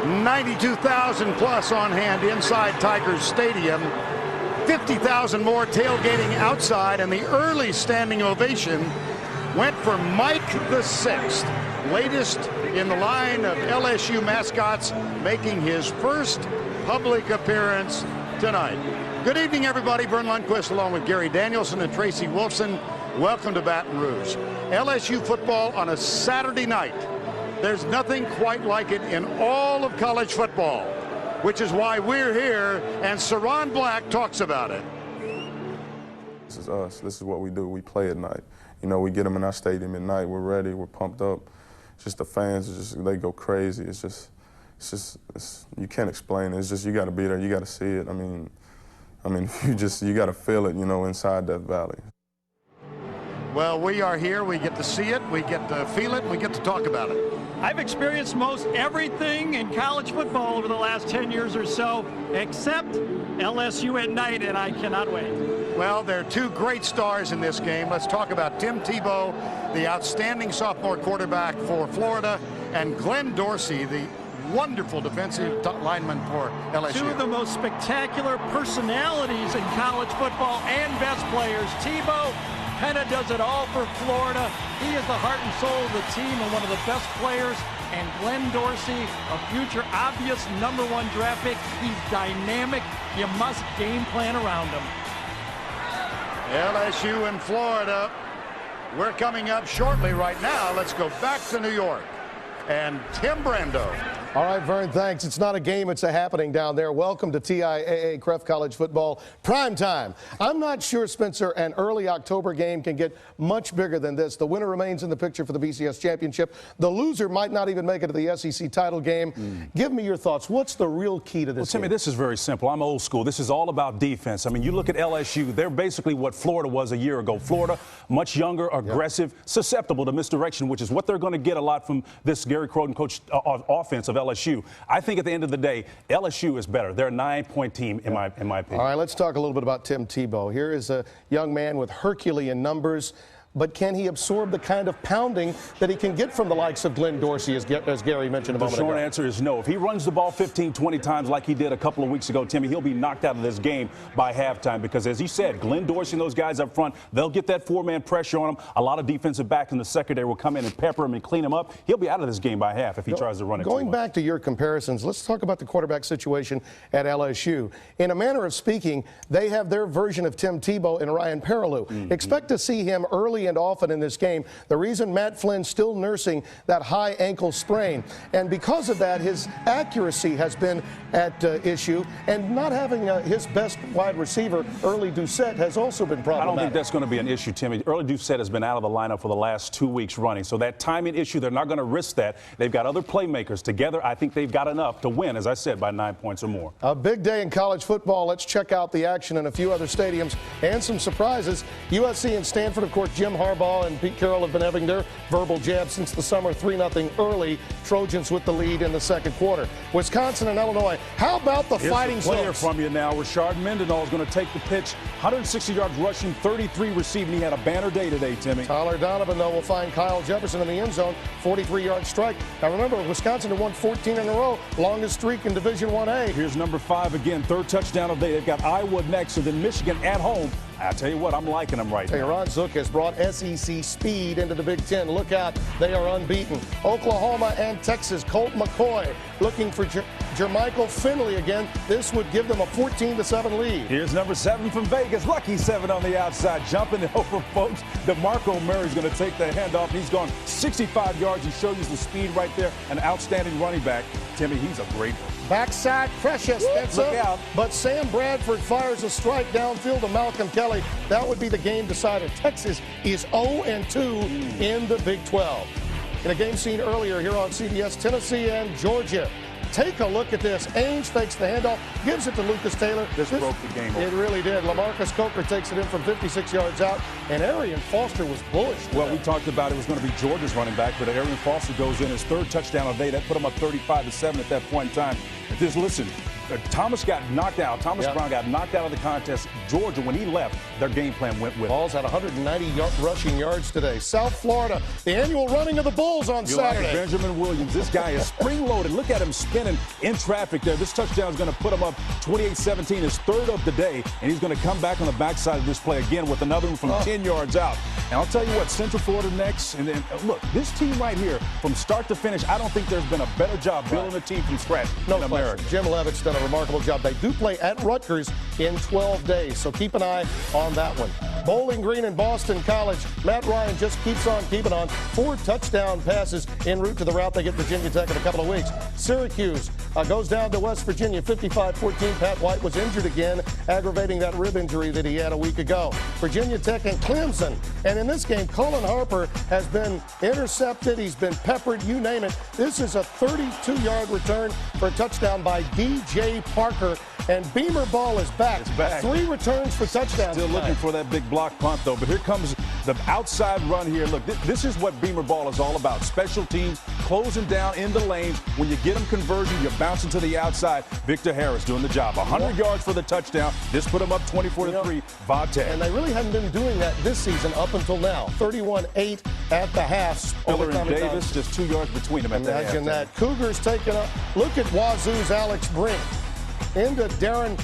92,000 plus on hand inside Tigers Stadium. 50,000 more tailgating outside, and the early standing ovation went for Mike the Sixth, latest in the line of LSU mascots, making his first public appearance tonight. Good evening, everybody. Vern Lundquist along with Gary Danielson and Tracy Wolfson. Welcome to Baton Rouge. LSU football on a Saturday night. There's nothing quite like it in all of college football, which is why we're here, and Saron Black talks about it. This is us. This is what we do. We play at night. You know, we get them in our stadium at night. We're ready. We're pumped up. It's just the fans, they go crazy. It's you can't explain it. It's just, you got to be there. You got to see it. I mean, you got to feel it, you know, inside that valley. Well, we are here. We get to see it. We get to feel it. We get to talk about it. I've experienced most everything in college football over the last 10 years or so, except LSU at night, and I cannot wait. Well, there are two great stars in this game. Let's talk about Tim Tebow, the outstanding sophomore quarterback for Florida, and Glenn Dorsey, the wonderful defensive lineman for LSU. Two of the most spectacular personalities in college football and best players. Tebow kind of does it all for Florida. He is the heart and soul of the team and one of the best players. And Glenn Dorsey, a future obvious #1 draft pick. He's dynamic. You must game plan around him. LSU and Florida. We're coming up shortly right now. Let's go back to New York. And Tim Brando. All right, Vern, thanks. It's not a game, it's a happening down there. Welcome to TIAA Cref College Football Prime Time. I'm not sure, Spencer, an early October game can get much bigger than this. The winner remains in the picture for the BCS Championship. The loser might not even make it to the SEC title game. Give me your thoughts. What's the real key to this game? Timmy, this is very simple. I'm old school. This is all about defense. I mean, you look at LSU, they're basically what Florida was a year ago. Florida, much younger, aggressive, susceptible to misdirection, which is what they're going to get a lot from this Gary Crowden coach offense of LSU. I think at the end of the day, LSU is better. They're a 9-point team in my opinion. All right, let's talk a little bit about Tim Tebow. Here is a young man with Herculean numbers, but can he absorb the kind of pounding that he can get from the likes of Glenn Dorsey, as Gary mentioned a moment ago? The short answer is no. If he runs the ball 15, 20 times like he did a couple of weeks ago, Timmy, he'll be knocked out of this game by halftime because, as you said, Glenn Dorsey and those guys up front, they'll get that four-man pressure on him. A lot of defensive backs in the secondary will come in and pepper him and clean him up. He'll be out of this game by half if he tries to run it too much. Going back to your comparisons, let's talk about the quarterback situation at LSU. In a manner of speaking, they have their version of Tim Tebow and Ryan Perrilloux. Expect to see him early and often in this game. The reason Matt Flynn's still nursing that high ankle sprain, and because of that, his accuracy has been at issue, and not having his best wide receiver, Early Doucette, has also been problematic. I don't think that's going to be an issue, Timmy. Early Doucette has been out of the lineup for the last 2 weeks running, so that timing issue, they're not going to risk that. They've got other playmakers. Together, I think they've got enough to win, as I said, by 9 points or more. A big day in college football. Let's check out the action in a few other stadiums and some surprises. USC and Stanford, of course, Jim Harbaugh and Pete Carroll have been having their verbal jab since the summer. 3-0 early. Trojans with the lead in the second quarter. Wisconsin and Illinois. How about the Fighting Soaks? Player Soaks? from you now. Rashard Mendenhall is going to take the pitch. 160 yards rushing, 33 receiving. He had a banner day today, Timmy. Tyler Donovan, though, will find Kyle Jefferson in the end zone. 43-yard strike. Now remember, Wisconsin had won 14 in a row. Longest streak in Division 1A. Here's number 5 again. Third touchdown of the day. They've got Iowa next, and then Michigan at home. I tell you what, I'm liking them right now. Ron Zook has brought SEC speed into the Big Ten. Look out, they are unbeaten. Oklahoma and Texas, Colt McCoy looking for Jermichael Finley again. This would give them a 14-7 lead. Here's number 7 from Vegas. Lucky 7 on the outside, jumping over folks. DeMarco Murray's going to take the handoff. He's gone 65 yards. He shows you the speed right there. An outstanding running back. Timmy, he's a great one. Backside pressure, Spencer. Look out. But Sam Bradford fires a strike downfield to Malcolm Kelly. That would be the game decider. Texas is 0-2 in the Big 12. In a game seen earlier here on CBS, Tennessee and Georgia. Take a look at this. Ainge fakes the handoff, gives it to Lucas Taylor. This broke the game over. It really did. LaMarcus Coker takes it in from 56 yards out, and Arian Foster was bullish. Well, we talked about it was going to be Georgia's running back, but Arian Foster goes in his third touchdown of the day. That put him up 35-7 at that point in time. Just listen, Thomas got knocked out. Thomas Brown got knocked out of the contest. Georgia, when he left, their game plan went with Balls had 190 rushing yards today. South Florida, the annual running of the Bulls on Saturday. Benjamin Williams, this guy is spring-loaded. Look at him spinning in traffic there. This touchdown is going to put him up 28-17, his third of the day, and he's going to come back on the backside of this play again with another one from 10 yards out. And I'll tell you what, Central Florida next, and then look, this team right here, from start to finish, I don't think there's been a better job building a team from scratch in America. Jim Levitt's done a remarkable job. They do play at Rutgers in 12 days, so keep an eye on that one. Bowling Green and Boston College. Matt Ryan just keeps on keeping on. 4 touchdown passes en route to the route they get Virginia Tech in a couple of weeks. Syracuse goes down to West Virginia 55-14. Pat White was injured again, aggravating that rib injury that he had a week ago. Virginia Tech and Clemson. And in this game, Colin Harper has been intercepted. He's been peppered, you name it. This is a 32-yard return for a touchdown by D.J. Parker. And Beamer Ball is back. It's back. 3 returns for touchdowns. Still looking for that big block punt, though. But here comes the outside run here. Look, this is what Beamer Ball is all about. Special teams, closing down in the lanes. When you get them conversion, you're bouncing to the outside. Victor Harris doing the job. 100 yards for the touchdown. This put him up 24-3. Vodtech. And they really hadn't been doing that this season up until now. 31-8 at the half. Spiller and Davis, just 2 yards between them at the half. Imagine that. Cougars taking up. Look at Wazoo's Alex Brink. Into Darren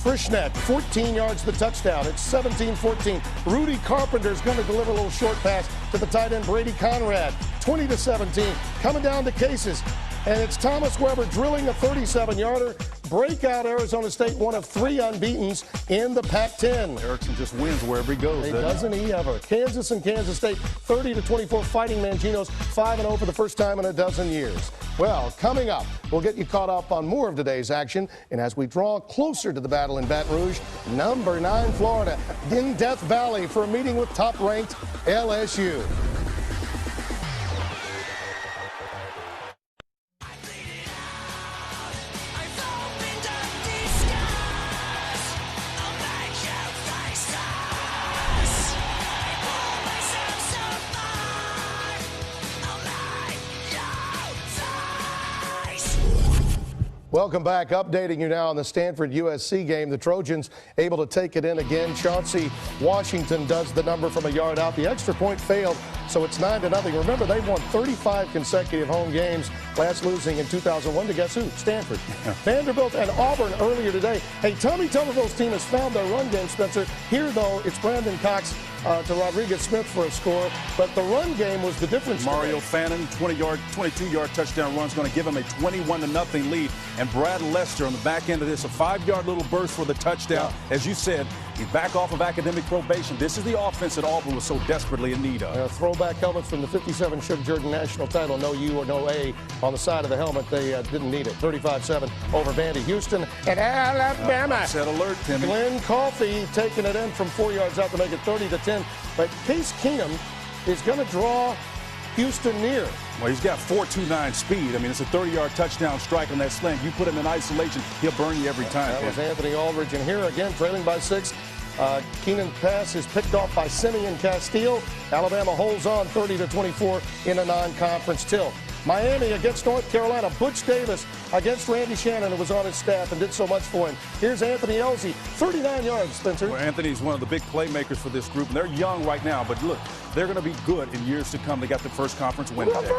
Frischneck, 14 yards the touchdown. It's 17-14. Rudy Carpenter's going to deliver a little short pass to the tight end Brady Conrad. 20-17. Coming down to Cases. And it's Thomas Weber drilling a 37-yarder. Breakout Arizona State, one of 3 unbeatens in the Pac-10. Erickson just wins wherever he goes. Doesn't he ever? Kansas and Kansas State, 30-24, fighting Manginos, 5-0 for the first time in a dozen years. Well, coming up, we'll get you caught up on more of today's action. And as we draw closer to the battle in Baton Rouge, number 9 Florida in Death Valley for a meeting with top-ranked LSU. Welcome back. Updating you now on the Stanford-USC game. The Trojans able to take it in again. Chauncey Washington does the number from a yard out. The extra point failed, so it's 9-0. Remember, they've won 35 consecutive home games, last losing in 2001 to guess who? Stanford. Vanderbilt and Auburn earlier today. Hey, Tommy Tuberville's team has found their run game, Spencer. Here, though, it's Brandon Cox to Rodriguez-Smith for a score, but the run game was the difference. Mario Fannin, 22-yard touchdown run is going to give him a 21-0 lead. And Brad Lester on the back end of this, a 5-yard little burst for the touchdown. Yeah. As you said, he's back off of academic probation. This is the offense that Auburn was so desperately in need of. Throwback helmets from the 57 Sugar Jordan national title. No U or no A on the side of the helmet. They didn't need it. 35-7 over Vandy. Houston and Alabama. Set alert, Timmy. Glenn Coffey taking it in from 4 yards out to make it 30-10. But Case Keenum is going to draw Houston near. Well, he's got 4.29 speed. I mean, it's a 30-yard touchdown strike on that slant. You put him in isolation, he'll burn you every time. That was Anthony Aldridge. And here again, trailing by 6. Keenan's pass is picked off by Simeon Castile. Alabama holds on 30-24 in a non-conference tilt. Miami against North Carolina. Butch Davis against Randy Shannon, who was on his staff and did so much for him. Here's Anthony Elsie, 39 yards, Spencer. Well, Anthony's one of the big playmakers for this group, and they're young right now, but look, they're going to be good in years to come. They got the first conference win today.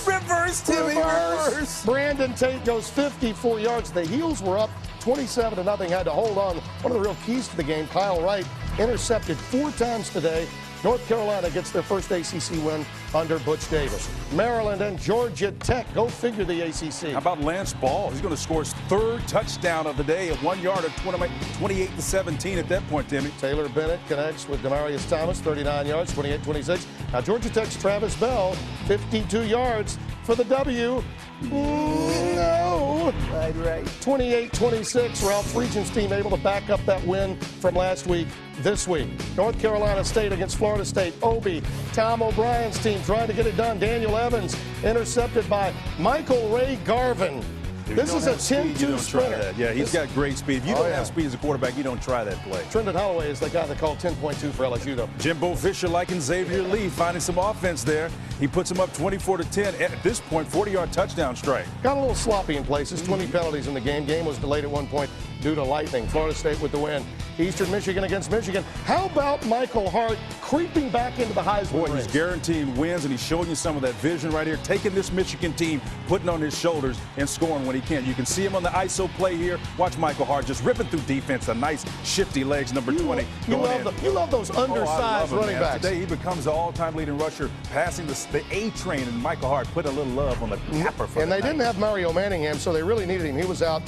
Reverse, Timmy, reverse. Brandon Tate goes 54 yards. The Heels were up 27-0, had to hold on. One of the real keys to the game, Kyle Wright, intercepted 4 times today. North Carolina gets their first ACC win under Butch Davis. Maryland and Georgia Tech, go figure the ACC. How about Lance Ball? He's going to score his 3rd touchdown of the day at 1 yard at 28-17 at that point, Timmy. Taylor Bennett connects with Demarius Thomas, 39 yards, 28-26. Now Georgia Tech's Travis Bell, 52 yards for the W. No. Right. 28-26. Ralph Regent's team able to back up that win from last week this week. North Carolina State against Florida State. Obi, Tom O'Brien's team trying to get it done. Daniel Evans intercepted by Michael Ray Garvin. If This you is don't a have speed, you 10-2 don't try sprinter. that. Yeah, he's got great speed. If you don't yeah. have speed as a quarterback, you don't try that play. Trendon Holloway is the guy that called 10.2 for LSU, though. Jimbo Fisher liking Xavier Lee, finding some offense there. He puts him up 24-10. At this point, 40-yard touchdown strike. Got a little sloppy in places. 20 penalties in the game. Game was delayed at one point due to lightning. Florida State with the win. Eastern Michigan against Michigan. How about Michael Hart creeping back into the Heisman Boy, race? he's guaranteeing wins, and he's showing you some of that vision right here, taking this Michigan team, putting on his shoulders, and scoring when he can. You can see him on the ISO play here. Watch Michael Hart just ripping through defense. A nice shifty legs, number 20. You love those undersized running backs. Today he becomes the all-time leading rusher, passing the A train, and Michael Hart put a little love on the capper for And they didn't have Mario Manningham, so they really needed him. He was out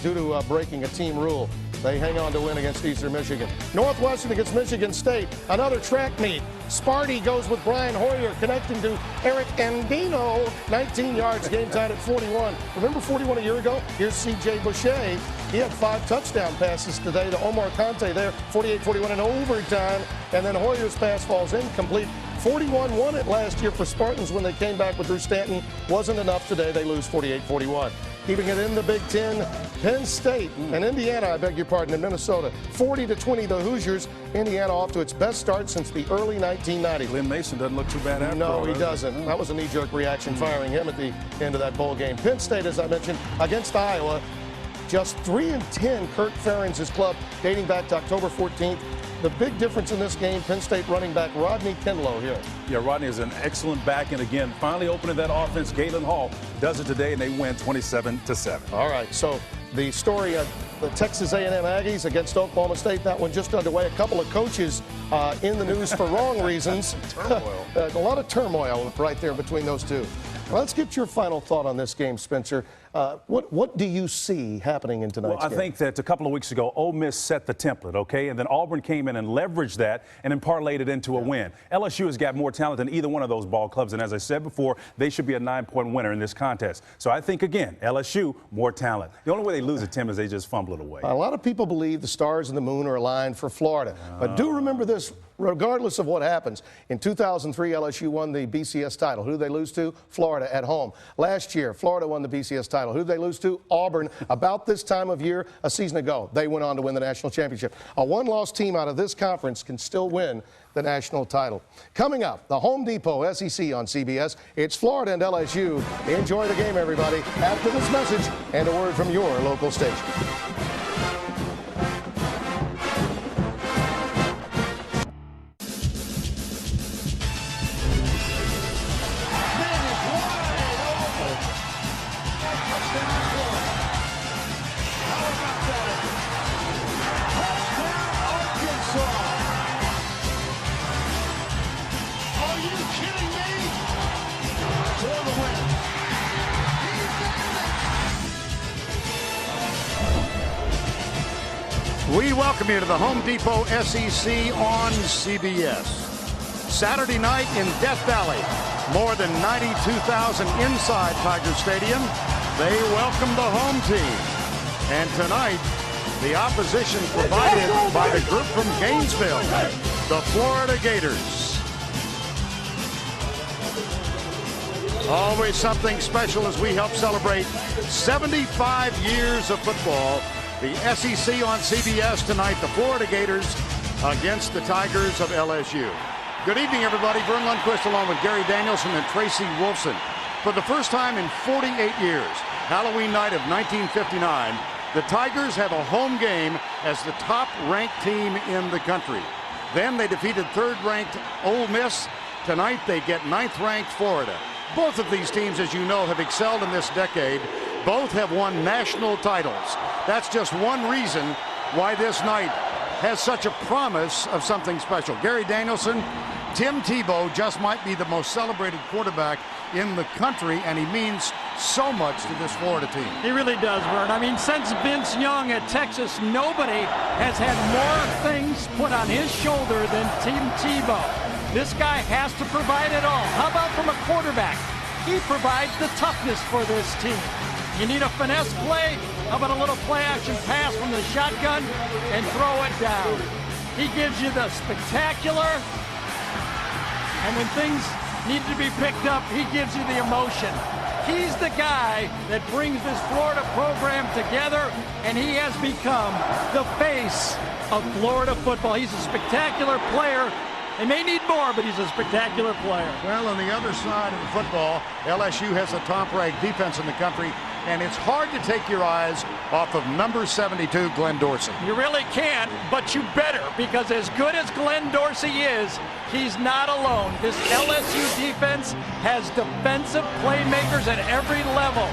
due to breaking a team rule. They hang on to win against Eastern Michigan. Northwestern against Michigan State. Another track meet. Sparty goes with Brian Hoyer, connecting to Eric Andino. 19 yards, game tied at 41. Remember 41 a year ago? Here's C.J. Boucher. He had 5 touchdown passes today to Omar Conte there, 48-41 in overtime. And then Hoyer's pass falls incomplete. 41 won it last year for Spartans when they came back with Drew Stanton. Wasn't enough today. They lose 48-41. Keeping it in the Big Ten, Penn State and Indiana, I beg your pardon, in Minnesota. 40-20 the Hoosiers. Indiana off to its best start since the early 1990s. Lynn Mason doesn't look too bad after all. No, he doesn't. That was a knee-jerk reaction, firing him at the end of that bowl game. Penn State, as I mentioned, against Iowa. Just 3-10, Kirk Ferentz' club, dating back to October 14th. The big difference in this game, Penn State running back Rodney Kinlow here. Yeah, Rodney is an excellent back, and again, finally opening that offense. Galen Hall does it today, and they win 27-7. All right, so the story of the Texas A&M Aggies against Oklahoma State, that one just underway. A couple of coaches in the news for wrong reasons. A lot of turmoil right there between those two. Well, let's get your final thought on this game, Spencer. What do you see happening in tonight's game? I think that a couple of weeks ago, Ole Miss set the template, okay? And then Auburn came in and leveraged that and then parlayed it into a win. LSU has got more talent than either one of those ball clubs. And as I said before, they should be a 9-point winner in this contest. So I think, again, LSU, more talent. The only way they lose at Tim is they just fumble it away. A lot of people believe the stars and the moon are aligned for Florida. But do remember this, regardless of what happens. In 2003, LSU won the BCS title. Who did they lose to? Florida at home. Last year, Florida won the BCS title. Who did they lose to? Auburn. About this time of year, a season ago, they went on to win the national championship. A one-loss team out of this conference can still win the national title. Coming up, the Home Depot SEC on CBS. It's Florida and LSU. Enjoy the game, everybody. After this message and a word from your local station. We welcome you to the Home Depot SEC on CBS. Saturday night in Death Valley, more than 92,000 inside Tiger Stadium. They welcome the home team. And tonight, the opposition provided by the group from Gainesville, the Florida Gators. Always something special as we help celebrate 75 years of football. The SEC on CBS tonight, the Florida Gators against the Tigers of LSU. Good evening, everybody. Vern Lundquist along with Gary Danielson and Tracy Wolfson. For the first time in 48 years, Halloween night of 1959, the Tigers have a home game as the top-ranked team in the country. Then they defeated third-ranked Ole Miss. Tonight they get ninth-ranked Florida. Both of these teams, as you know, have excelled in this decade. Both have won national titles. That's just one reason why this night has such a promise of something special. Gary Danielson, Tim Tebow just might be the most celebrated quarterback in the country, and he means so much to this Florida team. He really does, Vern. I mean, since Vince Young at Texas, nobody has had more things put on his shoulder than Tim Tebow. This guy has to provide it all. How about from a quarterback? He provides the toughness for this team. You need a finesse play? How about a little play-action pass from the shotgun and throw it down? He gives you the spectacular, and when things needed to be picked up. He gives you the emotion. He's the guy that brings this Florida program together, and he has become the face of Florida football. He's a spectacular player. They may need more, but he's a spectacular player. Well, on the other side of the football, LSU has a top-ranked defense in the country, and it's hard to take your eyes off of number 72, Glenn Dorsey. You really can't, but you better, because as good as Glenn Dorsey is, he's not alone. This LSU defense has defensive playmakers at every level.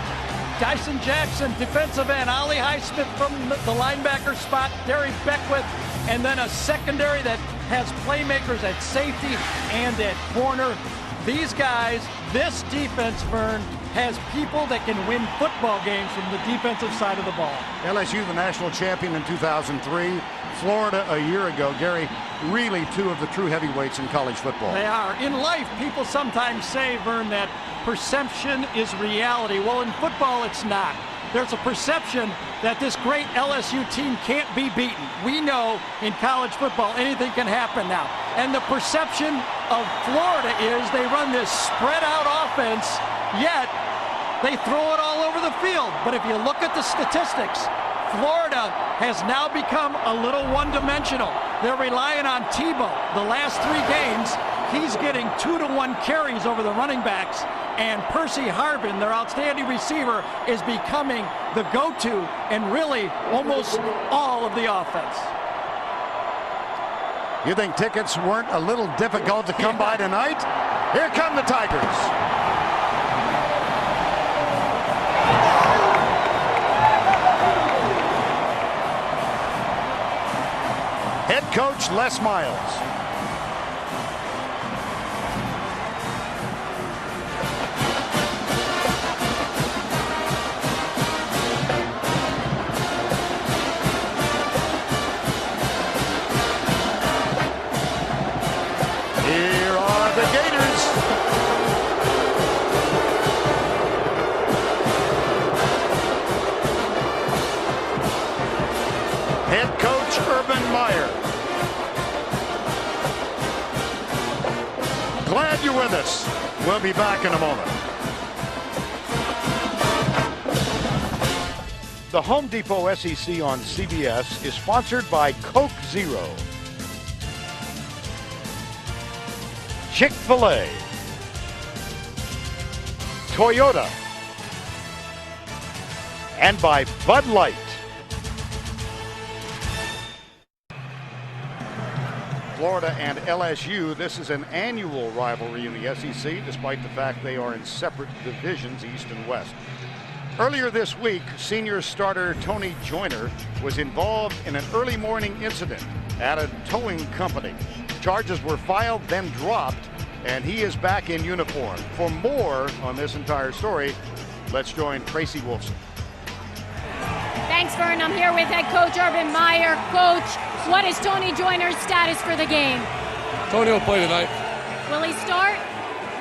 Dyson Jackson, defensive end, Ollie Highsmith from the linebacker spot, Derry Beckwith, and then a secondary that has playmakers at safety and at corner. These guys, this defense, Vern, has people that can win football games from the defensive side of the ball. LSU, the national champion in 2003. Florida a year ago. Gary, really two of the true heavyweights in college football. They are. In life, people sometimes say, Vern, that perception is reality. Well, in football, it's not. There's a perception that this great LSU team can't be beaten. We know in college football anything can happen now. And the perception of Florida is they run this spread out offense, yet they throw it all over the field. But if you look at the statistics, Florida has now become a little one-dimensional. They're relying on Tebow. The last 3 games, he's getting 2-to-1 carries over the running backs, and Percy Harvin, their outstanding receiver, is becoming the go-to and really almost all of the offense. You think tickets weren't a little difficult to come by tonight? Here come the Tigers. Head coach Les Miles. Here are the Gators. Head coach Urban Meyer. Glad you're with us. We'll be back in a moment. The Home Depot SEC on CBS is sponsored by Coke Zero, Chick-fil-A, Toyota, and by Bud Light. Florida and LSU, this is an annual rivalry in the SEC, despite the fact they are in separate divisions, East and West. Earlier this week, senior starter Tony Joyner was involved in an early morning incident at a towing company. Charges were filed, then dropped, and he is back in uniform. For more on this entire story, let's join Tracy Wolfson. Thanks, Vern. I'm here with head coach Urban Meyer. Coach, what is Tony Joyner's status for the game? Tony will play tonight. Will he start?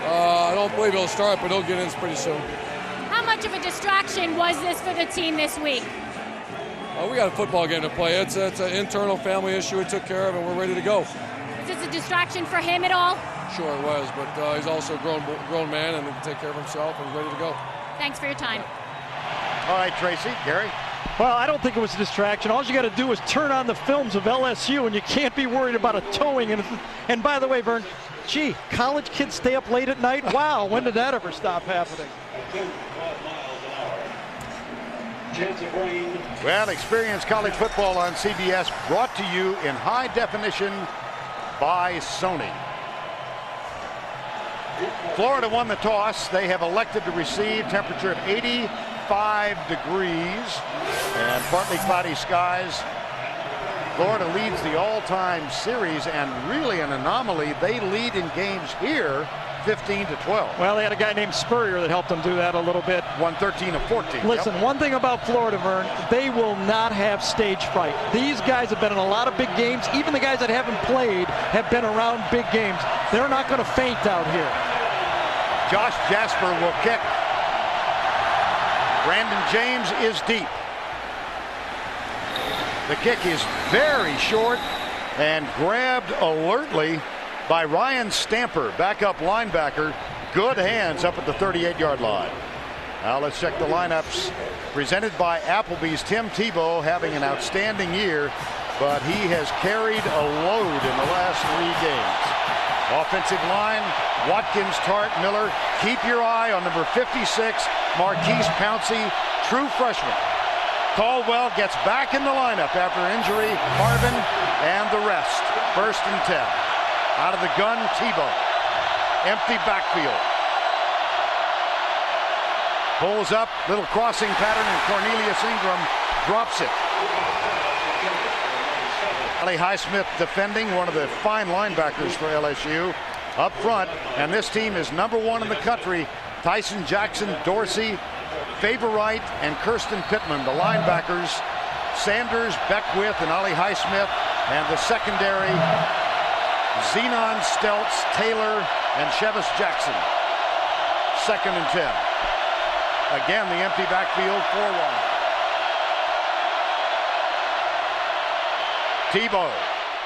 I don't believe he'll start, but he'll get in pretty soon. How much of a distraction was this for the team this week? We got a football game to play. It's an internal family issue we took care of, and we're ready to go. Is this a distraction for him at all? Sure it was, but he's also a grown man and he can take care of himself and ready to go. Thanks for your time. All right, Tracy, Gary. Well, I don't think it was a distraction. All you got to do is turn on the films of LSU, and you can't be worried about a towing. And by the way, Vern, gee, college kids stay up late at night? Wow, when did that ever stop happening? Well, experience college football on CBS, brought to you in high definition by Sony. Florida won the toss. They have elected to receive. Temperature of 85 degrees and partly cloudy skies. Florida leads the all-time series, and really an anomaly. They lead in games here 15-12. Well, they had a guy named Spurrier that helped them do that a little bit. Won 13 of 14. Listen, one thing about Florida, Vern, they will not have stage fright. These guys have been in a lot of big games. Even the guys that haven't played have been around big games. They're not going to faint out here. Josh Jasper will kick. Brandon James is deep. The kick is very short and grabbed alertly by Ryan Stamper, backup linebacker. good hands up at the 38-yard line. Now let's check the lineups. Presented by Applebee's. Tim Tebow having an outstanding year, but he has carried a load in the last 3 games. Offensive line, Watkins, Tart, Miller. Keep your eye on number 56, Marquise Pouncey, true freshman. Caldwell gets back in the lineup after injury. Harvin and the rest. 1st and 10. Out of the gun, Tebow. Empty backfield. Pulls up, little crossing pattern, and Cornelius Ingram drops it. Ali Highsmith defending, one of the fine linebackers for LSU. Up front, and this team is #1 in the country. Tyson Jackson, Dorsey, Favorite, and Kirsten Pittman, the linebackers. Sanders, Beckwith, and Ali Highsmith, and the secondary, Zenon, Stelz, Taylor, and Chevis Jackson. 2nd and 10. Again, the empty backfield, 4 wide. Tebow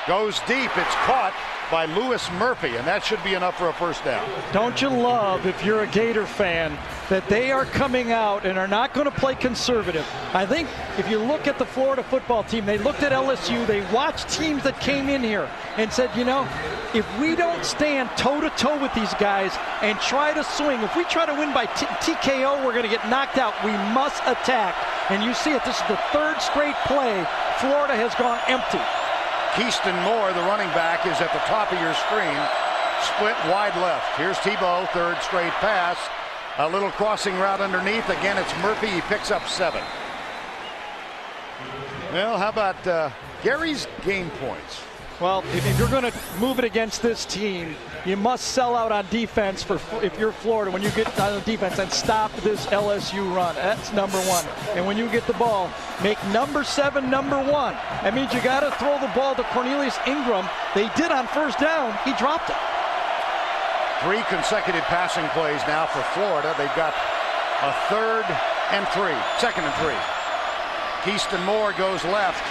goes deep. It's caught by Lewis Murphy, and that should be enough for a 1st down. Don't you love, if you're a Gator fan, that they are coming out and are not going to play conservative? I think if you look at the Florida football team, they looked at LSU, they watched teams that came in here and said, you know, if we don't stand toe-to-toe with these guys and try to swing, if we try to win by TKO, we're going to get knocked out. We must attack. And you see it, this is the 3rd straight play. Florida has gone empty. Keyston Moore, the running back, is at the top of your screen. Split wide left. Here's Tebow, 3rd straight pass. A little crossing route underneath. Again, it's Murphy. He picks up 7. Well, how about Gary's game points? Well, if you're going to move it against this team, you must sell out on defense if you're Florida when you get on defense and stop this LSU run. That's #1. And when you get the ball, make number 7 #1. That means you got to throw the ball to Cornelius Ingram. They did on 1st down. He dropped it. 3 consecutive passing plays now for Florida. They've got a 3rd and 3. 2nd and 3. Keyston Moore goes left,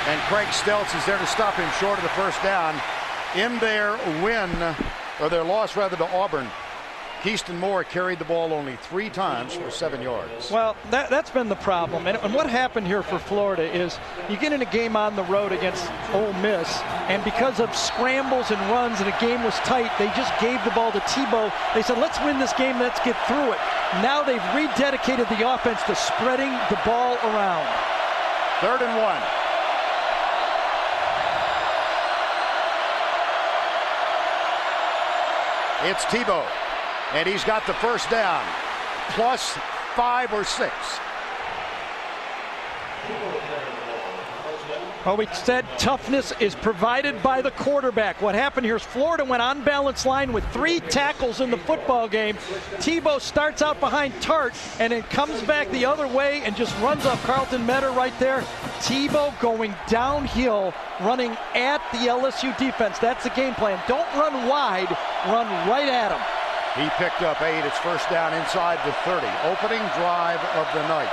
and Craig Stelz is there to stop him short of the 1st down. In their win, or their loss rather, to Auburn, Keyston Moore carried the ball only 3 times for 7 yards. Well, that's been the problem. And what happened here for Florida is you get in a game on the road against Ole Miss, and because of scrambles and runs and the game was tight, they just gave the ball to Tebow. They said, let's win this game, let's get through it. Now they've rededicated the offense to spreading the ball around. 3rd and 1. It's Tebow, and he's got the 1st down, plus 5 or 6. Well, we said toughness is provided by the quarterback. What happened here is Florida went on balance line with 3 tackles in the football game. Tebow starts out behind Tart and then comes back the other way and just runs off Carlton Metter right there. Tebow going downhill, running at the LSU defense. That's the game plan. Don't run wide, run right at him. He picked up 8. It's 1st down inside the 30. Opening drive of the night.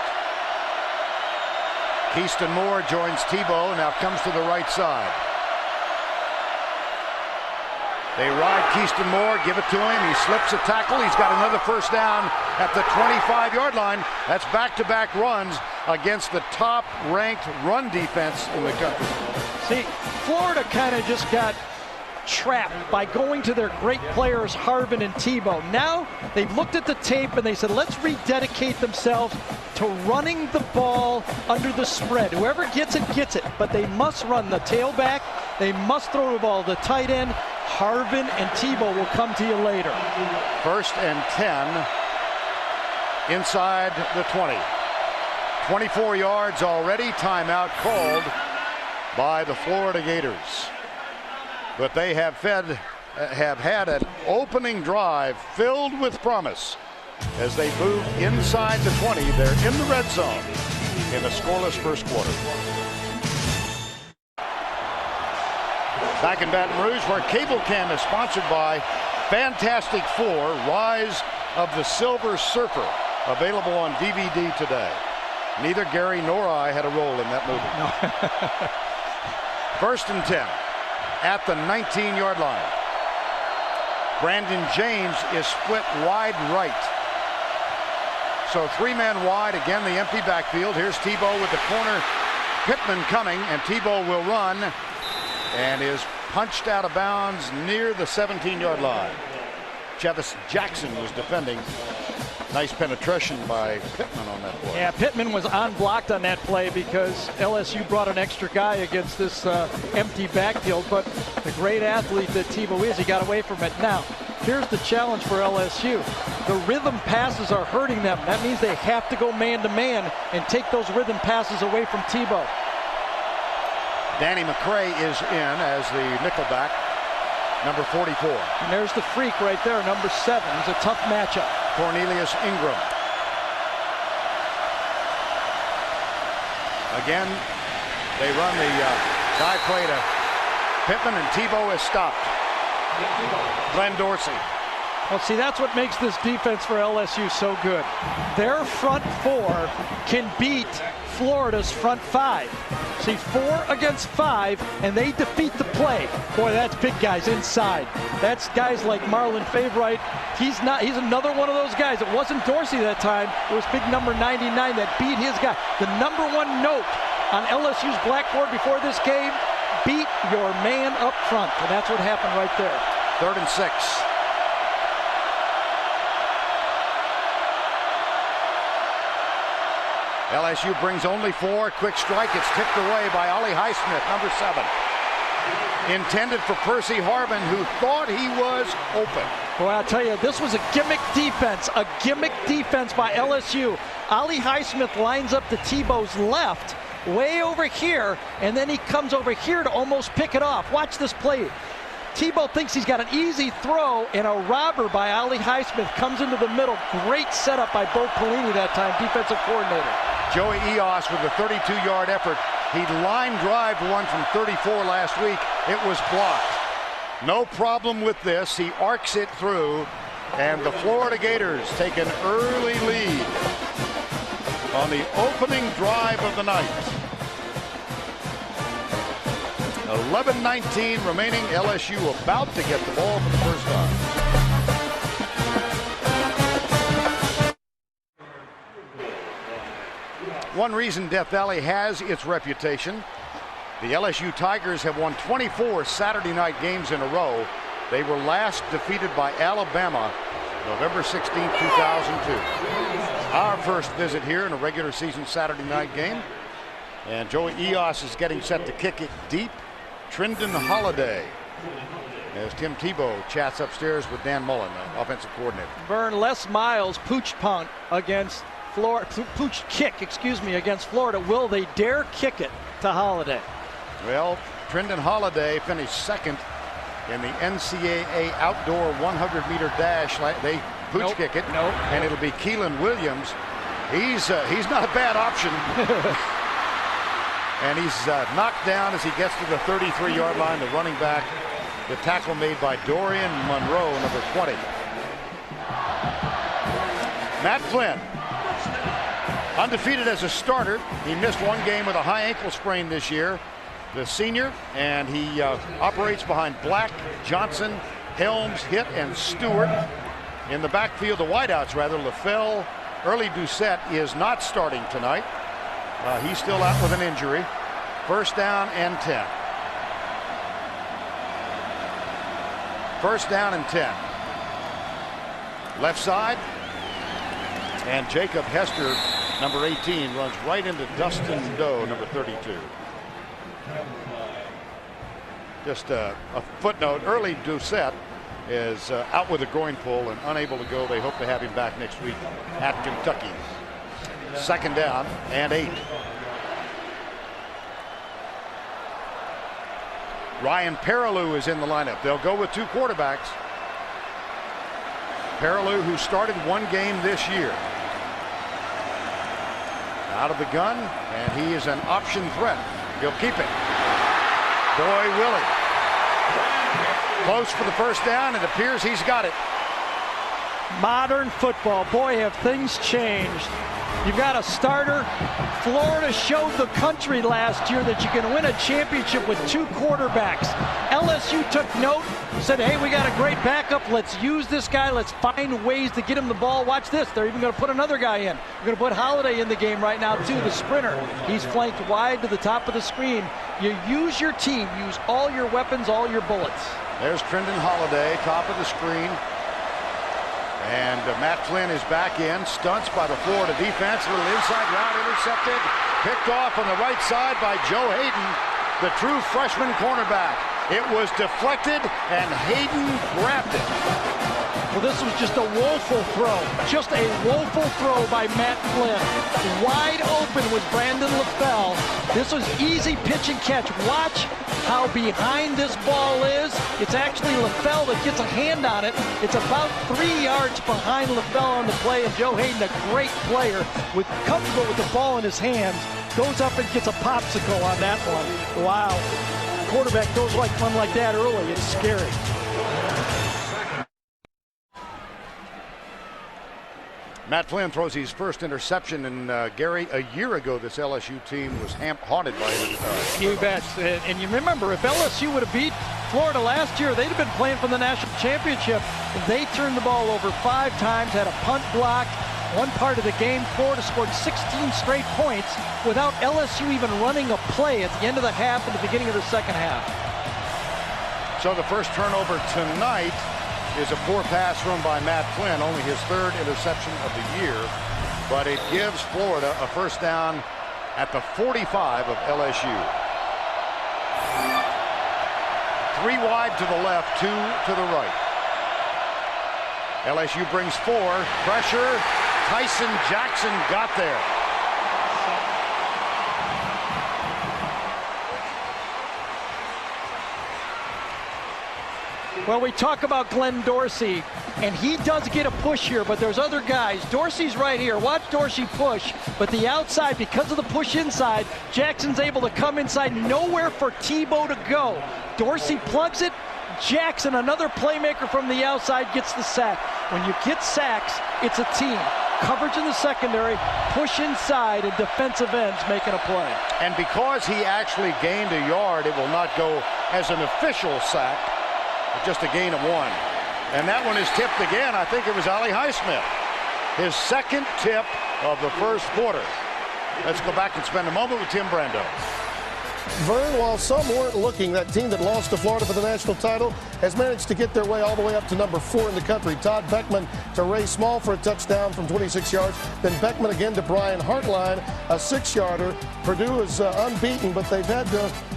Keyston Moore joins Tebow, now comes to the right side. They ride Keyston Moore, give it to him. He slips a tackle. He's got another 1st down at the 25-yard line. That's back-to-back runs against the top-ranked run defense in the country. See, Florida kind of just got trapped by going to their great players, Harvin and Tebow. Now they've looked at the tape and they said, let's rededicate themselves to running the ball under the spread. Whoever gets it, but they must run the tailback. They must throw the ball. The tight end, Harvin and Tebow will come to you later. 1st and 10 inside the 20. 24 yards already. Timeout called by the Florida Gators. But they have had an opening drive filled with promise. As they move inside the 20, they're in the red zone in a scoreless 1st quarter. Back in Baton Rouge, where Cable Cam is sponsored by Fantastic Four, Rise of the Silver Surfer, available on DVD today. Neither Gary nor I had a role in that movie. 1st and 10 at the 19-yard line. Brandon James is split wide right. So 3 men wide, again the empty backfield. Here's Tebow with the corner. Pittman coming, and Tebow will run and is punched out of bounds near the 17-yard line. Chevis Jackson was defending. Nice penetration by Pittman on that play. Yeah, Pittman was unblocked on that play because LSU brought an extra guy against this empty backfield. But the great athlete that Tebow is, he got away from it. Now, here's the challenge for LSU. The rhythm passes are hurting them. That means they have to go man-to-man and take those rhythm passes away from Tebow. Danny McCray is in as the nickelback, number 44. And there's the freak right there, number 7. It's a tough matchup. Cornelius Ingram. Again, they run the dive play to Pittman, and Tebow is stopped. Glenn Dorsey. Well, see, that's what makes this defense for LSU so good. Their front 4 can beat Florida's front 5. See, 4 against 5, and they defeat the play. Boy, that's big guys inside. That's guys like Marlon Favorite. He's another one of those guys. It wasn't Dorsey that time. It was big number 99 that beat his guy. The number 1 note on LSU's blackboard before this game, beat your man up front. And that's what happened right there. 3rd and 6. LSU brings only 4. Quick strike. It's tipped away by Ollie Highsmith, number 7. Intended for Percy Harvin, who thought he was open. Boy, I'll tell you, this was a gimmick defense. A gimmick defense by LSU. Ollie Highsmith lines up to Tebow's left, way over here, and then he comes over here to almost pick it off. Watch this play. Tebow thinks he's got an easy throw, and a robber by Ollie Highsmith comes into the middle. Great setup by Bo Pelini that time, defensive coordinator. Joey Eos with a 32-yard effort. He line drive one from 34 last week. It was blocked. No problem with this. He arcs it through, and the Florida Gators take an early lead on the opening drive of the night. 11:19 remaining. LSU about to get the ball for the first time. One reason Death Valley has its reputation. The LSU Tigers have won 24 Saturday night games in a row. They were last defeated by Alabama November 16, 2002. Our first visit here in a regular season Saturday night game. And Joey Eos is getting set to kick it deep. Trendon Holiday, as Tim Tebow chats upstairs with Dan Mullen, the offensive coordinator. Vern, Les Miles pooch punt against Florida, pooch kick, excuse me, against Florida. Will they dare kick it to Holiday? Well, Trendon Holiday finished 2nd in the NCAA outdoor 100-meter dash. They pooch kick it, and it'll be Keelan Williams. He's not a bad option. And he's knocked down as he gets to the 33-yard line. The running back, the tackle made by Dorian Monroe, number 20. Matt Flynn, undefeated as a starter. He missed 1 game with a high ankle sprain this year, the senior, and he operates behind Black, Johnson, Helms, Hitt, and Stewart. In the backfield, the wideouts rather, LaFell, Early Doucette is not starting tonight. He's still out with an injury. 1st down and 10. 1st down and 10. Left side. And Jacob Hester, number 18, runs right into Dustin Doe, number 32. Just a footnote. Early Doucette is out with a groin pull and unable to go. They hope to have him back next week at Kentucky. 2nd down and 8. Ryan Perilou is in the lineup. They'll go with 2 quarterbacks. Perilou, who started 1 game this year. Out of the gun, and he is an option threat. He'll keep it. Boy, Willie. Close for the 1st down. It appears he's got it. Modern football. Boy, have things changed. You've got a starter. Florida showed the country last year that you can win a championship with 2 quarterbacks. LSU took note, said, hey, we got a great backup. Let's use this guy. Let's find ways to get him the ball. Watch this. They're even going to put another guy in. They're going to put Holiday in the game right now, too, the sprinter. He's flanked wide to the top of the screen. You use your team. Use all your weapons, all your bullets. There's Trendon Holiday, top of the screen. And Matt Flynn is back in. Stunts by the Florida defense. A little inside route intercepted. Picked off on the right side by Joe Hayden, the true freshman cornerback. It was deflected, and Hayden grabbed it. Well, this was just a woeful throw. Just a woeful throw by Matt Flynn. Wide open was Brandon LaFell. This was easy pitch and catch. Watch how behind this ball is. It's actually LaFell that gets a hand on it. It's about 3 yards behind LaFell on the play, and Joe Hayden, a great player, comfortable with the ball in his hands, goes up and gets a popsicle on that one. Wow. Quarterback goes like one like that early. It's scary. Matt Flynn throws his first interception, and Gary, a year ago, this LSU team was haunted by it. You bet. And you remember, if LSU would have beat Florida last year, they'd have been playing for the national championship. They turned the ball over 5 times, had a punt block. One part of the game, Florida scored 16 straight points without LSU even running a play at the end of the half and the beginning of the second half. So the first turnover tonight is a poor pass run by Matt Flynn, only his 3rd interception of the year, but it gives Florida a first down at the 45 of LSU. 3 wide to the left, 2 to the right. LSU brings 4, pressure, Tyson Jackson got there. Well, we talk about Glenn Dorsey, and he does get a push here, but there's other guys. Dorsey's right here. Watch Dorsey push, but the outside, because of the push inside, Jackson's able to come inside. Nowhere for Tebow to go. Dorsey plugs it. Jackson, another playmaker from the outside, gets the sack. When you get sacks, it's a team. Coverage in the secondary, push inside, and defensive ends making a play. And because he actually gained a yard, it will not go as an official sack. Just a gain of 1. And that one is tipped again. I think it was Ali Highsmith. His 2nd tip of the first quarter. Let's go back and spend a moment with Tim Brando. Vern, while some weren't looking, that team that lost to Florida for the national title has managed to get their way all the way up to number 4 in the country. Todd Beckman to Ray Small for a touchdown from 26 yards. Then Beckman again to Brian Hartline, a 6-yarder. Purdue is unbeaten, but they've had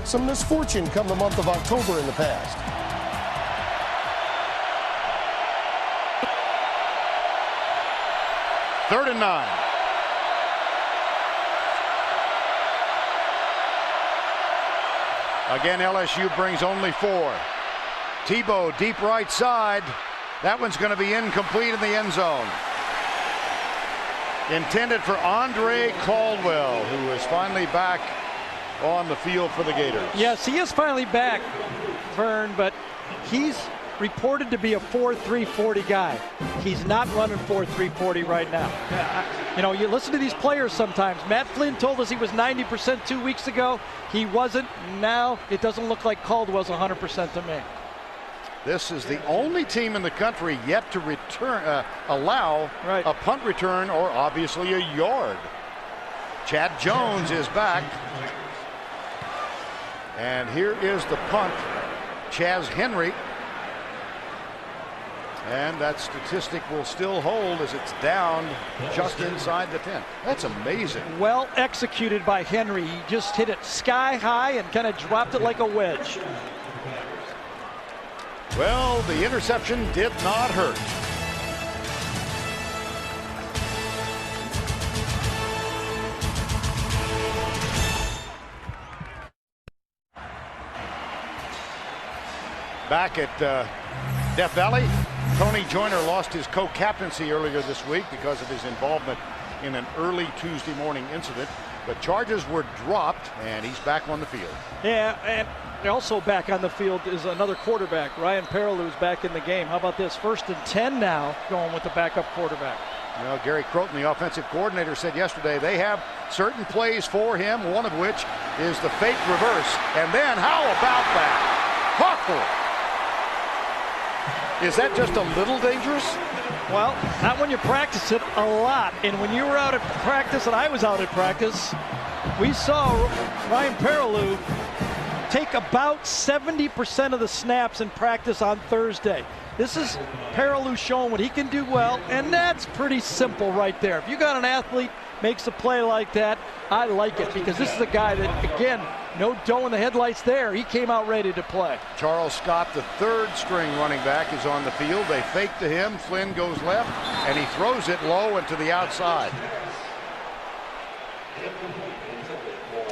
some misfortune come the month of October in the past. Third and 9. Again, LSU brings only 4. Tebow deep right side. That one's going to be incomplete in the end zone. Intended for Andre Caldwell, who is finally back on the field for the Gators. Yes, he is finally back, Vern, but he's reported to be a 4.3 40 guy. He's not running 4.3 40 right now. You know, you listen to these players sometimes. Matt Flynn told us he was 90% 2 weeks ago. He wasn't. Now it doesn't look like Caldwell's 100% to me. This is the only team in the country yet to return, allow a punt return or obviously a yard. Chad Jones is back. And here is the punt. Chaz Henry. And that statistic will still hold as it's down just inside the 10. That's amazing. Well executed by Henry. He just hit it sky high and kind of dropped it like a wedge. Well, the interception did not hurt. Back at Death Valley, Tony Joyner lost his co-captaincy earlier this week because of his involvement in an early Tuesday morning incident. But charges were dropped, and he's back on the field. Yeah, and also back on the field is another quarterback, Ryan Perillou's back in the game. How about this? 1st and 10 now, going with the backup quarterback. Well, Gary Croton, the offensive coordinator, said yesterday they have certain plays for him, one of which is the fake reverse. And then how about that? Hawthorne. Is that just a little dangerous? Well, not when you practice it a lot. And when you were out at practice and I was out at practice, we saw Ryan Perrilloux take about 70% of the snaps in practice on Thursday. This is Perrilloux showing what he can do well, and that's pretty simple right there. If you got an athlete makes a play like that, I like it, because this is a guy that, again, no dough in the headlights there. He came out ready to play. Charles Scott, the third string running back, is on the field. They fake to him. Flynn goes left, and he throws it low and to the outside.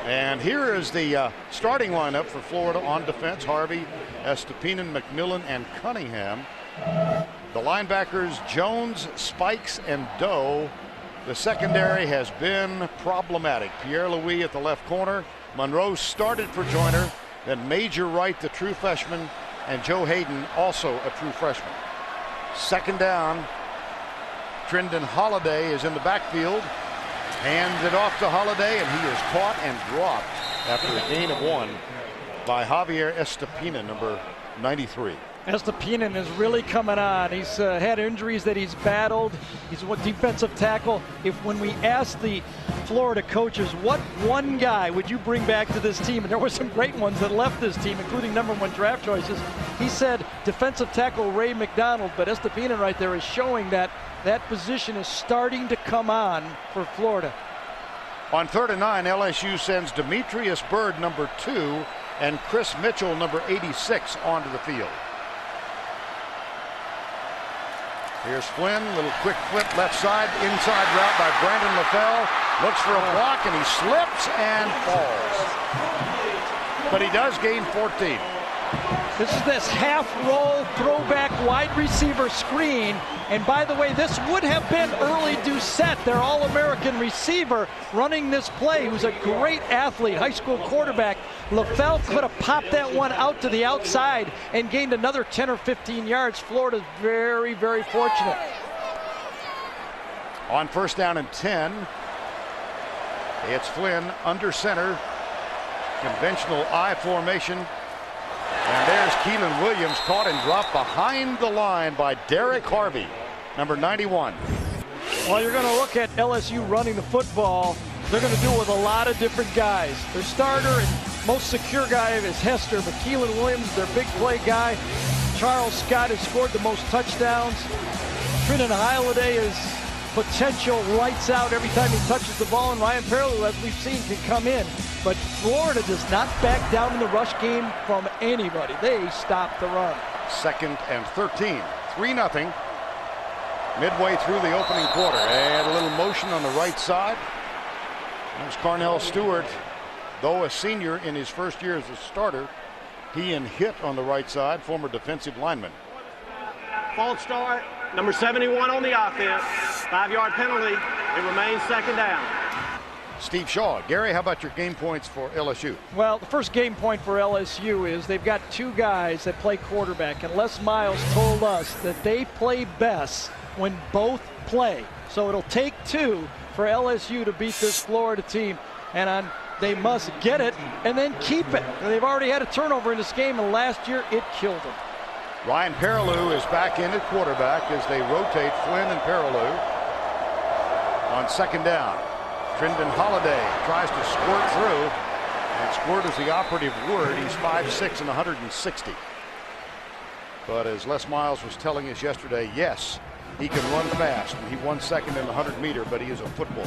And here is the starting lineup for Florida on defense. Harvey, Estepinen, McMillan, and Cunningham. The linebackers, Jones, Spikes, and Doe. The secondary has been problematic. Pierre Louis at the left corner. Monroe started for Joyner. Then Major Wright, the true freshman, and Joe Hayden, also a true freshman. Second down. Trendon Holiday is in the backfield. Hands it off to Holiday, and he is caught and dropped after a gain of 1 by Javier Estepinen, number 93. Estepinen is really coming on. He's had injuries that he's battled. He's a defensive tackle. When we asked the Florida coaches, what one guy would you bring back to this team? And there were some great ones that left this team, including #1 draft choices. He said defensive tackle Ray McDonald, but Estepinen right there is showing that that position is starting to come on for Florida. On 3rd and 9, LSU sends Demetrius Byrd, number 2, and Chris Mitchell, number 86, onto the field. Here's Flynn, little quick flip left side, inside route by Brandon LaFell. Looks for a block, and he slips and falls. But he does gain 14. This is this half-roll throwback wide receiver screen. And by the way, this would have been early Doucette, their All-American receiver, running this play, who's a great athlete, high school quarterback. LaFell could have popped that one out to the outside and gained another 10 or 15 yards. Florida's very, very fortunate. On 1st down and 10, it's Flynn under center, conventional I formation. And there's Keelan Williams, caught and dropped behind the line by Derek Harvey, number 91. Well, you're going to look at LSU running the football. They're going to do it with a lot of different guys. Their starter and most secure guy is Hester, but Keelan Williams, their big play guy. Charles Scott has scored the most touchdowns. Trendon Holiday is potential lights out every time he touches the ball, and Ryan Perrilloux, as we've seen, can come in. But Florida does not back down in the rush game from anybody. They stop the run. 2nd and 13, 3-0. Midway through the opening quarter. And a little motion on the right side. There's Carnell Stewart, though a senior in his first year as a starter. He and hit on the right side, former defensive lineman. False start, number 71 on the offense. 5-yard penalty. It remains 2nd down. Steve Shaw. Gary, how about your game points for LSU? Well, the first game point for LSU is they've got 2 guys that play quarterback, and Les Miles told us that they play best when both play. So it'll take 2 for LSU to beat this Florida team, and they must get it and then keep it. They've already had a turnover in this game, and last year it killed them. Ryan Perrilloux is back in at quarterback as they rotate Flynn and Perrilloux on 2nd down. Trendon Holiday tries to squirt through, and squirt is the operative word. He's 5'6" and 160. But as Les Miles was telling us yesterday, yes, he can run fast. He won 2nd in the 100-meter, but he is a footballer.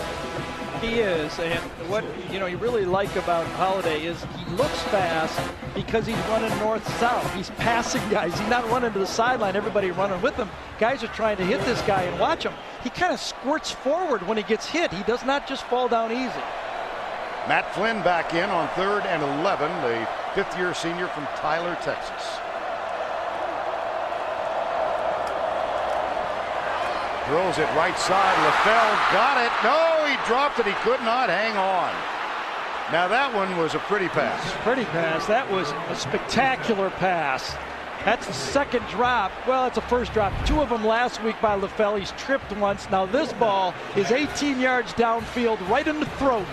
He is, and what you really like about Holiday is he looks fast because he's running north-south. He's passing guys. He's not running to the sideline. Everybody running with him. Guys are trying to hit this guy, and watch him. He kind of squirts forward when he gets hit. He does not just fall down easy. Matt Flynn back in on 3rd and 11, the 5th-year senior from Tyler, Texas. Throws it right side. LaFell got it. No, he dropped it. He could not hang on. Now that one was a pretty pass. Pretty pass. That was a spectacular pass. That's the second drop. Well, it's a first drop. 2 of them last week by LaFell. He's tripped once. Now this ball is 18 yards downfield, right in the throat.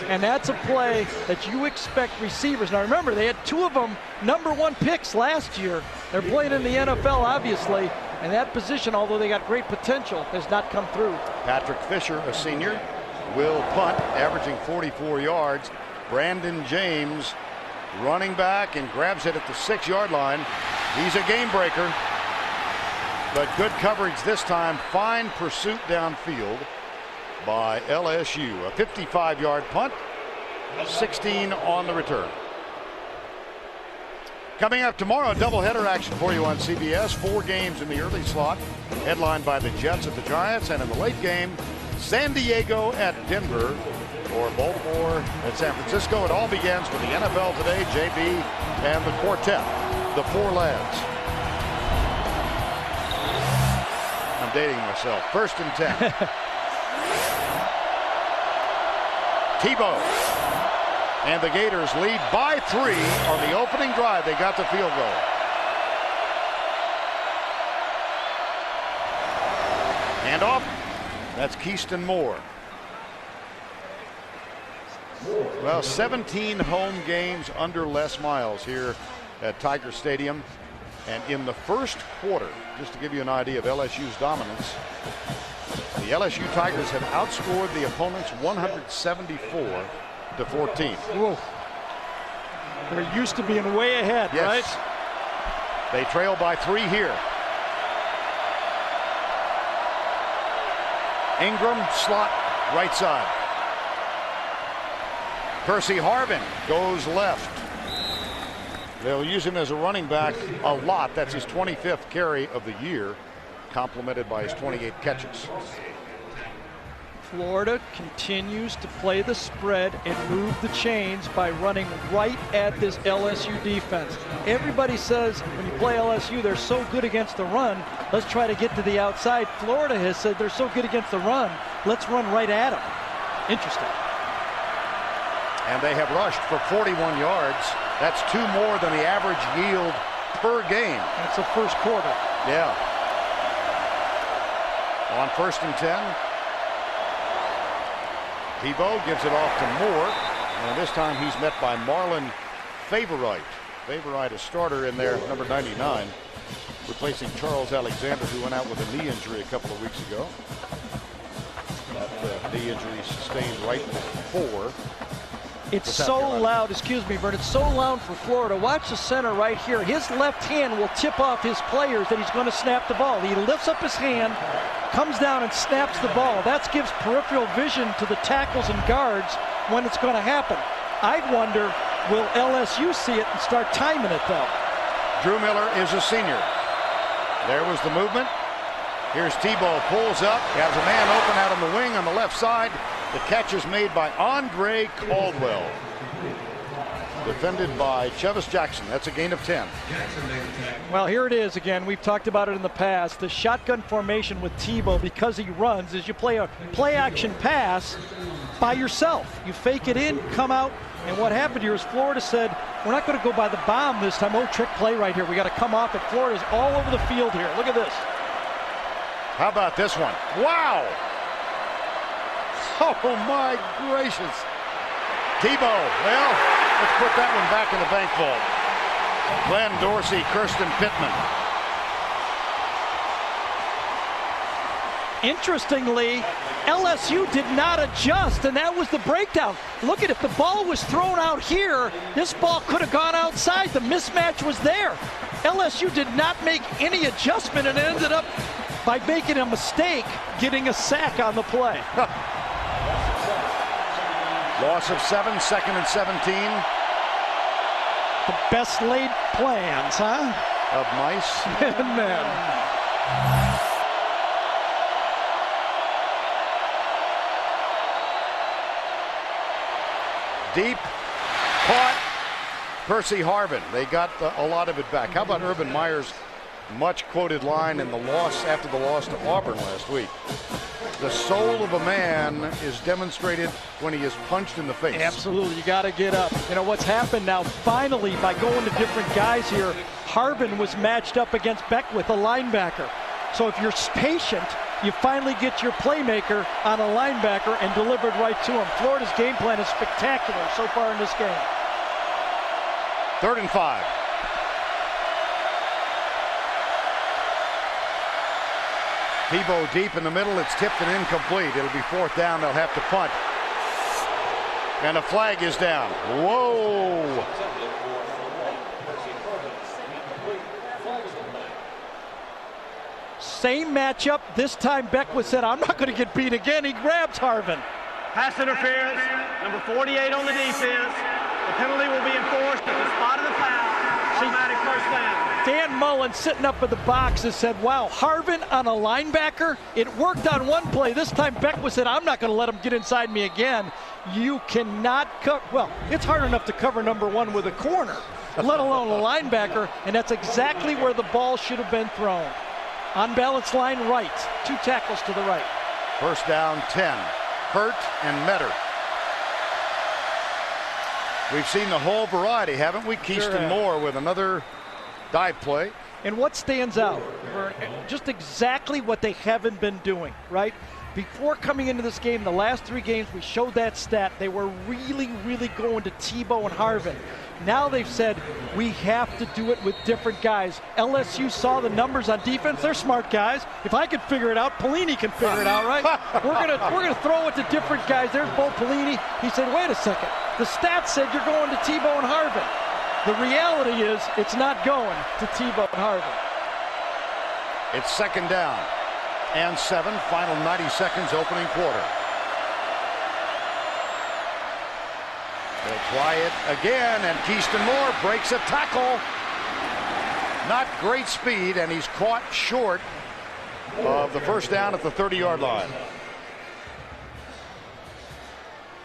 And that's a play that you expect receivers. Now remember, they had 2 of them #1 picks last year. They're playing in the NFL, obviously. And that position, although they got great potential, has not come through. Patrick Fisher, a senior, will punt, averaging 44 yards. Brandon James running back and grabs it at the 6-yard line. He's a game breaker, but good coverage this time. Fine pursuit downfield by LSU. A 55-yard punt, 16 on the return. Coming up tomorrow, doubleheader action for you on CBS. 4 games in the early slot, headlined by the Jets at the Giants, and in the late game, San Diego at Denver, or Baltimore at San Francisco. It all begins with the NFL Today, JB and the quartet, the 4 lads. I'm dating myself. 1st and 10. Tebow. And the Gators lead by 3 on the opening drive. They got the field goal. And off. That's Keyston Moore. Well, 17 home games under Les Miles here at Tiger Stadium. And in the first quarter, just to give you an idea of LSU's dominance, the LSU Tigers have outscored the opponents 174-14. Whoa. They're used to being way ahead, yes. Right? They trail by 3 here. Ingram, slot, right side. Percy Harvin goes left. They'll use him as a running back a lot. That's his 25th carry of the year, complemented by his 28 catches. Florida continues to play the spread and move the chains by running right at this LSU defense. Everybody says when you play LSU, they're so good against the run. Let's try to get to the outside. Florida has said they're so good against the run. Let's run right at them. Interesting. And they have rushed for 41 yards. That's 2 more than the average yield per game. That's the first quarter. Yeah. On 1st and 10. Tebow gives it off to Moore, and this time he's met by Marlon Favorite. Favorite, a starter in there, number 99, replacing Charles Alexander, who went out with a knee injury a couple of weeks ago. That knee injury sustained right before. It's so loud, excuse me, Vern, it's so loud for Florida. Watch the center right here. His left hand will tip off his players that he's going to snap the ball. He lifts up his hand, comes down and snaps the ball. That gives peripheral vision to the tackles and guards when it's going to happen. I'd wonder, will LSU see it and start timing it, though? Drew Miller is a senior. There was the movement. Here's Tebow, pulls up, has a man open out on the wing on the left side. The catch is made by Andre Caldwell. Defended by Chevis Jackson. That's a gain of 10. Well, here it is again. We've talked about it in the past. The shotgun formation with Tebow, because he runs, is you play a play-action pass by yourself. You fake it in, come out, and what happened here is Florida said, we're not going to go by the bomb this time. Oh, trick play right here. We got to come off it. Florida's all over the field here. Look at this. How about this one? Wow! Oh, my gracious. Tebow, well, let's put that one back in the bank vault. Glenn Dorsey, Kirsten Pittman. Interestingly, LSU did not adjust, and that was the breakdown. Look at it. The ball was thrown out here. This ball could have gone outside. The mismatch was there. LSU did not make any adjustment and ended up, by making a mistake, getting a sack on the play. Loss of 7, 2nd and 17. The best laid plans, huh? Of mice and men. Deep, caught, Percy Harvin. They got a lot of it back. How about Urban Meyer's much quoted line in the loss after the loss to Auburn last week? The soul of a man is demonstrated when he is punched in the face. Absolutely, you got to get up. You know what's happened now, finally, by going to different guys here, Harbin was matched up against Beckwith, a linebacker. So if you're patient, you finally get your playmaker on a linebacker and delivered right to him. Florida's game plan is spectacular so far in this game. 3rd and 5. Tebow deep in the middle. It's tipped and incomplete. It'll be 4th down. They'll have to punt. And a flag is down. Whoa. Same matchup. This time Beckwith said, I'm not going to get beat again. He grabs Harbin. Pass interference, number 48 on the defense. The penalty will be enforced at the spot of the foul. Automatic first down. Dan Mullen sitting up in the box has said, wow, Harbin on a linebacker? It worked on one play. This time Beckwith said, I'm not going to let him get inside me again. You cannot cover. Well, it's hard enough to cover number 1 with a corner, let alone a linebacker, and that's exactly where the ball should have been thrown. Unbalanced line right, 2 tackles to the right. 1st down, 10. Hurt and Metter. We've seen the whole variety, haven't we? Keyston Moore with another dive play. And what stands out? Just exactly what they haven't been doing, right? Before coming into this game, the last 3 games, we showed that stat. They were really, really going to Tebow and Harbin. Now they've said, we have to do it with different guys. LSU saw the numbers on defense. They're smart guys. If I could figure it out, Pelini can figure it out, right? We're gonna throw it to different guys. There's Bo Pelini. He said, wait a second. The stats said you're going to Tebow and Harbin. The reality is it's not going to Tebow and Harbin. It's 2nd down and 7. Final 90 seconds, opening quarter. They'll try it again, and Keyston Moore breaks a tackle. Not great speed, and he's caught short of the 1st down at the 30-yard line.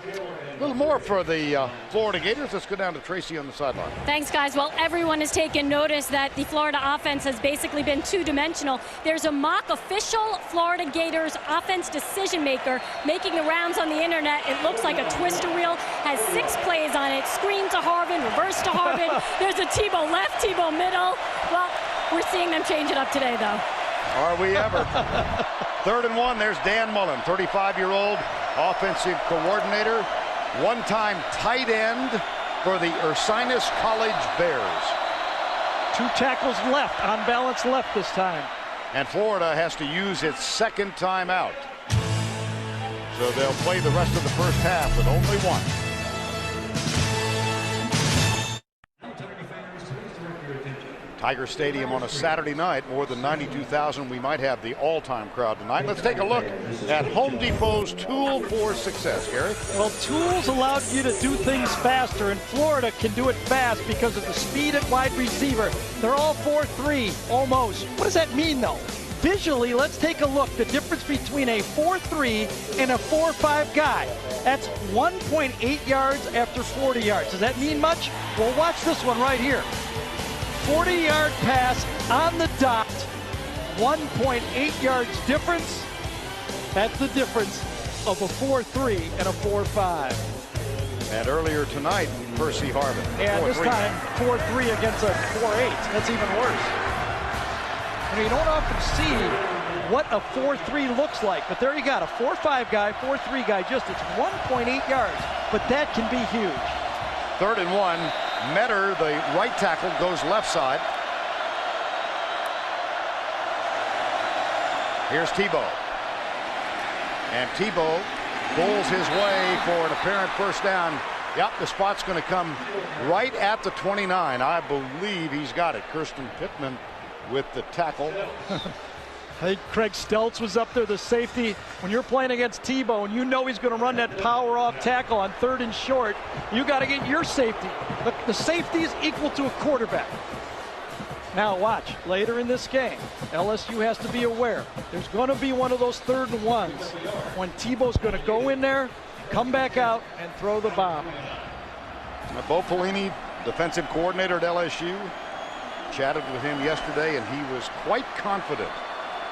A little more for the Florida Gators. Let's go down to Tracy on the sideline. Thanks, guys. Well, everyone has taken notice that the Florida offense has basically been two-dimensional. There's a mock official Florida Gators offense decision maker making the rounds on the internet. It looks like a twister wheel, has 6 plays on it. Screen to Harbin, reverse to Harbin. There's a Tebow left, Tebow middle. Well, we're seeing them change it up today, though. Are we ever? 3rd and 1. There's Dan Mullen, 35-year-old offensive coordinator. One-time tight end for the Ursinus College Bears. 2 tackles left, on balance left this time. And Florida has to use its 2nd timeout. So they'll play the rest of the 1st half with only 1. Tiger Stadium on a Saturday night, more than 92,000. We might have the all-time crowd tonight. Let's take a look at Home Depot's tool for success, Gary. Well, tools allowed you to do things faster, and Florida can do it fast because of the speed at wide receiver. They're all 4-3, almost. What does that mean, though? Visually, let's take a look. The difference between a 4-3 and a 4-5 guy. That's 1.8 yards after 40 yards. Does that mean much? Well, watch this one right here. 40-yard pass on the dot, 1.8 yards difference. That's the difference of a 4-3 and a 4-5. And earlier tonight, Percy Harbin. And this time, 4-3 against a 4-8. That's even worse. You don't often see what a 4-3 looks like, but there you got a 4-5 guy, 4-3 guy, just it's 1.8 yards, but that can be huge. 3rd and 1. Metter, the right tackle, goes left side. Here's Tebow. And Tebow pulls his way for an apparent 1st down. Yep, the spot's going to come right at the 29. I believe he's got it. Kirsten Pittman with the tackle. I think Craig Stelz was up there, the safety. When you're playing against Tebow and you know he's going to run that power off tackle on 3rd and short, you got to get your safety. The safety is equal to a quarterback. Now watch, later in this game, LSU has to be aware. There's going to be one of those 3rd and 1s when Tebow's going to go in there, come back out, and throw the bomb. Bo Pelini, defensive coordinator at LSU, chatted with him yesterday, and he was quite confident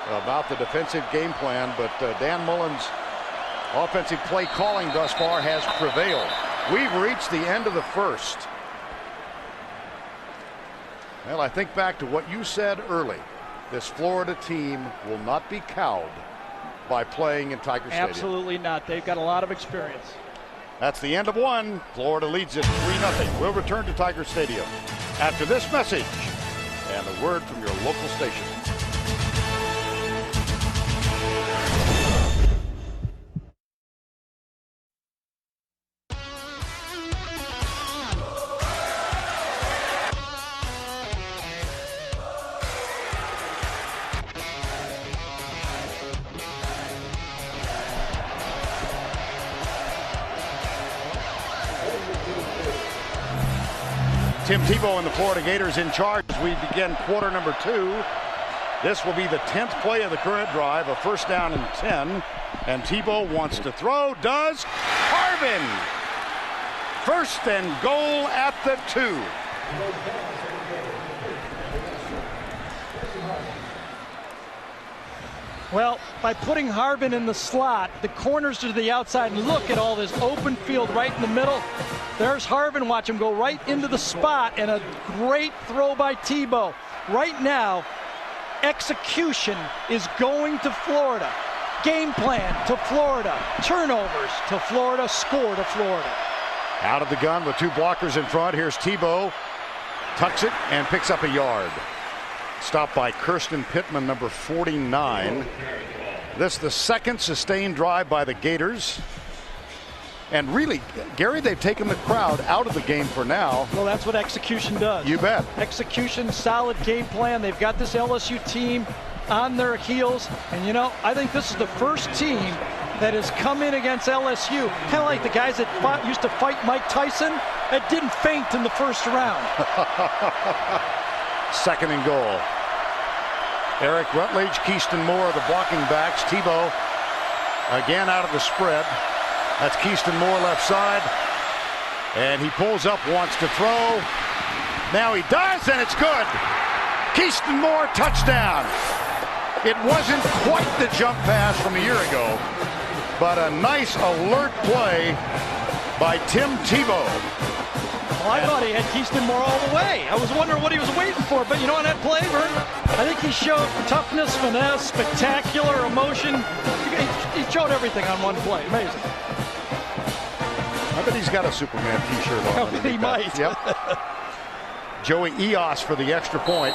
about the defensive game plan, but Dan Mullen's offensive play calling thus far has prevailed. We've reached the end of the first. Well, I think back to what you said early. This Florida team will not be cowed by playing in Tiger Stadium. Absolutely not. They've got a lot of experience. That's the end of one. Florida leads it 3-0. We'll return to Tiger Stadium after this message and a word from your local station. Tim Tebow and the Florida Gators in charge as we begin quarter number 2. This will be the 10th play of the current drive, a first down and 10. And Tebow wants to throw, does. Harvin! First and goal at the 2. Well, by putting Harvin in the slot, the corners to the outside, and look at all this open field right in the middle. There's Harvin. Watch him go right into the spot, and a great throw by Tebow. Right now, execution is going to Florida. Game plan to Florida. Turnovers to Florida. Score to Florida. Out of the gun with 2 blockers in front. Here's Tebow. Tucks it and picks up a yard. Stopped by Kirsten Pittman, number 49. This is the second sustained drive by the Gators. And really, Gary, they've taken the crowd out of the game for now. Well, that's what execution does. You bet. Execution, solid game plan. They've got this LSU team on their heels. And, you know, I think this is the first team that has come in against LSU, kind of like the guys that used to fight Mike Tyson, that didn't faint in the first round. Second and goal. Eric Rutledge, Keyston Moore, the blocking backs. Tebow again out of the spread. That's Keyston Moore left side. And he pulls up, wants to throw. Now he does, and it's good. Keyston Moore, touchdown. It wasn't quite the jump pass from a year ago, but a nice alert play by Tim Tebow. Well, I thought he had Keyston Moore all the way. I was wondering what he was waiting for, but you know, on that play, Vern, I think he showed toughness, finesse, spectacular emotion. He showed everything on one play. Amazing. I bet he's got a Superman t-shirt on. He might. Yep. Joey Eos for the extra point.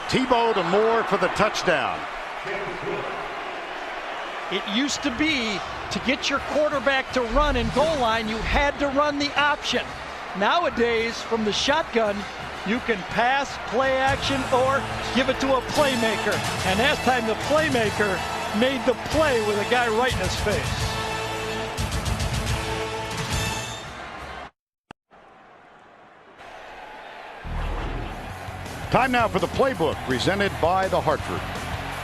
Tebow to Moore for the touchdown. It used to be to get your quarterback to run in goal line, you had to run the option. Nowadays, from the shotgun, you can pass, play action, or give it to a playmaker. And last time the playmaker made the play with a guy right in his face. Time now for the playbook presented by the Hartford.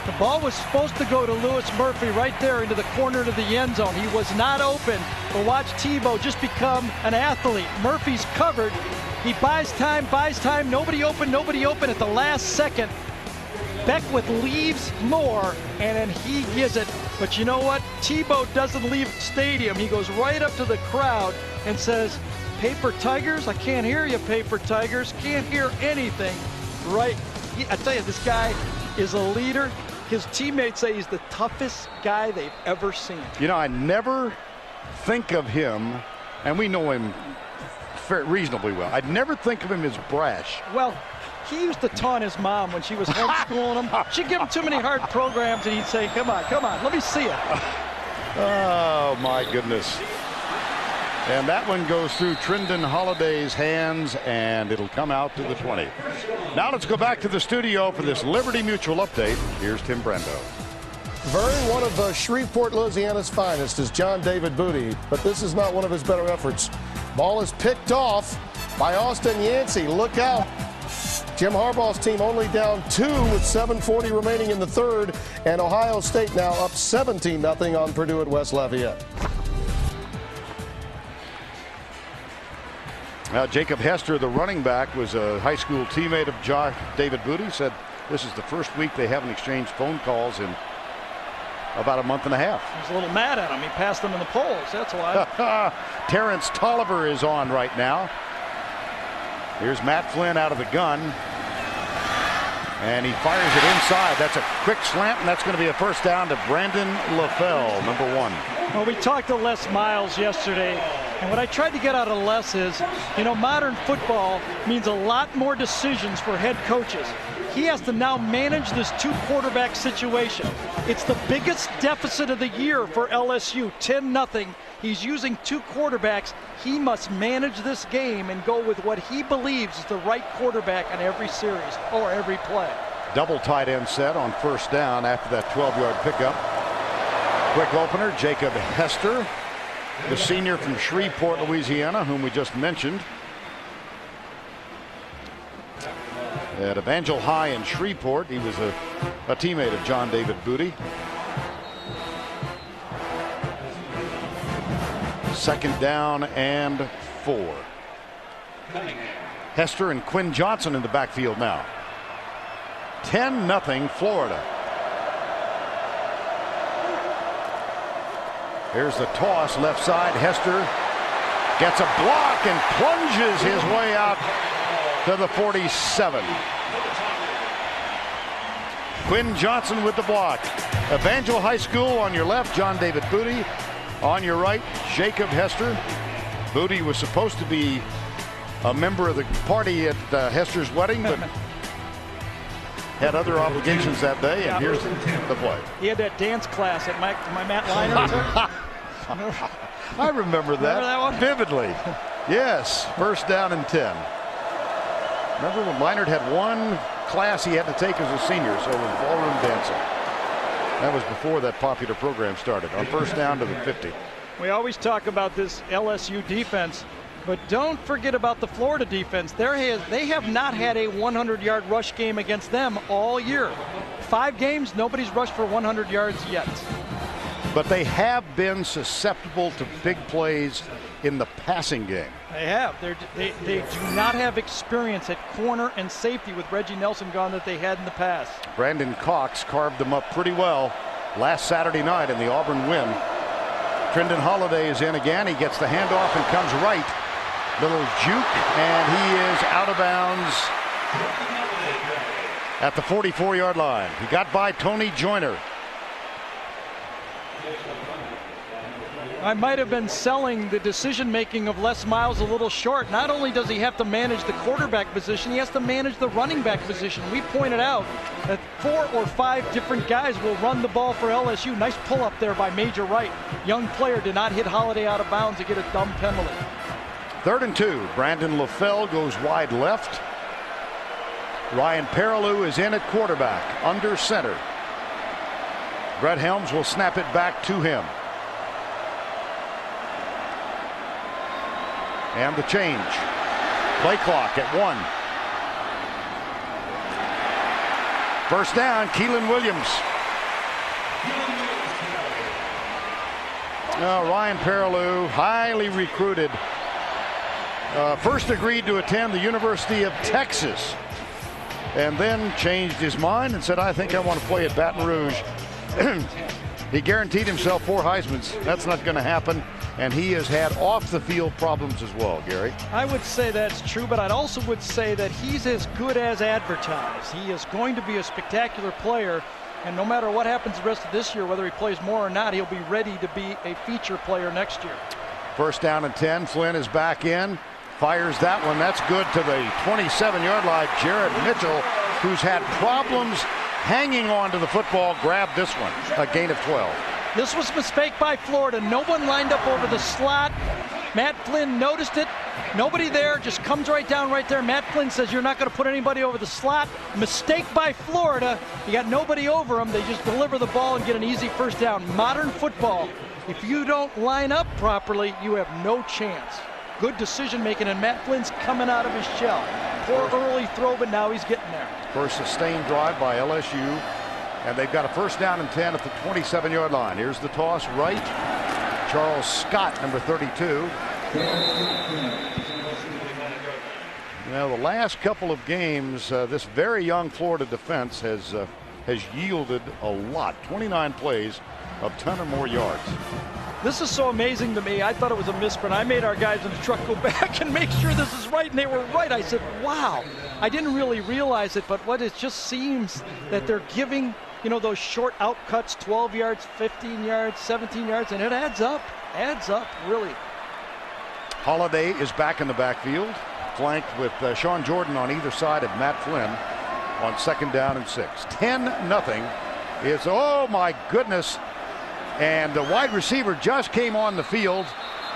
The ball was supposed to go to Lewis Murphy right there into the corner to the end zone. He was not open. But watch Tebow just become an athlete. Murphy's covered. He buys time. Nobody open at the last second. Beckwith leaves Moore, and then he gives it. But you know what? Tebow doesn't leave the stadium. He goes right up to the crowd and says, "Paper Tigers, I can't hear you, Paper Tigers. Can't hear anything." Right. I tell you, this guy is a leader. His teammates say he's the toughest guy they've ever seen. You know, I never think of him, and we know him reasonably well. I'd never think of him as brash. Well, he used to taunt his mom when she was homeschooling him. She'd give him too many hard programs, and he'd say, come on, let me see it. Oh, my goodness. And that one goes through Trendon Holliday's hands, and it'll come out to the 20. Now let's go back to the studio for this Liberty Mutual update. Here's Tim Brando. Vern, one of Shreveport, Louisiana's finest is John David Booty, but this is not one of his better efforts. Ball is picked off by Austin Yancey. Look out. Jim Harbaugh's team only down 2 with 7:40 remaining in the third, and Ohio State now up 17-0 on Purdue at West Lafayette. Jacob Hester, the running back, was a high school teammate of David Booty. Said this is the first week they haven't exchanged phone calls in about a month and a half. He was a little mad at him. He passed them in the polls. That's why. Terrence Tolliver is on right now. Here's Matt Flynn out of the gun. And he fires it inside. That's a quick slant, and that's going to be a first down to Brandon LaFell, number 1. Well, we talked to Les Miles yesterday, and what I tried to get out of Les is, you know, modern football means a lot more decisions for head coaches. He has to now manage this 2-quarterback situation. It's the biggest deficit of the year for LSU, 10-0. He's using 2 quarterbacks. He must manage this game and go with what he believes is the right quarterback in every series or every play. Double tight end set on first down after that 12-yard pickup. Quick opener, Jacob Hester, the senior from Shreveport, Louisiana, whom we just mentioned. At Evangel High in Shreveport, he was a teammate of John David Booty. Second down and 4. Hester and Quinn Johnson in the backfield now. 10-0 Florida. Here's the toss left side. Hester gets a block and plunges his way out to the 47. Quinn Johnson with the block. Evangel High School on your left, John David Booty. On your right, Jacob Hester. Booty was supposed to be a member of the party at Hester's wedding, but had other obligations that day, and here's the play. He had that dance class at my Matt Liner. I remember that, one? Vividly. Yes, first down and 10. Remember when Leinart had one class he had to take as a senior, so it was ballroom dancing. That was before that popular program started, on first down to the 50. We always talk about this LSU defense, but don't forget about the Florida defense. They have not had a 100-yard rush game against them all year. 5 games, nobody's rushed for 100 yards yet. But they have been susceptible to big plays in the passing game. They have. They do not have experience at corner and safety with Reggie Nelson gone that they had in the past. Brandon Cox carved them up pretty well last Saturday night in the Auburn win. Trendon Holiday is in again. He gets the handoff and comes right. Little juke, and he is out of bounds at the 44-yard line. He got by Tony Joyner. I might have been selling the decision-making of Les Miles a little short. Not only does he have to manage the quarterback position, he has to manage the running back position. We pointed out that 4 or 5 different guys will run the ball for LSU. Nice pull-up there by Major Wright. Young player did not hit Holiday out of bounds to get a dumb penalty. 3rd and 2. Brandon LaFell goes wide left. Ryan Perilou is in at quarterback, under center. Brett Helms will snap it back to him. And the change. Play clock at 1. First down, Keelan Williams. Ryan Perilou, highly recruited. First agreed to attend the University of Texas, and then changed his mind and said, I think I want to play at Baton Rouge. He guaranteed himself 4 Heismans. That's not going to happen. And he has had off-the-field problems as well, Gary. I would say that's true, but I'd also would say that he's as good as advertised. He is going to be a spectacular player, and no matter what happens the rest of this year, whether he plays more or not, he'll be ready to be a feature player next year. First down and 10. Flynn is back in. Fires that one. That's good to the 27-yard line. Jared Mitchell, who's had problems hanging on to the football, grabbed this one. A gain of 12. This was a mistake by Florida. No one lined up over the slot. Matt Flynn noticed it. Nobody there, just comes right down right there. Matt Flynn says, you're not going to put anybody over the slot. Mistake by Florida. You got nobody over them. They just deliver the ball and get an easy first down. Modern football, if you don't line up properly, you have no chance. Good decision making, and Matt Flynn's coming out of his shell. Poor early throw, but now he's getting there. First sustained drive by LSU. And they've got a first down and 10 at the 27-yard line. Here's the toss right. Charles Scott, number 32. Well, the last couple of games, this very young Florida defense has yielded a lot. 29 plays of 10 or more yards. This is so amazing to me. I thought it was a misprint. I made our guys in the truck go back and make sure this is right, and they were right. I said, wow. I didn't really realize it, but what it just seems that they're giving, you know, those short out cuts, 12 yards, 15 yards, 17 yards, and it adds up, really. Holiday is back in the backfield, flanked with Sean Jordan on either side of Matt Flynn on 2nd down and 6. 10-0 is, oh my goodness. And the wide receiver just came on the field,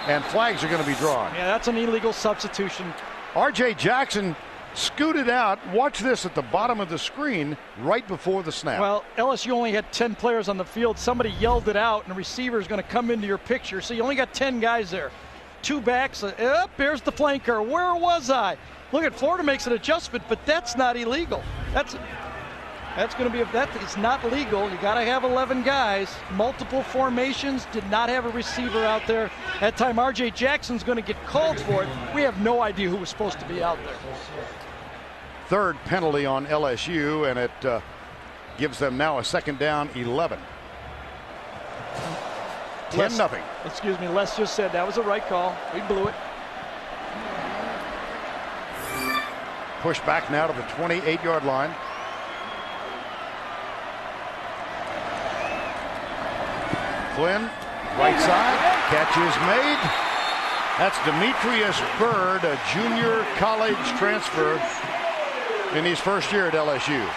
and flags are going to be drawn. Yeah, that's an illegal substitution. R.J. Jackson scooted out. Watch this at the bottom of the screen right before the snap. Well, LSU only had 10 players on the field. Somebody yelled it out, and the receiver is going to come into your picture. So you only got 10 guys there. 2 backs. There's the flanker. Where was I? Look at Florida makes an adjustment, but that's not illegal. That's going to be that is not legal. You got to have 11 guys, multiple formations. Did not have a receiver out there. That time, R.J. Jackson's going to get called for it. We have no idea who was supposed to be out there. 3rd penalty on LSU, and it gives them now a 2nd down, 11. 10-0. Excuse me, Les just said that was a right call. We blew it. Push back now to the 28-yard line. Flynn, right side, catch is made. That's Demetrius Byrd, a junior college transfer in his first year at LSU.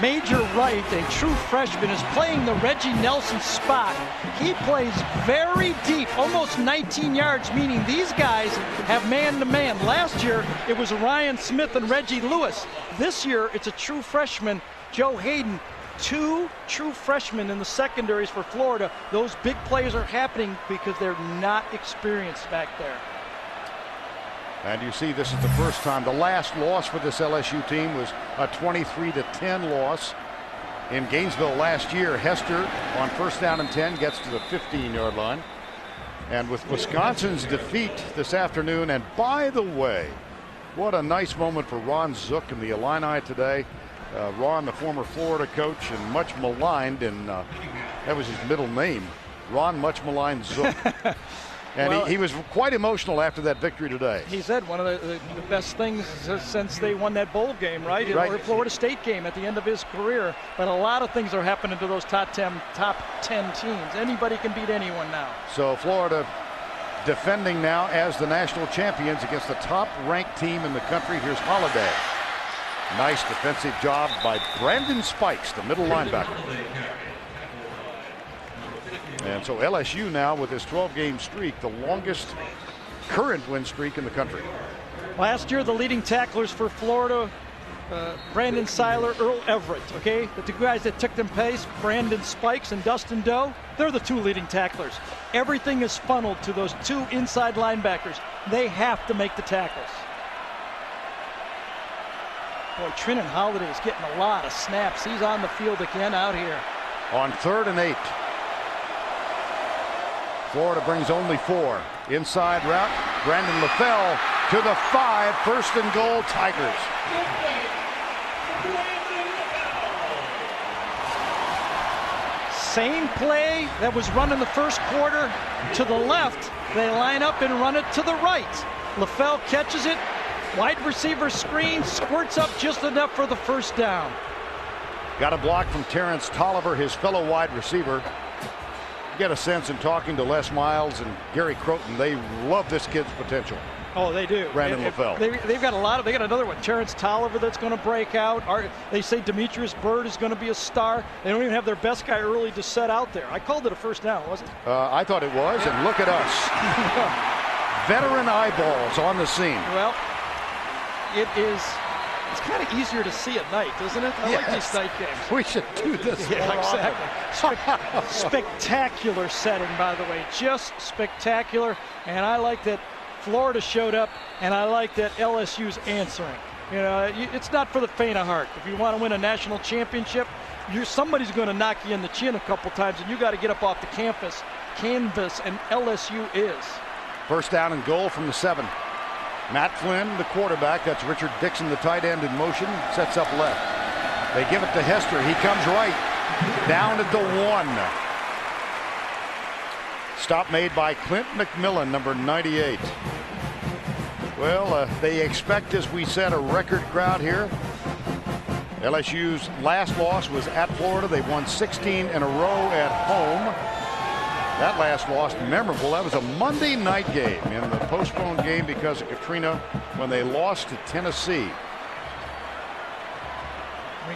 Major Wright, a true freshman, is playing the Reggie Nelson spot. He plays very deep, almost 19 yards, meaning these guys have man-to-man. Last year, it was Ryan Smith and Reggie Lewis. This year, it's a true freshman, Joe Hayden. 2 true freshmen in the secondaries for Florida. Those big plays are happening because they're not experienced back there. And you see, this is the first time. The last loss for this LSU team was a 23-10 loss in Gainesville last year. Hester on 1st down and 10 gets to the 15-yard line. And with Wisconsin's defeat this afternoon, and by the way, what a nice moment for Ron Zook and the Illini today. Ron, the former Florida coach and much maligned, and that was his middle name, Ron Much Maligned Zook. And well, he was quite emotional after that victory today. He said one of the best things since they won that bowl game, right? Or Florida State game at the end of his career. But a lot of things are happening to those top 10 teams. Anybody can beat anyone now. So Florida defending now as the national champions against the top-ranked team in the country. Here's Holiday. Nice defensive job by Brandon Spikes, the middle linebacker. And so LSU now with this 12-game streak, the longest current win streak in the country. Last year, the leading tacklers for Florida, Brandon Seiler, Earl Everett, okay? The 2 guys that took them pace, Brandon Spikes and Dustin Doe, they're the 2 leading tacklers. Everything is funneled to those 2 inside linebackers. They have to make the tackles. Boy, Trenton Holiday is getting a lot of snaps. He's on the field again out here. On 3rd and 8. Florida brings only 4. Inside route, Brandon LaFell to the 5. 1st and goal, Tigers. Same play that was run in the first quarter to the left. They line up and run it to the right. LaFell catches it. Wide receiver screen, squirts up just enough for the 1st down. Got a block from Terrence Tolliver, his fellow wide receiver. Get a sense in talking to Les Miles and Gary Croton, they love this kid's potential. Oh, they do. Brandon LaFell. They've got a lot of. They got another one, Terrence Tolliver, that's going to break out. They say Demetrius Byrd is going to be a star. They don't even have their best guy early to set out there. I called it a 1st down, wasn't it? I thought it was, and look at us. Veteran eyeballs on the scene. Well, it's kind of easier to see at night, isn't it? I like these night games. We should do this. Yeah, exactly. Spectacular setting, by the way. Just spectacular. And I like that Florida showed up, and I like that LSU's answering. You know, it's not for the faint of heart. If you want to win a national championship, somebody's going to knock you in the chin a couple times, and you got to get up off the canvas, and LSU is. 1st down and goal from the 7. Matt Flynn, the quarterback. That's Richard Dixon, the tight end, in motion. Sets up left. They give it to Hester. He comes right. Down at the 1. Stop made by Clint McMillan, number 98. Well, they expect, as we said, a record crowd here. LSU's last loss was at Florida. They've won 16 in a row at home. That last loss, memorable. That was a Monday night game in the postponed game because of Katrina when they lost to Tennessee.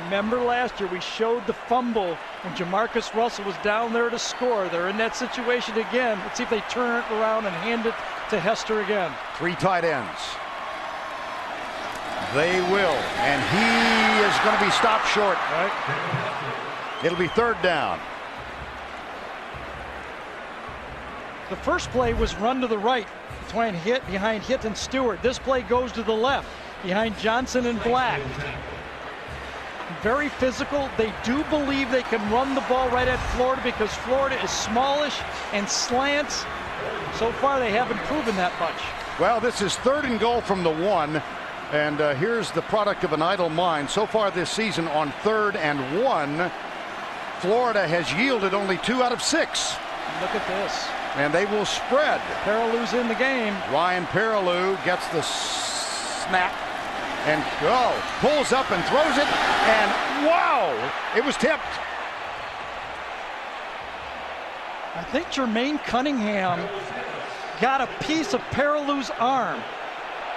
Remember last year we showed the fumble when Jamarcus Russell was down there to score. They're in that situation again. Let's see if they turn it around and hand it to Hester again. 3 tight ends. They will, and he is going to be stopped short. Right. It'll be 3rd down. The first play was run to the right behind Hitt and Stewart. This play goes to the left behind Johnson and Black. Very physical. They do believe they can run the ball right at Florida because Florida is smallish and slants. So far they haven't proven that much. Well, this is 3rd and goal from the 1. And here's the product of an idle mind. So far this season on 3rd and 1, Florida has yielded only 2 out of 6. Look at this. And they will spread. Perillou's in the game. Ryan Perilou gets the snap and pulls up and throws it. And wow, it was tipped. I think Jermaine Cunningham got a piece of Perilou's arm.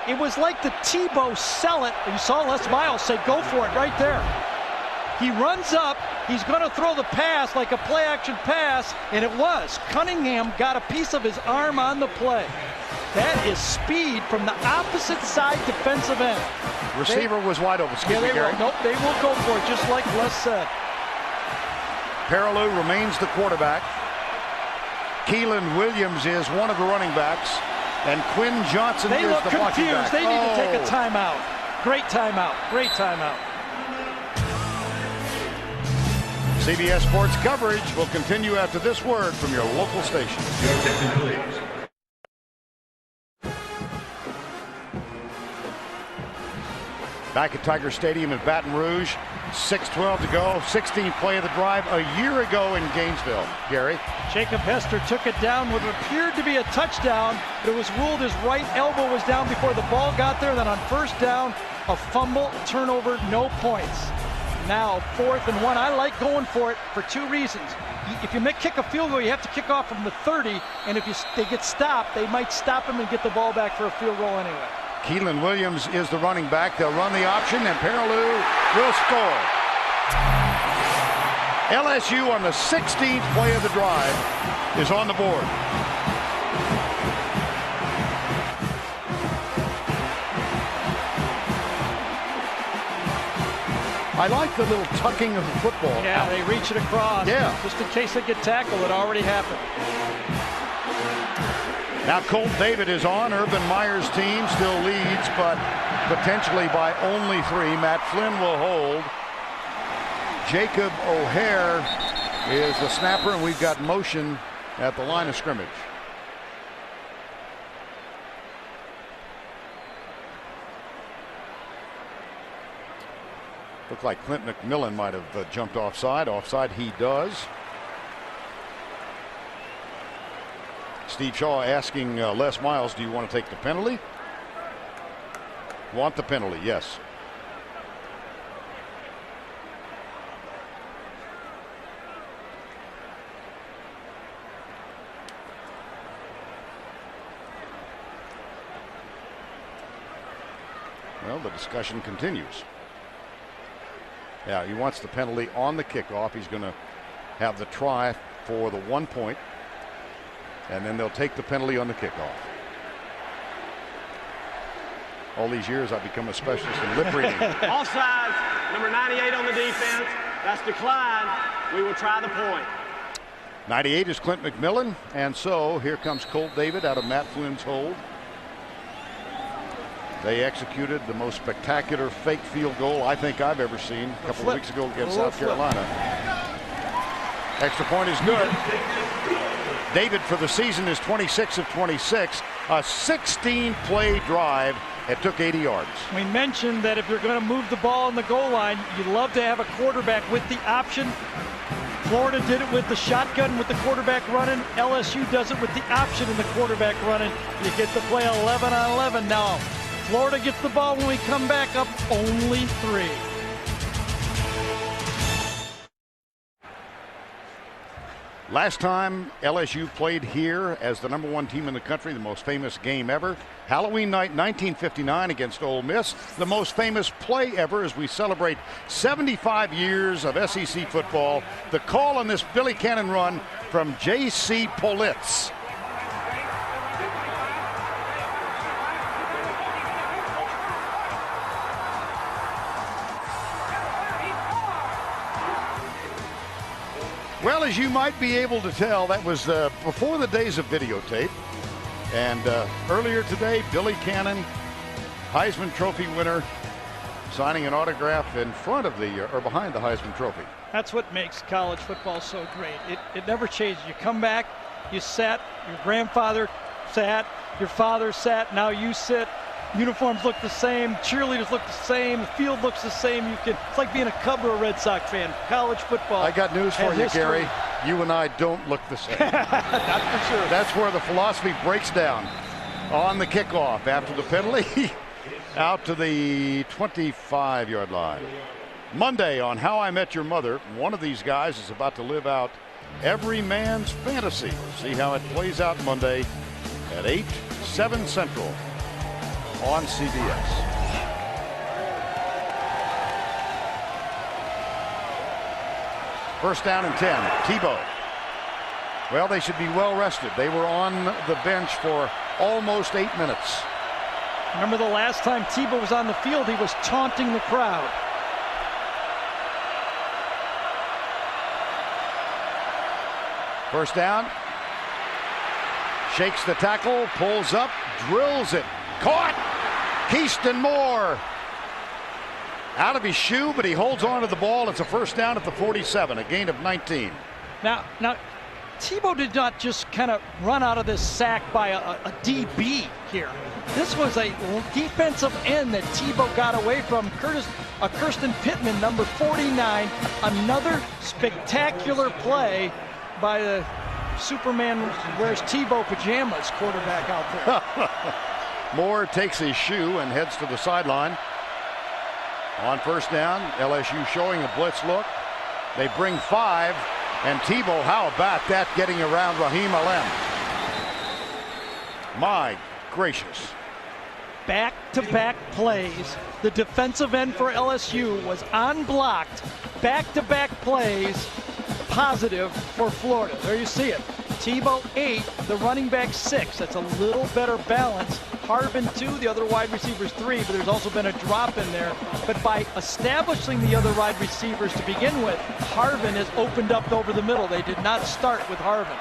It was like the Tebow sell it. You saw Les Miles say, go for it right there. He runs up, he's going to throw the pass like a play-action pass, and it was. Cunningham got a piece of his arm on the play. That is speed from the opposite side defensive end. Receiver was wide open. Excuse me, Gary. Nope, they will go for it, just like Les said. Perilou remains the quarterback. Keelan Williams is one of the running backs. And Quinn Johnson is the blocking back. They look confused. They need to take a timeout. Great timeout. Great timeout. CBS Sports coverage will continue after this word from your local station. Back at Tiger Stadium in Baton Rouge, 6:12 to go, 16th play of the drive a year ago in Gainesville. Gary? Jacob Hester took it down what appeared to be a touchdown, but it was ruled his right elbow was down before the ball got there. Then on 1st down, a fumble, turnover, no points. Now 4th and 1. I like going for it for 2 reasons. If you kick a field goal, you have to kick off from the 30, and if they get stopped, they might stop him and get the ball back for a field goal anyway. Keelan Williams is the running back. They'll run the option, and Perilou will score. LSU on the 16th play of the drive is on the board. I like the little tucking of the football. Yeah, they reach it across. Yeah. Just in case they get tackled, it already happened. Now Colt David is on. Urban Meyer's team still leads, but potentially by only 3. Matt Flynn will hold. Jacob O'Hare is the snapper, and we've got motion at the line of scrimmage. Looked like Clint McMillan might have jumped offside. Offside he does. Steve Shaw asking Les Miles, do you want to take the penalty? Want the penalty, yes. Well, the discussion continues. Yeah, he wants the penalty on the kickoff. He's going to have the try for the 1 point. And then they'll take the penalty on the kickoff. All these years I've become a specialist in lip reading. Offside, number 98 on the defense. That's declined. We will try the point. 98 is Clint McMillan. And so here comes Colt David out of Matt Flynn's hold. They executed the most spectacular fake field goal I think I've ever seen a couple of weeks ago against South Carolina. Extra point is good. David for the season is 26 of 26. A 16-play drive. It took 80 yards. We mentioned that if you're going to move the ball on the goal line, you'd love to have a quarterback with the option. Florida did it with the shotgun with the quarterback running. LSU does it with the option and the quarterback running. You get to play 11 on 11 now. Florida gets the ball when we come back up only 3. Last time LSU played here as the #1 team in the country, the most famous game ever. Halloween night 1959 against Ole Miss. The most famous play ever as we celebrate 75 years of SEC football. The call on this Billy Cannon run from J.C. Politz. Well, as you might be able to tell, that was before the days of videotape. And earlier today, Billy Cannon, Heisman Trophy winner, signing an autograph in front of or behind the Heisman Trophy. That's what makes college football so great. It never changes. You come back, you sat, your grandfather sat, your father sat, now you sit. Uniforms look the same, cheerleaders look the same, the field looks the same. It's like being a Cub or a Red Sox fan. College football. I got news for you, Gary. You and I don't look the same. Not for sure. That's where the philosophy breaks down on the kickoff after the penalty out to the 25-yard line. Monday on How I Met Your Mother, one of these guys is about to live out every man's fantasy. See how it plays out Monday at 8, 7 Central on CBS. First down and 10. Tebow. Well, they should be well rested. They were on the bench for almost 8 minutes. Remember the last time Tebow was on the field, he was taunting the crowd. First down. Shakes the tackle, pulls up, drills it. Caught! Keyston Moore out of his shoe, but he holds on to the ball. It's a first down at the 47, a gain of 19. Now, Tebow did not just kind of run out of this sack by a DB here. This was a defensive end that Tebow got away from. Kirsten Pittman, number 49. Another spectacular play by the Superman wears Tebow pajamas quarterback out there. Moore takes his shoe and heads to the sideline. On first down, LSU showing a blitz look. They bring 5, and Tebow, how about that, getting around Raheem Alem? My gracious. Back-to-back plays. The defensive end for LSU was unblocked. Back-to-back plays. Positive for Florida. There you see it. Tebow 8, the running back 6. That's a little better balance. Harvin 2, the other wide receivers 3, but there's also been a drop in there. But by establishing the other wide receivers to begin with, Harvin has opened up over the middle. They did not start with Harvin.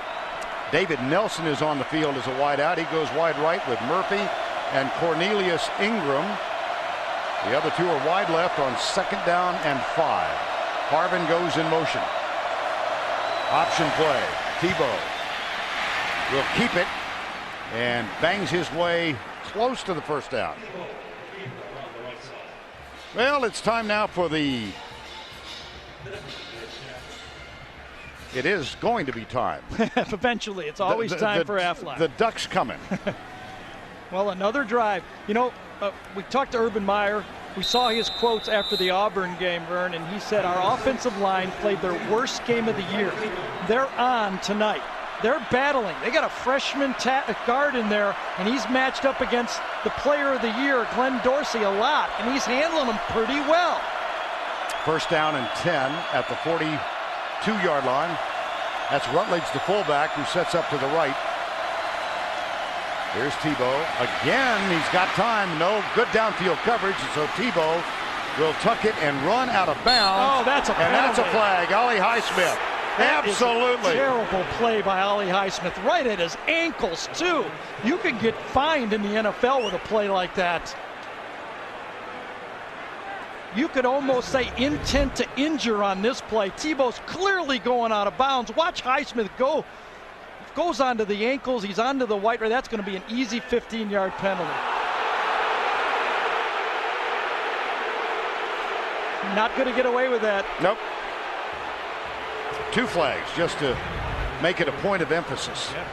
David Nelson is on the field as a wide out. He goes wide right with Murphy and Cornelius Ingram. The other 2 are wide left on second down and 5. Harvin goes in motion. Option play. Tebow will keep it and bangs his way close to the first down. Well, it's time now for it is going to be time. Eventually, it's always time for Aflac. The Ducks coming. Well, another drive. You know, we talked to Urban Meyer. We saw his quotes after the Auburn game, Vern, and he said our offensive line played their worst game of the year. They're on tonight. They're battling. They got a freshman guard in there, and he's matched up against the player of the year, Glenn Dorsey, a lot, and he's handling them pretty well. First down and 10 at the 42-yard line. That's Rutledge, the fullback, who sets up to the right. Here's Tebow. Again, he's got time. No good downfield coverage, and so Tebow will tuck it and run out of bounds. Oh, that's a penalty. And that's a flag. Ollie Highsmith. Absolutely. Terrible play by Ollie Highsmith, right at his ankles, too. You could get fined in the NFL with a play like that. You could almost say intent to injure on this play. Tebow's clearly going out of bounds. Watch Highsmith go goes onto the ankles, he's onto the white, that's going to be an easy 15-yard penalty. Not going to get away with that. Nope. 2 flags just to make it a point of emphasis. Yep.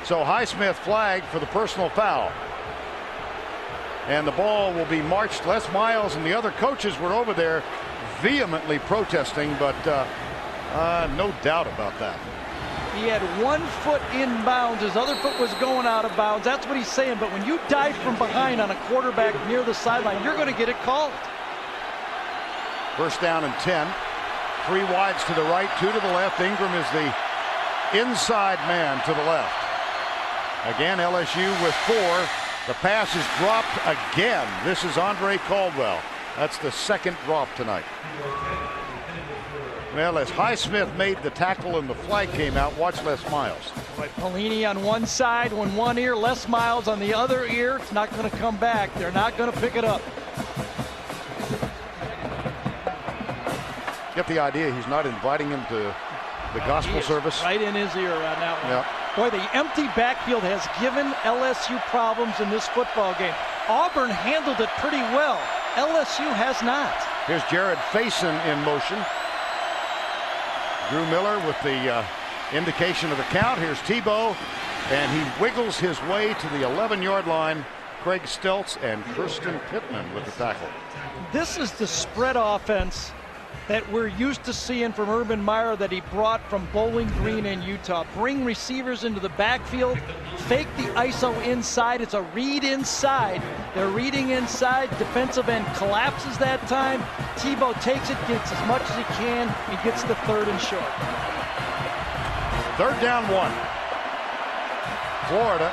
So Highsmith flagged for the personal foul. And the ball will be marched. Les Miles and the other coaches were over there vehemently protesting, but no doubt about that. He had 1 foot in bounds. His other foot was going out of bounds. That's what he's saying. But when you dive from behind on a quarterback near the sideline, you're going to get it called. First down and 10. 3 wides to the right, 2 to the left. Ingram is the inside man to the left. Again, LSU with 4. The pass is dropped again. This is Andre Caldwell. That's the 2nd drop tonight. Well, as Highsmith made the tackle and the flag came out, watch Les Miles. Pelini on one side, on one ear, Les Miles on the other ear. It's not going to come back. They're not going to pick it up. Get the idea he's not inviting him to the gospel service. Right in his ear on that one. Yep. Boy, the empty backfield has given LSU problems in this football game. Auburn handled it pretty well. LSU has not. Here's Jared Faison in motion. Drew Miller with the indication of the count. Here's Tebow, and he wiggles his way to the 11-yard line. Craig Stelz and Kirsten Pittman with the tackle. This is the spread offense that we're used to seeing from Urban Meyer that he brought from Bowling Green in Utah. Bring receivers into the backfield, fake the ISO inside. It's a read inside. They're reading inside. Defensive end collapses that time. Tebow takes it, gets as much as he can, and gets the 3rd and short. 3rd down 1. Florida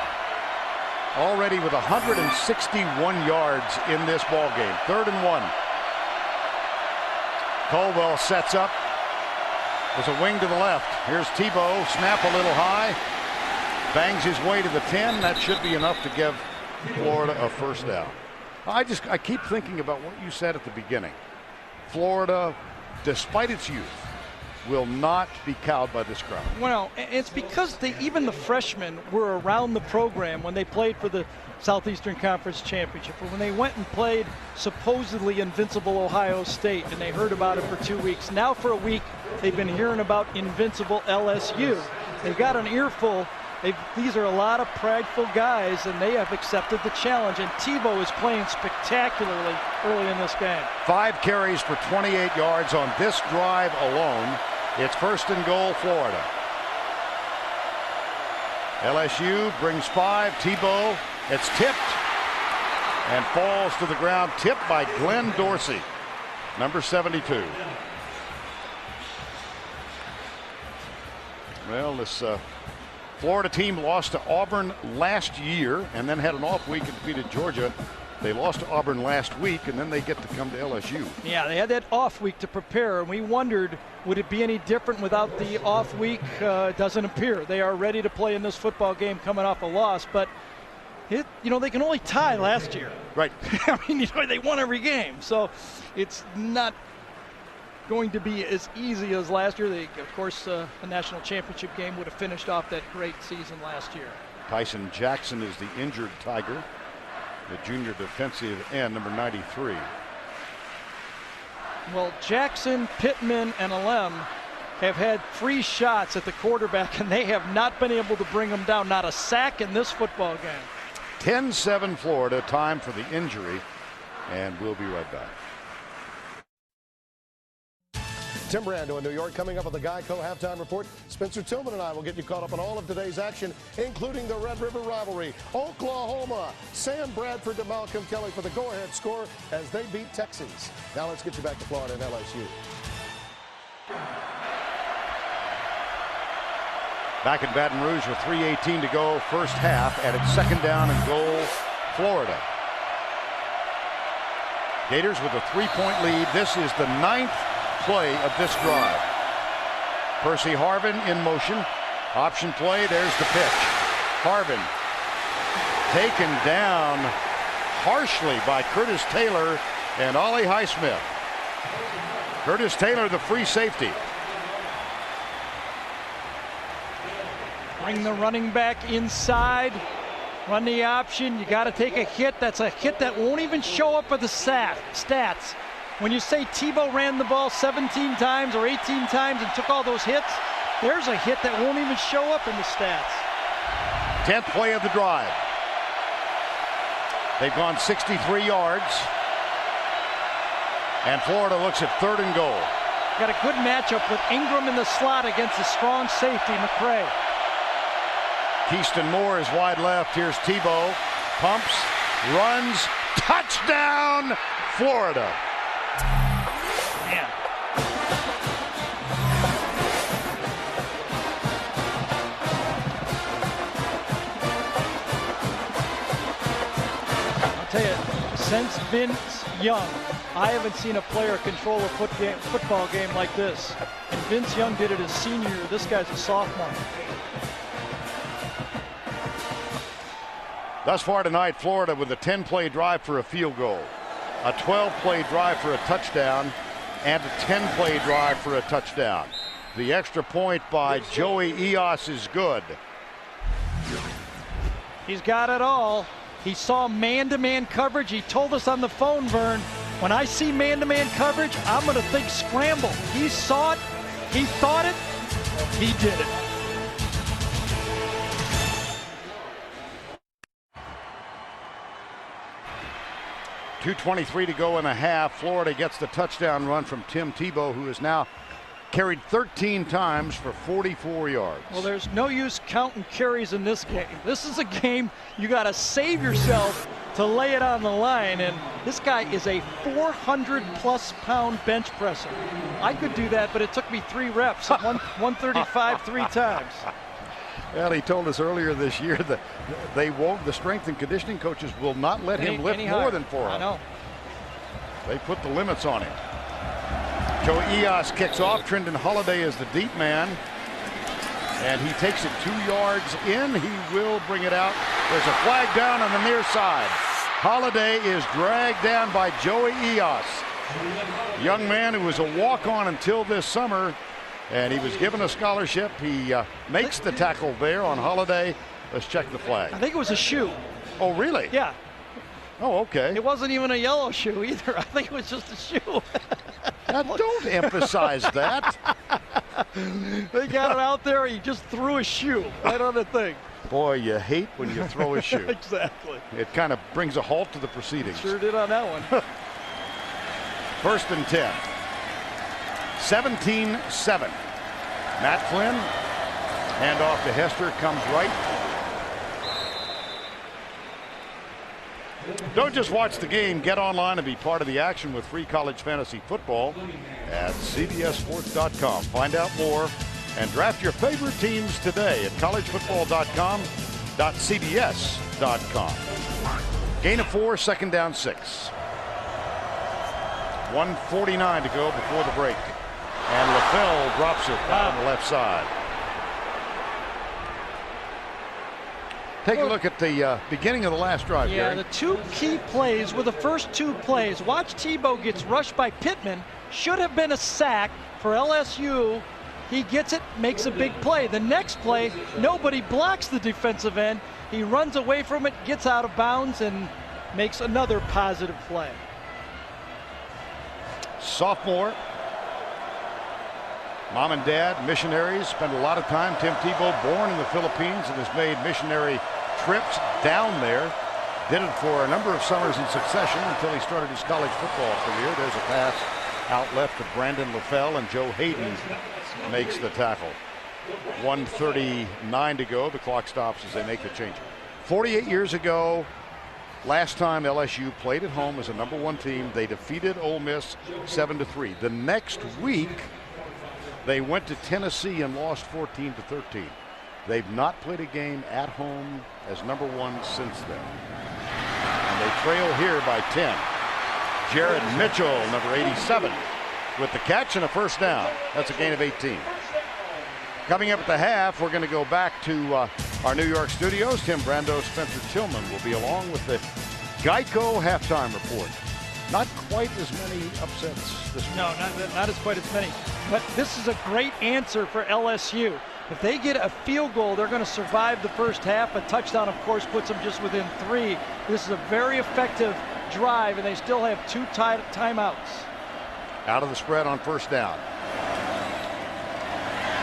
already with 161 yards in this ball game. 3rd and 1. Caldwell sets up. There's a wing to the left. Here's Tebow. Snap a little high. Bangs his way to the 10. That should be enough to give Florida a 1st down. I keep thinking about what you said at the beginning. Florida, despite its youth, will not be cowed by this crowd. Well, it's because even the freshmen were around the program when they played for the Southeastern Conference Championship, or when they went and played supposedly invincible Ohio State, and they heard about it for 2 weeks. Now for a week, they've been hearing about invincible LSU. They've got an earful. These are a lot of prideful guys, and they have accepted the challenge, and Tebow is playing spectacularly early in this game. 5 carries for 28 yards on this drive alone. It's 1st and goal, Florida. LSU brings 5. Tebow, it's tipped and falls to the ground. Tipped by Glenn Dorsey, number 72. Well, this Florida team lost to Auburn last year and then had an off week and defeated Georgia. They lost to Auburn last week, and then they get to come to LSU. Yeah, they had that off week to prepare, and we wondered, would it be any different without the off week? It doesn't appear. They are ready to play in this football game coming off a loss, but they can only tie last year. Right. I mean, they won every game, so it's not going to be as easy as last year. Of course, the national championship game would have finished off that great season last year. Tyson Jackson is the injured Tiger, the junior defensive end, number 93. Well, Jackson, Pittman, and Alem have had 3 shots at the quarterback, and they have not been able to bring them down. Not a sack in this football game. 10-7 Florida, time for the injury, and we'll be right back. Tim Brando in New York. Coming up on the Geico Halftime Report, Spencer Tillman and I will get you caught up on all of today's action, including the Red River rivalry. Oklahoma, Sam Bradford to Malcolm Kelly for the go-ahead score as they beat Texas. Now let's get you back to Florida and LSU. Back in Baton Rouge with 3:18 to go, first half, and it's 2nd down and goal, Florida. Gators with a 3-point lead. This is the 9th play of this drive. Percy Harvin in motion. Option play. There's the pitch. Harvin taken down harshly by Curtis Taylor and Ollie Highsmith. Curtis Taylor, the free safety. Bring the running back inside. Run the option. You got to take a hit. That's a hit that won't even show up for the stats. When you say Tebow ran the ball 17 times or 18 times and took all those hits, there's a hit that won't even show up in the stats. 10th play of the drive. They've gone 63 yards. And Florida looks at 3rd and goal. Got a good matchup with Ingram in the slot against the strong safety, McCray. Keyston Moore is wide left. Here's Tebow. Pumps, runs, touchdown, Florida. Man. I'll tell you, since Vince Young, I haven't seen a player control a football game like this. And Vince Young did it his senior year. This guy's a sophomore. Thus far tonight, Florida with a 10-play drive for a field goal, a 12-play drive for a touchdown, and a 10-play drive for a touchdown. The extra point by Joey Eos is good. He's got it all. He saw man-to-man coverage. He told us on the phone, Vern, when I see man-to-man coverage, I'm going to think scramble. He saw it. He thought it. He did it. .223 to go in the half. Florida gets the touchdown run from Tim Tebow, who has now carried 13 times for 44 yards. Well, there's no use counting carries in this game. This is a game you got to save yourself to lay it on the line, and this guy is a 400-plus pound bench presser. I could do that, but it took me 3 reps at 135 3 times. Well, he told us earlier this year that they won't, the strength and conditioning coaches will not let him lift more than 400. I know. They put the limits on him. Joe Eos kicks off. Trendon Holiday is the deep man. And he takes it 2 yards in. He will bring it out. There's a flag down on the near side. Holiday is dragged down by Joey Eos. Young man who was a walk-on until this summer. And he was given a scholarship. He makes the tackle there on Holiday. Let's check the flag. I think it was a shoe. Oh, really? Yeah. Oh, okay. It wasn't even a yellow shoe either. I think it was just a shoe. Now, don't emphasize that. They got it out there. He just threw a shoe right on the thing. Boy, you hate when you throw a shoe. Exactly. It kind of brings a halt to the proceedings. Sure did on that one. 1st and 10. 17-7. Matt Flynn, handoff to Hester, comes right. Don't just watch the game. Get online and be part of the action with free college fantasy football at CBSSports.com. Find out more and draft your favorite teams today at collegefootball.com.cbs.com. Gain of 4, 2nd down 6. 1:49 to go before the break. And LaFell drops it on the left side. Take a look at the beginning of the last drive. Yeah, Gary. the 2 key plays were the first 2 plays. Watch Tebow gets rushed by Pittman. Should have been a sack for LSU. He gets it, makes a big play. The next play, nobody blocks the defensive end. He runs away from it, gets out of bounds, and makes another positive play. Sophomore. Mom and dad, missionaries, spend a lot of time. Tim Tebow, born in the Philippines and has made missionary trips down there. Did it for a number of summers in succession until he started his college football career. There's a pass out left to Brandon LaFell, and Joe Hayden makes the tackle. 1:39 to go. The clock stops as they make the change. 48 years ago, last time LSU played at home as a #1 team, they defeated Ole Miss 7-3. The next week, they went to Tennessee and lost 14-13. They've not played a game at home as #1 since then. And they trail here by 10. Jared Mitchell, number 87, with the catch and a 1st down. That's a gain of 18. Coming up at the half, we're going to go back to our New York studios. Tim Brando, Spencer Tillman will be along with the Geico halftime report. Not quite as many upsets this week. No, not as quite as many. But this is a great answer for LSU. If they get a field goal, they're going to survive the first half. A touchdown, of course, puts them just within 3. This is a very effective drive, and they still have 2 timeouts. Out of the spread on first down.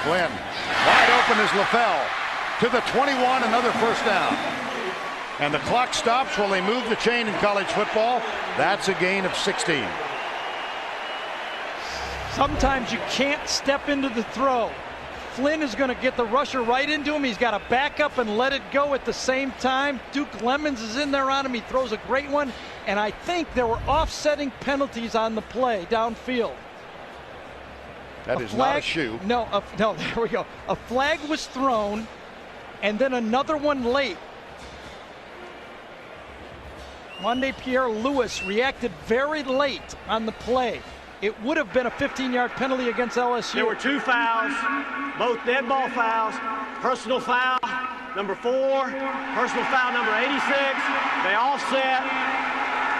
Flynn, wide open is LaFell. To the 21, another first down. And the clock stops while they move the chain in college football. That's a gain of 16. Sometimes you can't step into the throw. Flynn is going to get the rusher right into him. He's got to back up and let it go at the same time. Duke Lemons is in there on him. He throws a great one. And I think there were offsetting penalties on the play downfield. That is not a shoe. No, no, there we go. A flag was thrown, and then another one late. Wande Pierre-Louis reacted very late on the play. It would have been a 15-yard penalty against LSU. There were 2 fouls, both dead ball fouls. Personal foul number 4, personal foul number 86. They all set.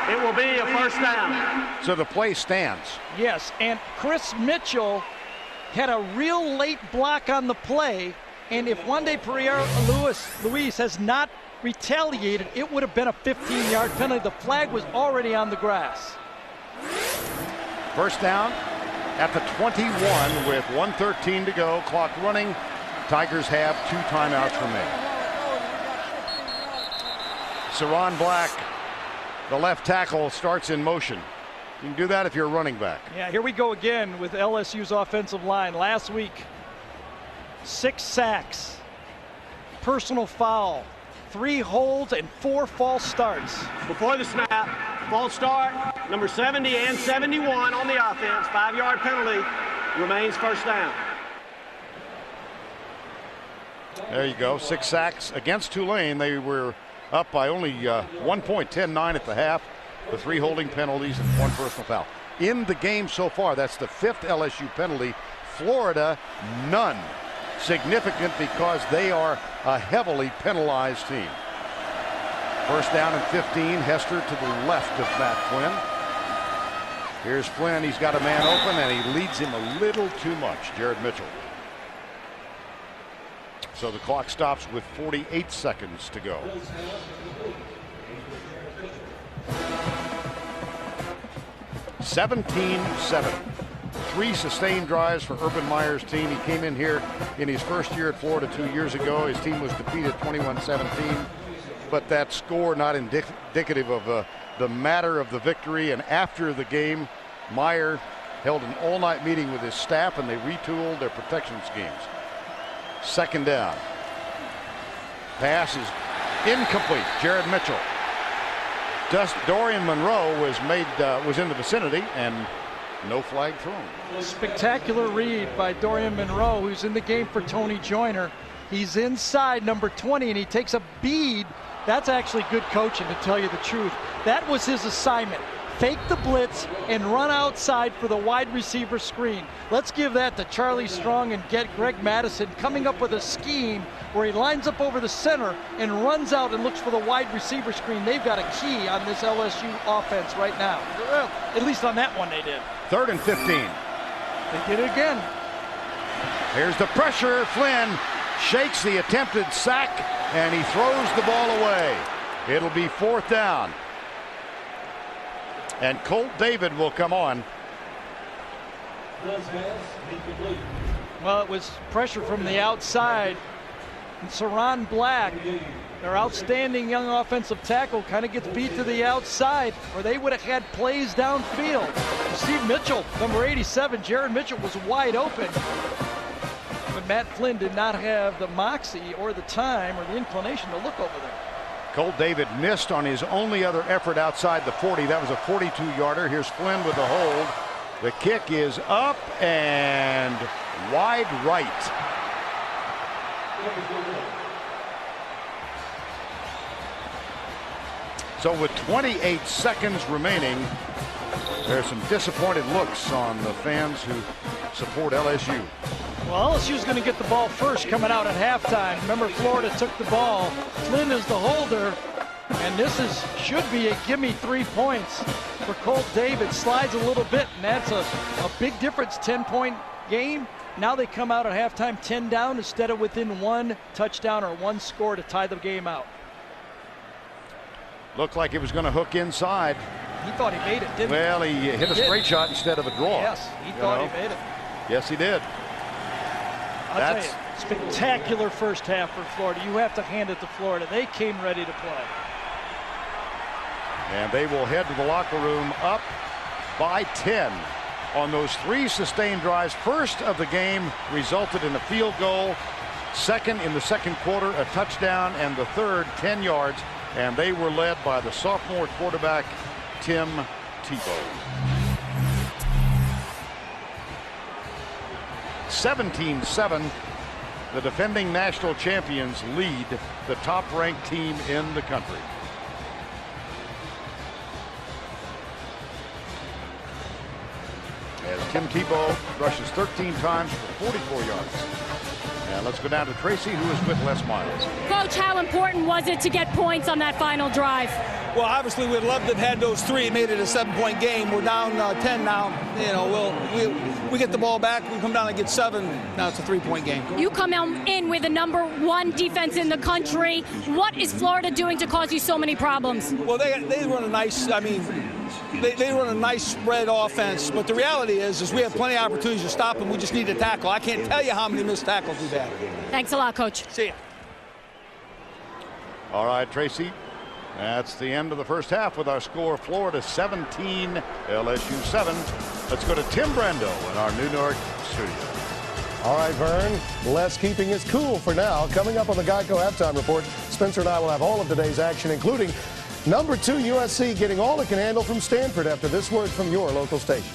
It will be a first down. So the play stands. Yes, and Chris Mitchell had a real late block on the play, and if Wande Pierre-Louis has not retaliated, it would have been a 15-yard penalty. The flag was already on the grass. First down at the 21 with 1:13 to go. Clock running. Tigers have 2 timeouts remaining. Saron Black, the left tackle, starts in motion. You can do that if you're a running back. Yeah, here we go again with LSU's offensive line. Last week, 6 sacks, personal foul, 3 holds, and 4 false starts. Before the snap, false start, number 70 and 71 on the offense. 5-yard penalty, remains first down. There you go. 6 sacks against Tulane. They were up by only 1 point, 10-9 at the half. The 3 holding penalties and 1 personal foul. In the game so far, that's the 5th LSU penalty. Florida, none. Significant because they are a heavily penalized team. First down and 15. Hester to the left of Matt Flynn. Here's Flynn. He's got a man open, and he leads him a little too much, Jared Mitchell. So the clock stops with 48 seconds to go. (17-7). 3 sustained drives for Urban Meyer's team. He came in here in his first year at Florida 2 years ago. His team was defeated 21-17. But that score not indicative of the matter of the victory. And after the game, Meyer held an all-night meeting with his staff, and they retooled their protection schemes. Second down. Pass is incomplete. Jared Mitchell. Dorian Monroe was in the vicinity, and no flag thrown. Spectacular read by Dorian Monroe, who's in the game for Tony Joyner. He's inside number 20, and he takes a bead. That's actually good coaching, to tell you the truth. That was his assignment. Fake the blitz and run outside for the wide receiver screen. Let's give that to Charlie Strong and get Greg Madison coming up with a scheme where he lines up over the center and runs out and looks for the wide receiver screen. They've got a key on this LSU offense right now. Well, at least on that one they did. 3rd and 15. They did it again. Here's the pressure. Flynn shakes the attempted sack, and he throws the ball away. It'll be 4th down. And Colt David will come on. Well, it was pressure from the outside. And Saron Black, their outstanding young offensive tackle, kind of gets beat to the outside, or they would have had plays downfield. Steve Mitchell, number 87, Jared Mitchell was wide open. But Matt Flynn did not have the moxie or the time or the inclination to look over there. Colt David missed on his only other effort outside the 40. That was a 42-yarder. Here's Flynn with the hold. The kick is up and wide right. So with 28 seconds remaining, there's some disappointed looks on the fans who support LSU. Well, LSU's going to get the ball first coming out at halftime. Remember, Florida took the ball. Flynn is the holder, and this should be a gimme 3 points for Colt David. Slides a little bit, and that's a big difference. 10-point game. Now they come out at halftime 10 down instead of within 1 touchdown or 1 score to tie the game out. Looked like it was going to hook inside. He thought he made it, didn't he? Well, he hit a straight shot instead of a draw. Yes, he thought he made it. Yes, he did. I'll tell you, spectacular first half for Florida. You have to hand it to Florida. They came ready to play. And they will head to the locker room up by 10 on those 3 sustained drives. First of the game resulted in a field goal. Second in the second quarter, a touchdown, and the third 10 yards. And they were led by the sophomore quarterback, Tim Tebow. 17-7. The defending national champions lead the top-ranked team in the country. As Tim Tebow rushes 13 times for 44 yards. And let's go down to Tracy, who is with Les Miles. Coach, how important was it to get points on that final drive? Well, obviously, we'd love to have had those 3. It made it a 7-point game. We're down 10 now. You know, we get the ball back. We come down and get 7. Now it's a 3-point game. You come in with the #1 defense in the country. What is Florida doing to cause you so many problems? Well, they run a nice. I mean, they run a nice spread offense. But the reality is we have plenty of opportunities to stop them. We just need to tackle. I can't tell you how many missed tackles we've had. Thanks a lot, Coach. See ya. All right, Tracy. That's the end of the first half with our score: Florida 17, LSU 7. Let's go to Tim Brando in our New York studio. All right, Vern. Les keeping us cool for now. Coming up on the Geico Halftime Report, Spencer and I will have all of today's action, including number 2 USC getting all it can handle from Stanford after this word from your local station.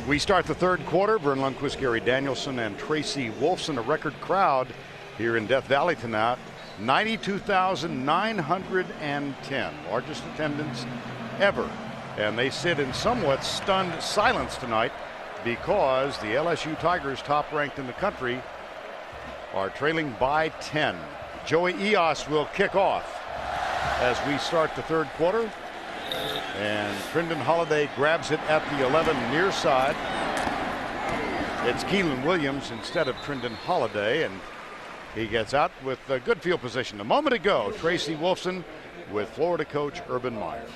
We start the third quarter. Vern Lundquist, Gary Danielson, and Tracy Wolfson. A record crowd here in Death Valley tonight. 92,910. Largest attendance ever. And they sit in somewhat stunned silence tonight because the LSU Tigers, top ranked in the country, are trailing by 10. Joey Eos will kick off as we start the third quarter. And Trendon Holiday grabs it at the 11 near side. It's Keelan Williams instead of Trendon Holiday, and he gets out with a good field position. A moment ago, Tracy Wolfson with Florida coach Urban Meyer.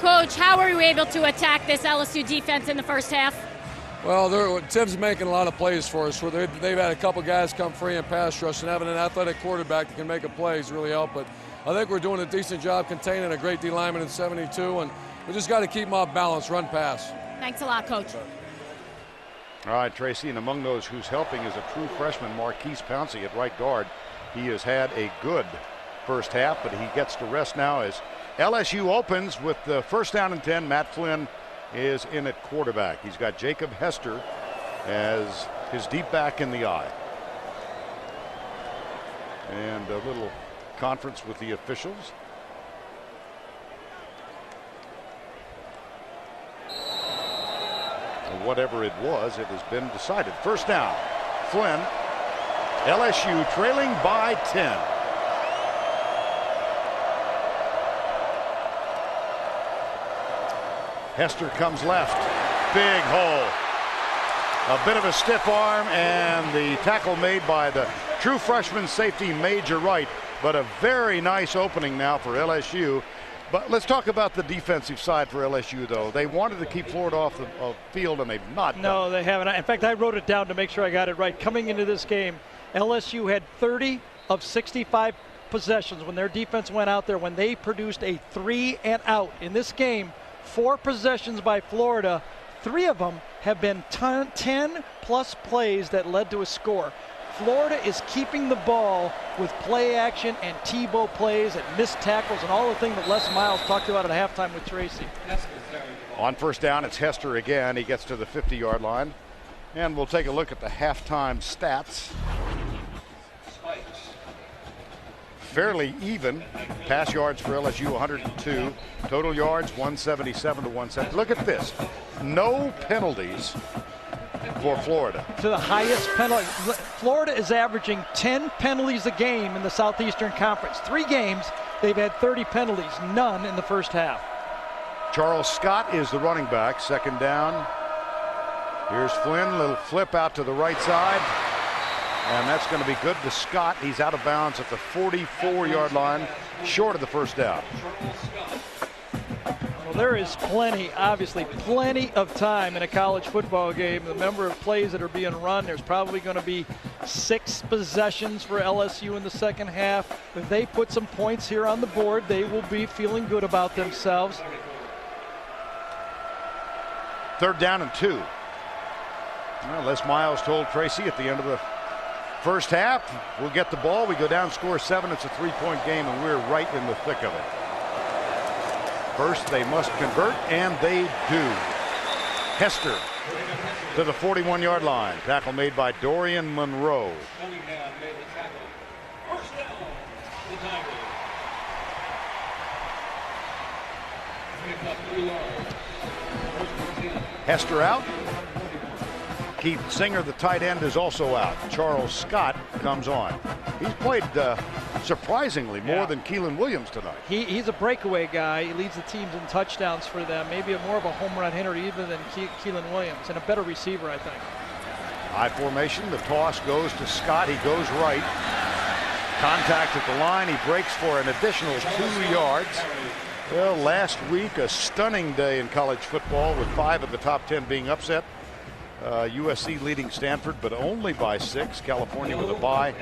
Coach, how were you able to attack this LSU defense in the first half? Well, Tim's making a lot of plays for us. They've had a couple guys come free and pass rush, and having an athletic quarterback that can make a play has really helped. But I think we're doing a decent job containing a great D lineman in 72, and we just got to keep them off balance, run pass. Thanks a lot, Coach. All right, Tracy, and among those who's helping is a true freshman, Marquise Pouncey at right guard. He has had a good first half, but he gets to rest now as LSU opens with the first down and 10. Matt Flynn is in at quarterback. He's got Jacob Hester as his deep back in the eye. And a little conference with the officials. And whatever it was, it has been decided. First down, Flynn. LSU trailing by 10. Hester comes left. Big hole. A bit of a stiff arm, and the tackle made by the true freshman safety, Major Wright. But a very nice opening now for LSU. But let's talk about the defensive side for LSU, though. They wanted to keep Florida off the field, and they've not done. No, they haven't. In fact, I wrote it down to make sure I got it right. Coming into this game, LSU had 30 of 65 possessions when their defense went out there, when they produced a 3 and out. In this game, 4 possessions by Florida, 3 of them have been 10-plus plays that led to a score. Florida is keeping the ball with play action and Tebow plays and missed tackles and all the things that Les Miles talked about at halftime with Tracy. On first down, it's Hester again. He gets to the 50-yard line. And we'll take a look at the halftime stats. Fairly even. Pass yards for LSU 102. Total yards 177 to 170. Look at this. No penalties for Florida. To the highest penalty. Florida is averaging 10 penalties a game in the Southeastern Conference. 3 games, they've had 30 penalties, none in the first half. Charles Scott is the running back. Second down. Here's Flynn, little flip out to the right side. And that's going to be good to Scott. He's out of bounds at the 44-yard line, short of the first down. Well, there is plenty, obviously, plenty of time in a college football game. The number of plays that are being run, there's probably going to be 6 possessions for LSU in the second half. If they put some points here on the board, they will be feeling good about themselves. Third down and 2. Well, Les Miles told Tracy at the end of the first half, we'll get the ball, we go down, score 7, it's a 3-point game, and we're right in the thick of it. First, they must convert, and they do. Hester to the 41-yard line. Tackle made by Dorian Monroe. Hester out. Keith Singer, the tight end, is also out. Charles Scott comes on. He's played surprisingly more than Keelan Williams tonight. He's a breakaway guy. He leads the teams in touchdowns for them. Maybe more of a home run hitter even than Keelan Williams, and a better receiver, I think. High formation. The toss goes to Scott. He goes right. Contact at the line. He breaks for an additional 2 yards. Well, last week, a stunning day in college football with 5 of the top 10 being upset. USC leading Stanford, but only by 6. California with a bye.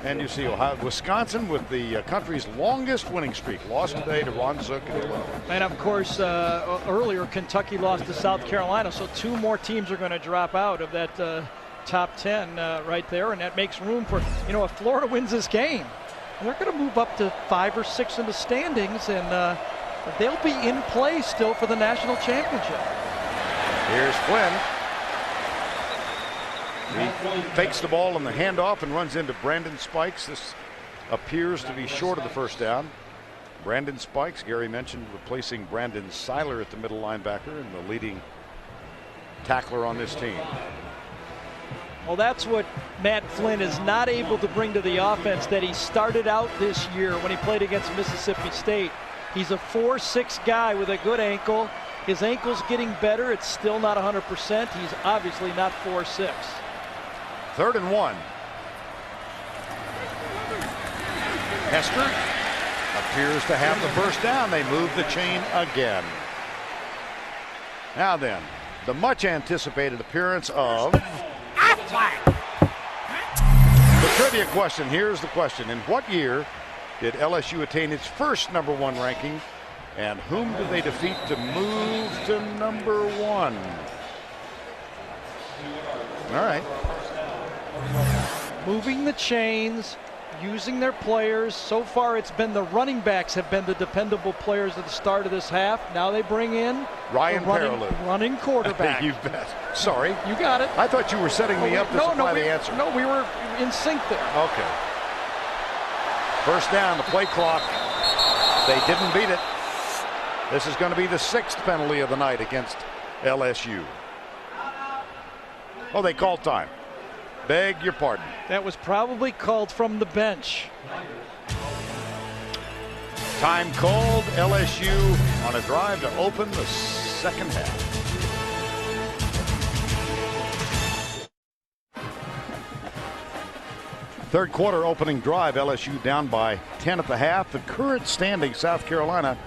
And you see Ohio, Wisconsin with the country's longest winning streak. Lost today to Ron Zook at 12. And of course, earlier Kentucky lost to South Carolina, so 2 more teams are going to drop out of that top 10 right there, and that makes room for, if Florida wins this game, they're going to move up to 5 or 6 in the standings, and they'll be in play still for the national championship. Here's Flynn. He fakes the ball on the handoff and runs into Brandon Spikes. This appears to be short of the first down. Brandon Spikes, Gary mentioned, replacing Brandon Seiler at the middle linebacker and the leading tackler on this team. Well, that's what Matt Flynn is not able to bring to the offense that he started out this year when he played against Mississippi State. He's a 4'6" guy with a good ankle. His ankle's getting better. It's still not 100%. He's obviously not 4'6". 3rd and 1. Hester appears to have the first down. They move the chain again. Now then, the much anticipated appearance of the trivia question. Here's the question. In what year did LSU attain its first #1 ranking, and whom did they defeat to move to #1? All right. Moving the chains, using their players. So far it's been the running backs have been the dependable players at the start of this half. Now they bring in Ryan Perrilloux, running quarterback. You bet. Sorry. You got it. I thought you were setting me up to supply the answer. No, we were in sync there. Okay. First down, the play clock. They didn't beat it. This is going to be the 6th penalty of the night against LSU. Oh, they called time. Beg your pardon. That was probably called from the bench. Time called. LSU on a drive to open the second half. Third quarter opening drive. LSU down by 10 at the half. The current standing, South Carolina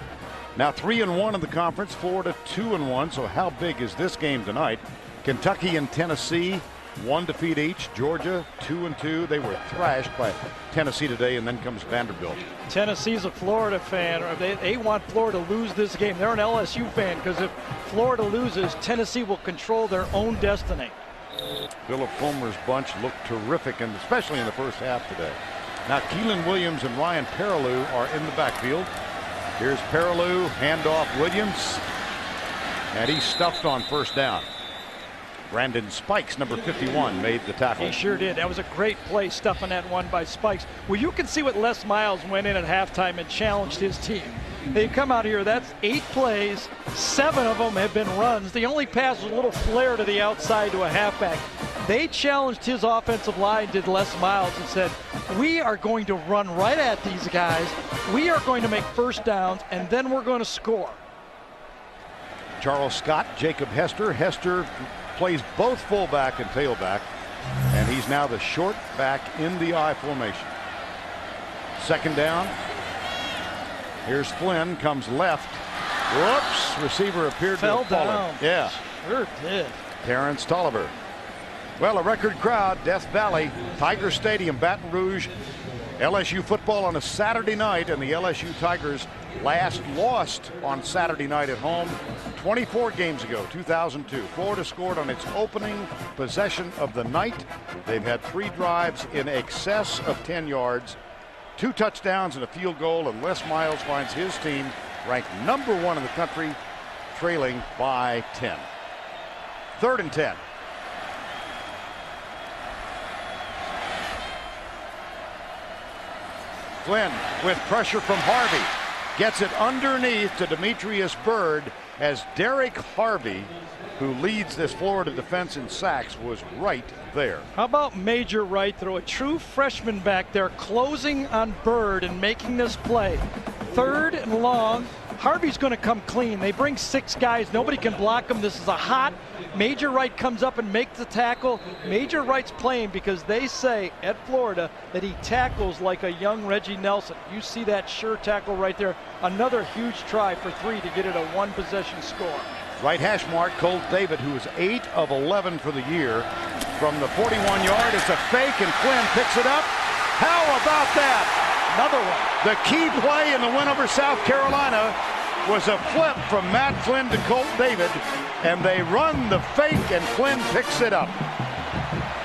now 3-1 in the conference. Florida 2-1. So how big is this game tonight? Kentucky and Tennessee, 1 defeat each. Georgia 2-2. They were thrashed by Tennessee today, and then comes Vanderbilt. Tennessee's a Florida fan. They want Florida to lose this game. They're an LSU fan because if Florida loses, Tennessee will control their own destiny. Philip Fulmer's bunch looked terrific, and especially in the first half today. Now Keelan Williams and Ryan Perrilloux are in the backfield. Here's Perrilloux, handoff Williams, and he's stuffed on first down. Brandon Spikes, number 51, made the tackle. He sure did. That was a great play, stuffing that one by Spikes. Well, you can see what Les Miles went in at halftime and challenged his team. They come out here, that's 8 plays, 7 of them have been runs. The only pass was a little flare to the outside to a halfback. They challenged his offensive line, did Les Miles, and said, we are going to run right at these guys. We are going to make first downs, and then we're going to score. Charles Scott, Jacob Hester. Hester plays both fullback and tailback, and he's now the short back in the I formation. Second down. Here's Flynn, comes left. Whoops, receiver appeared to have fallen. Yeah. Sure did. Terrence Tolliver. Well, a record crowd, Death Valley, Tiger Stadium, Baton Rouge. LSU football on a Saturday night, and the LSU Tigers last lost on Saturday night at home 24 games ago, 2002. Florida scored on its opening possession of the night. They've had 3 drives in excess of 10 yards, 2 touchdowns and a field goal, and Les Miles finds his team ranked number 1 in the country, trailing by 10. 3rd and 10. Flynn with pressure from Harvey. Gets it underneath to Demetrius Byrd as Derek Harvey, who leads this Florida defense in sacks, was right there. How about Major Wright, throw a true freshman back there, closing on Byrd and making this play. 3rd and long. Harvey's going to come clean. They bring 6 guys. Nobody can block him. This is a hot. Major Wright comes up and makes the tackle. Major Wright's playing because they say at Florida that he tackles like a young Reggie Nelson. You see that sure tackle right there. Another huge try for 3 to get it a 1-possession score. Right hash mark, Colt David, who is 8 of 11 for the year. From the 41-yard, it's a fake, and Flynn picks it up. How about that? Another one. The key play in the win over South Carolina was a flip from Matt Flynn to Colt David, and they run the fake, and Flynn picks it up.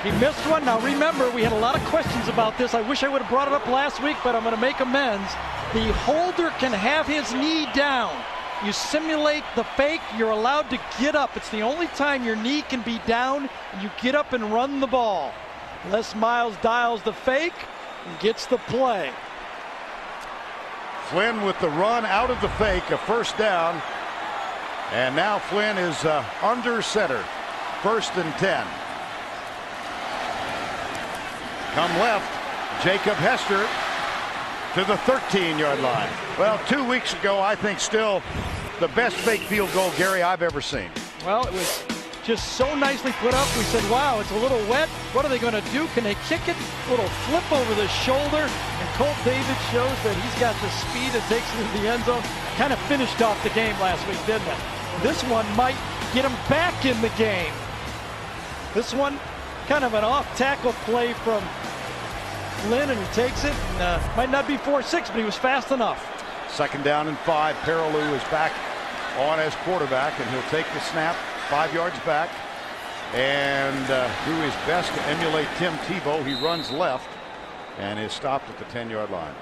He missed one. Now remember, we had a lot of questions about this. I wish I would have brought it up last week, but I'm going to make amends. The holder can have his knee down. You simulate the fake, you're allowed to get up. It's the only time your knee can be down, and you get up and run the ball. Les Miles dials the fake and gets the play. Flynn with the run out of the fake, a first down. And now Flynn is under center. 1st and 10. Come left, Jacob Hester to the 13-yard line. Well, 2 weeks ago, I think still the best fake field goal, Gary, I've ever seen. Well, it was just so nicely put up. We said, wow, it's a little wet. What are they going to do? Can they kick it? A little flip over the shoulder. And Colt David shows that he's got the speed that takes it to the end zone. Kind of finished off the game last week, didn't it? This one might get him back in the game. This one, kind of an off-tackle play from Flynn, and he takes it. And, might not be 4-6, but he was fast enough. 2nd down and 5. Perilou is back on as quarterback, and he'll take the snap 5 yards back, and do his best to emulate Tim Tebow. He runs left and is stopped at the 10-yard line.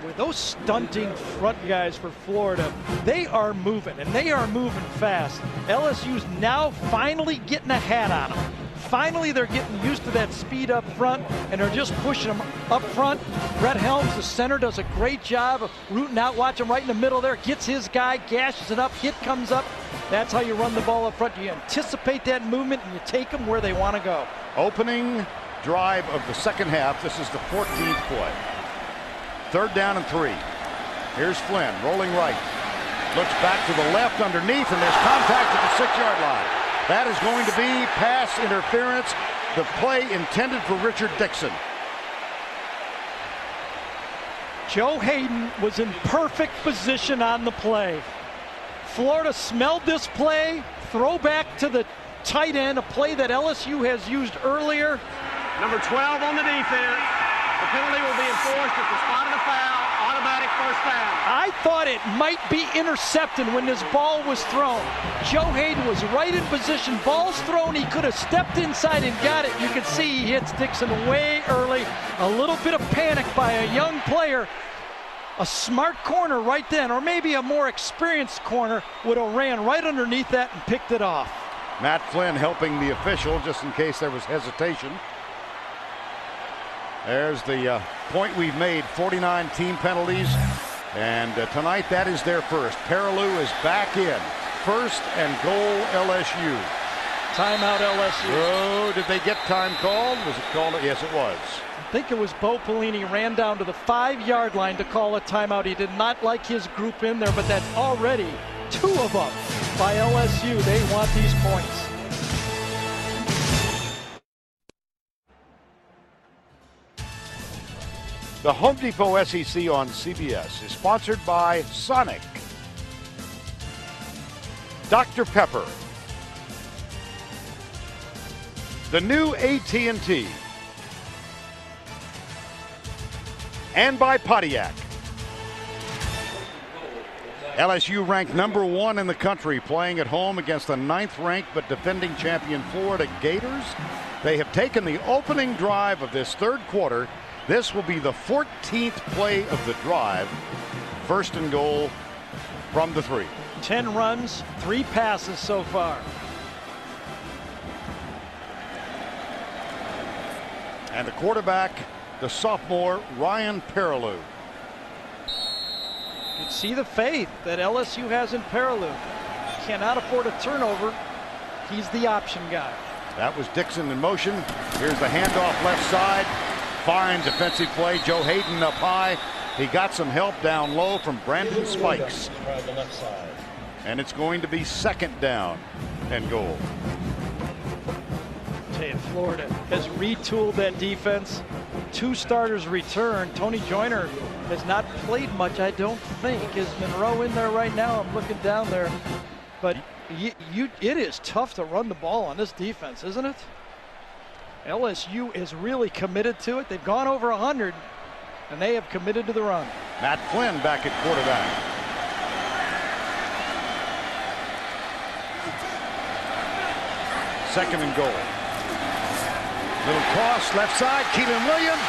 With those stunting front guys for Florida, they are moving, and they are moving fast. LSU's now finally getting a hat on them. Finally, they're getting used to that speed up front, and they're just pushing them up front. Brett Helms, the center, does a great job of rooting out. Watch him right in the middle there. Gets his guy, gashes it up, hit comes up. That's how you run the ball up front. You anticipate that movement, and you take them where they want to go. Opening drive of the second half. This is the 14th play. 3rd down and 3. Here's Flynn rolling right. Looks back to the left underneath, and there's contact at the 6-yard line. That is going to be pass interference. The play intended for Richard Dixon. Joe Hayden was in perfect position on the play. Florida smelled this play. Throw back to the tight end, a play that LSU has used earlier. Number 12 on the defense. The penalty will be enforced at the spot of the foul. Automatic first down. I thought it might be intercepted when this ball was thrown. Joe Hayden was right in position. Ball's thrown. He could have stepped inside and got it. You can see he hits Dixon way early. A little bit of panic by a young player. A smart corner right then, or maybe a more experienced corner, would have ran right underneath that and picked it off. Matt Flynn helping the official just in case there was hesitation. There's the point we've made, 49 team penalties. And tonight that is their first. Perilou is back in. First and goal LSU. Timeout LSU. Oh, did they get time called? Was it called? Yes, it was. I think it was Bo Pelini ran down to the 5-yard line to call a timeout. He did not like his group in there, but that's already 2 of them by LSU. They want these points. The Home Depot SEC on CBS is sponsored by Sonic, Dr. Pepper, the new AT&T, and by Pontiac. LSU ranked #1 in the country, playing at home against the 9th-ranked but defending champion Florida Gators. They have taken the opening drive of this third quarter. This will be the 14th play of the drive. First and goal from the 3. 10 runs, 3 passes so far. And the quarterback, the sophomore Ryan Perilou. You can see the faith that LSU has in Perilou. Cannot afford a turnover. He's the option guy. That was Dixon in motion. Here's the handoff left side. Fine defensive play. Joe Hayden up high. He got some help down low from Brandon Spikes. And it's going to be second down and goal. I tell you, Florida has retooled that defense. 2 starters return. Tony Joyner has not played much, I don't think. Is Monroe in there right now? I'm looking down there. But it is tough to run the ball on this defense, isn't it? LSU is really committed to it. They've gone over 100, and they have committed to the run. Matt Flynn back at quarterback. Second and goal. Little toss left side. Keelan Williams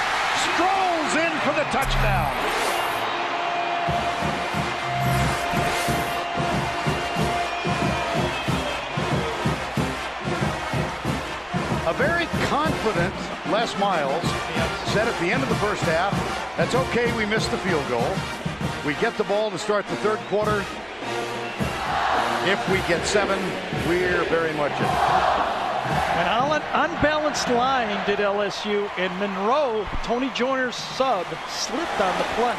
strolls in for the touchdown. A very confident Les Miles said at the end of the first half, that's okay, we missed the field goal. We get the ball to start the third quarter. If we get 7, we're very much in. An unbalanced line did LSU, and Monroe, Tony Joyner's sub, slipped on the play.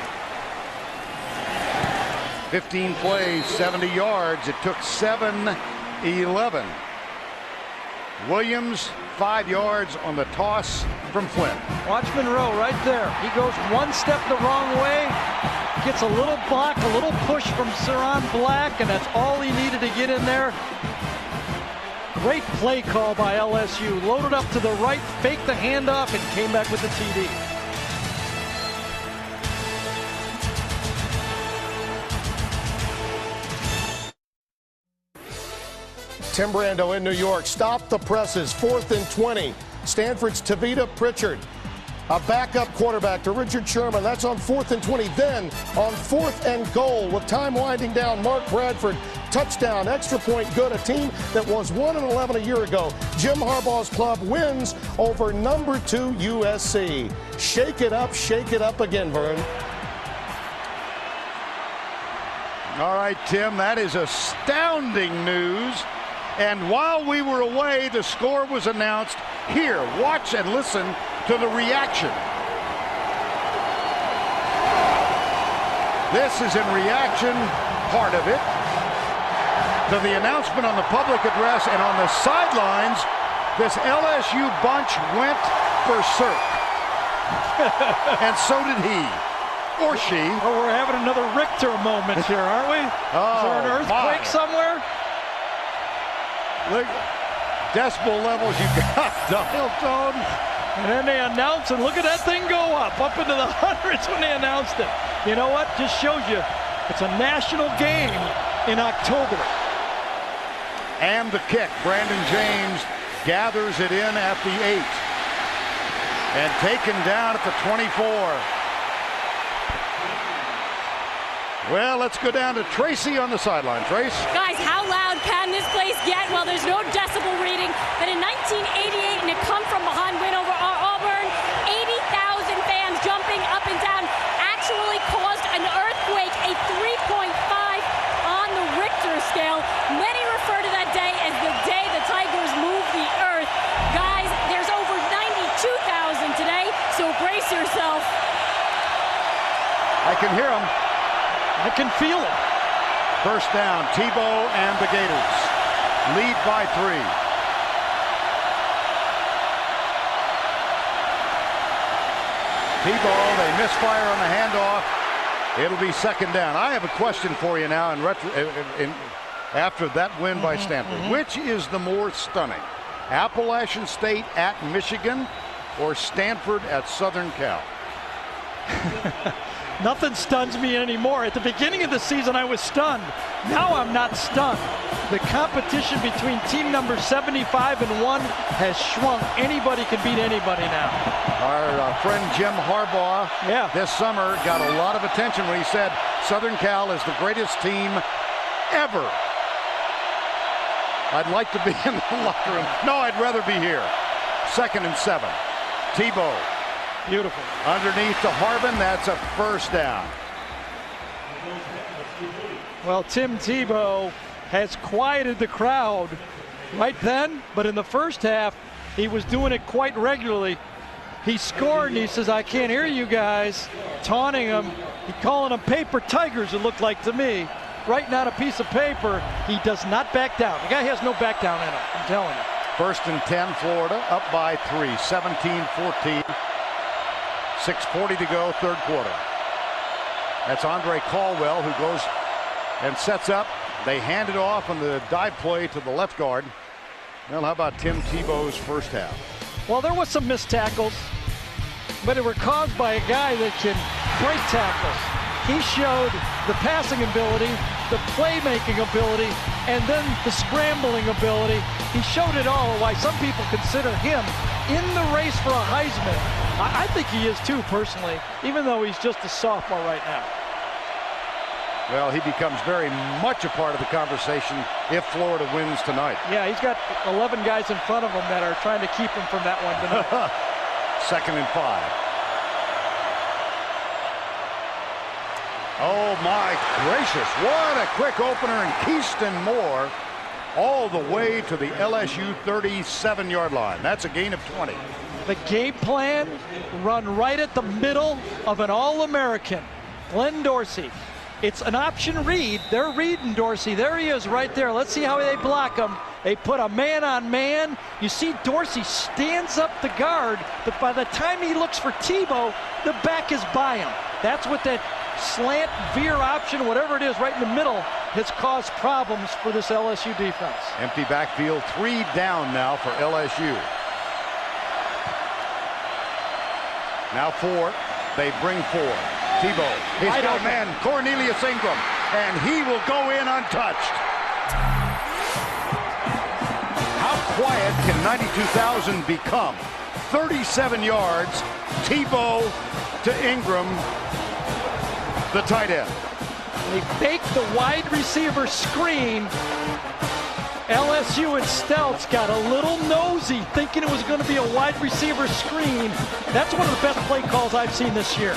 15 plays, 70 yards. It took 7-11. Williams, 5 yards on the toss from Flynn. Watch Monroe right there. He goes 1 step the wrong way, gets a little block, a little push from Saron Black, and that's all he needed to get in there. Great play call by LSU. Loaded up to the right, faked the handoff, and came back with the TD. Tim Brando in New York. Stop the presses. 4th and 20. Stanford's Tavita Pritchard. A backup quarterback to Richard Sherman. That's on 4th and 20. Then on 4th and goal with time winding down, Mark Bradford. Touchdown, extra point good. A team that was 1-11 a year ago. Jim Harbaugh's club wins over #2 USC. Shake it up again, Vern. All right, Tim, that is astounding news. And while we were away, the score was announced. Here, watch and listen to the reaction. This is in reaction, part of it, to the announcement on the public address, and on the sidelines, this LSU bunch went berserk. And so did he. Or she. Oh, we're having another Richter moment here, aren't we? Is there an earthquake somewhere? Look, decibel levels you got, dial tone. And then they announce, and look at that thing go up into the hundreds when they announced it. You know what? Just shows you it's a national game in October. And the kick, Brandon James gathers it in at the 8. And taken down at the 24. Well, let's go down to Tracy on the sideline. Trace? Guys, how loud can this place get? Well, there's no decibel can hear him. I can feel it. First down, Tebow and the Gators lead by 3. Tebow, they misfire on the handoff. It'll be second down. I have a question for you now after that win by Stanford. Which is the more stunning? Appalachian State at Michigan or Stanford at Southern Cal? Nothing stuns me anymore. At the beginning of the season, I was stunned. Now I'm not stunned. The competition between team number 75 and 1 has shrunk. Anybody can beat anybody now. Our friend Jim Harbaugh this summer got a lot of attention when he said Southern Cal is the greatest team ever. I'd like to be in the locker room. No, I'd rather be here. 2nd and 7. Tebow. Beautiful. Underneath to Harbin, that's a first down. Well, Tim Tebow has quieted the crowd right then, but in the first half, he was doing it quite regularly. He scored and he says, I can't hear you guys, taunting them. He calling them paper tigers, it looked like to me. Writing on a piece of paper, he does not back down. The guy has no back down in him, I'm telling you. 1st and 10, Florida, up by 3, 17-14. 6:40 to go, third quarter. That's Andre Caldwell who goes and sets up. They hand it off on the dive play to the left guard. Well, how about Tim Tebow's first half? Well, there was some missed tackles, but they were caused by a guy that can break tackles. He showed the passing ability, the playmaking ability, and then the scrambling ability. He showed it all, why some people consider him in the race for a Heisman. I think he is too, personally, even though he's just a sophomore right now. Well, he becomes very much a part of the conversation if Florida wins tonight. Yeah, he's got 11 guys in front of him that are trying to keep him from that one tonight. 2nd and 5. Oh, my gracious. What a quick opener, and Keyston Moore all the way to the LSU 37-yard line. That's a gain of 20. The game plan, run right at the middle of an All-American, Glenn Dorsey. It's an option read. They're reading Dorsey. There he is right there. Let's see how they block him. They put a man on man. You see Dorsey stands up the guard, but by the time he looks for Tebow, the back is by him. That's what that slant, veer option, whatever it is, right in the middle, has caused problems for this LSU defense. Empty backfield, 3 down now for LSU. Now 4, they bring 4. Tebow, he's got a man, Cornelius Ingram, and he will go in untouched. How quiet can 92,000 become? 37 yards, Tebow to Ingram, the tight end. They faked the wide receiver screen. LSU and Stelz got a little nosy, thinking it was going to be a wide receiver screen. That's one of the best play calls I've seen this year.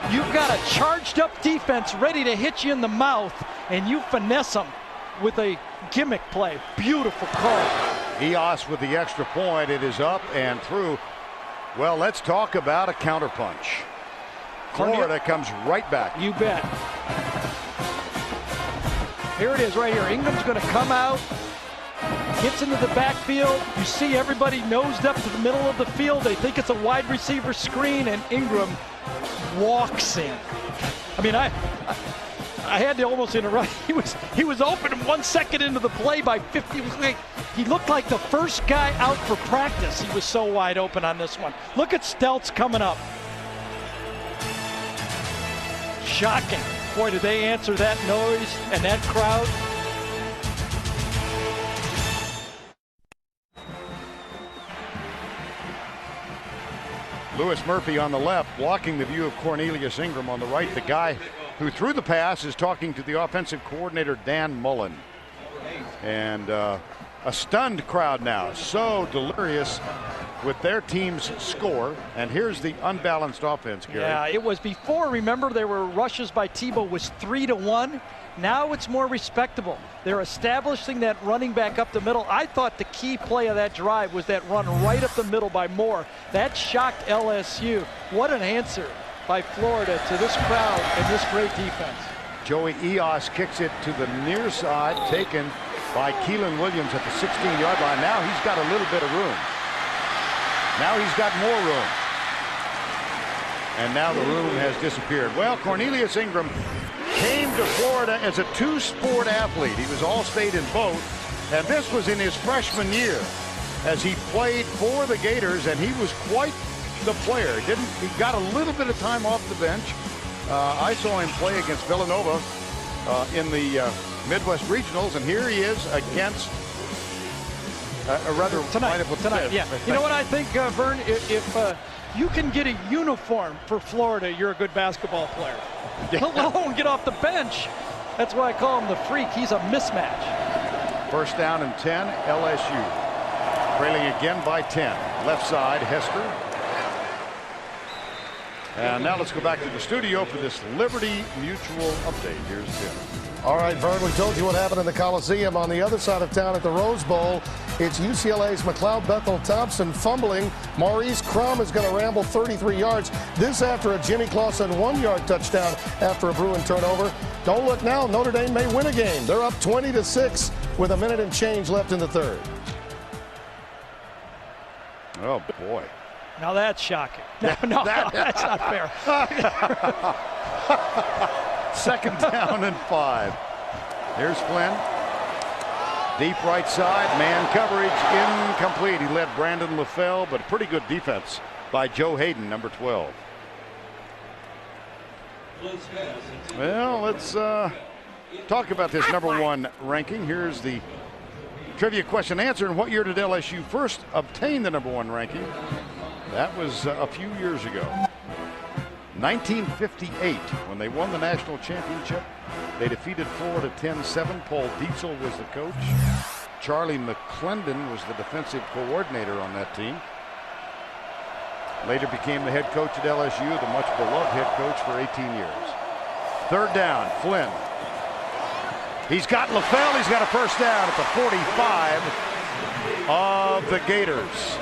You've got a charged up defense ready to hit you in the mouth, and you finesse them with a gimmick play. Beautiful call. Eos with the extra point. It is up and through. Well, let's talk about a counterpunch. Florida comes right back. You bet. Here it is right here. Ingram's going to come out, gets into the backfield. You see everybody nosed up to the middle of the field. They think it's a wide receiver screen, and Ingram walks in. I mean, I had to almost interrupt. He was open 1 second into the play by 50. He looked like the first guy out for practice. He was so wide open on this one. Look at Stelz coming up. Shocking. Boy, did they answer that noise and that crowd. Lewis Murphy on the left, blocking the view of Cornelius Ingram on the right. The guy who threw the pass is talking to the offensive coordinator, Dan Mullen. And a stunned crowd now, so delirious with their team's score. And here's the unbalanced offense, Gary. Yeah, it was before, remember, there were rushes by Tebow was 3-1. Now it's more respectable. They're establishing that running back up the middle. I thought the key play of that drive was that run right up the middle by Moore. That shocked LSU. What an answer by Florida to this crowd and this great defense. Joey Eos kicks it to the near side, taken by Keelan Williams at the 16-yard line. Now he's got a little bit of room. Now he's got more room. And now the room has disappeared. Well, Cornelius Ingram came to Florida as a two-sport athlete. He was All-State in both, and this was in his freshman year as he played for the Gators, and he was quite the player. He got a little bit of time off the bench. I saw him play against Villanova in the Midwest Regionals, and here he is against a rather tonight. Yeah. You know what I think, Vern? If you can get a uniform for Florida, you're a good basketball player. Let alone get off the bench. That's why I call him the freak. He's a mismatch. First down and 10, LSU. Trailing again by 10. Left side, Hester. And now let's go back to the studio for this Liberty Mutual update. Here's Tim. All right, Vern, we told you what happened in the Coliseum. On the other side of town at the Rose Bowl, it's UCLA's McLeod Bethel-Thompson fumbling. Maurice Crum is going to ramble 33 yards. This after a Jimmy Clausen 1-yard touchdown after a Bruin turnover. Don't look now. Notre Dame may win a game. They're up 20-6 with a minute and change left in the third. Oh, boy. Now that's shocking. No, that's not fair. Second down and 5. Here's Flynn. Deep right side, man coverage, incomplete. He led Brandon LaFell, but pretty good defense by Joe Hayden, number 12. Well, let's talk about this number 1 ranking. Here's the trivia question answer. In what year did LSU first obtain the number 1 ranking? That was a few years ago. 1958, when they won the national championship. They defeated Florida 10-7. Paul Dietzel was the coach. Charlie McClendon was the defensive coordinator on that team. Later became the head coach at LSU, the much beloved head coach for 18 years. Third down, Flynn. He's got LaFell. He's got a first down at the 45 of the Gators.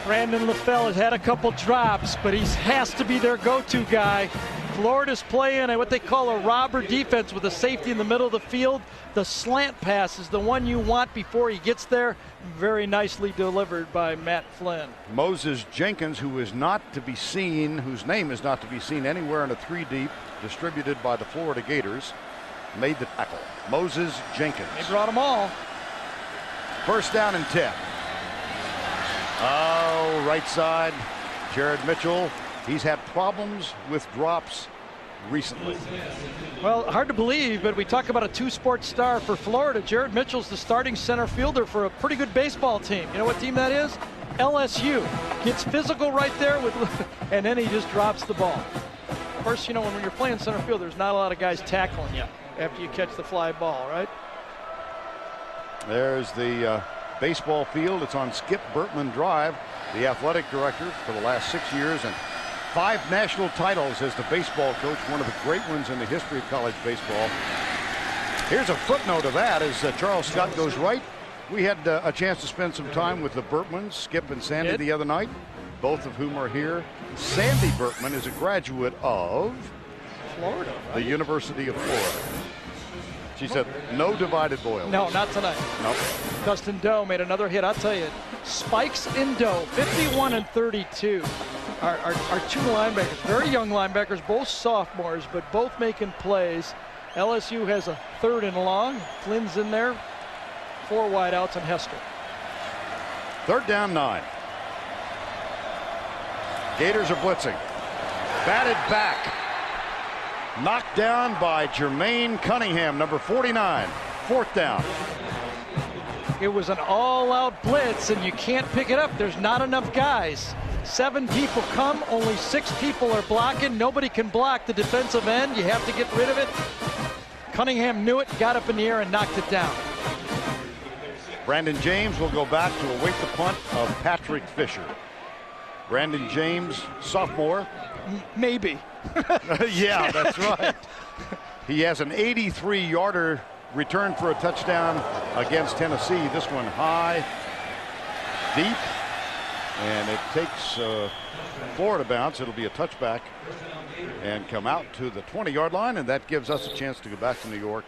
Brandon LaFell has had a couple drops, but he has to be their go-to guy. Florida's playing what they call a robber defense with a safety in the middle of the field. The slant pass is the one you want before he gets there. Very nicely delivered by Matt Flynn. Moses Jenkins, who is not to be seen, whose name is not to be seen anywhere in a 3-deep distributed by the Florida Gators, made the tackle. Moses Jenkins. They brought them all. First down and 10. Oh, right side, Jared Mitchell. He's had problems with drops recently. Well, hard to believe, but we talk about a two-sport star for Florida. Jared Mitchell's the starting center fielder for a pretty good baseball team. You know what team that is? LSU. Gets physical right there, and then he just drops the ball. Of course, you know, when you're playing center field, there's not a lot of guys tackling you after you catch the fly ball, right? There's the baseball field. It's on Skip Bertman Drive, the athletic director for the last 6 years and 5 national titles as the baseball coach, one of the great ones in the history of college baseball. Here's a footnote of that as Charles Scott goes right. We had a chance to spend some time with the Bertmans, Skip and Sandy, the other night, both of whom are here. Sandy Bertman is a graduate of Florida, the University of Florida. She said, no divided boils. No, not tonight. Nope. Dustin Doe made another hit. I'll tell you, spikes in Doe, 51 and 32. Our 2 linebackers, very young linebackers, both sophomores, but both making plays. LSU has a 3rd and long. Flynn's in there. 4 wideouts and Hester. 3rd down 9. Gators are blitzing. Batted back. Knocked down by Jermaine Cunningham, number 49. 4th down. It was an all-out blitz, and you can't pick it up. There's not enough guys. 7 people come, only 6 people are blocking. Nobody can block the defensive end. You have to get rid of it. Cunningham knew it, got up in the air, and knocked it down. Brandon James will go back to await the punt of Patrick Fisher. Brandon James, sophomore. Maybe. Yeah, that's right. He has an 83-yarder return for a touchdown against Tennessee. This one high, deep, And it takes Florida bounce. It'll be a touchback and come out to the 20-yard line, and that gives us a chance to go back to New York.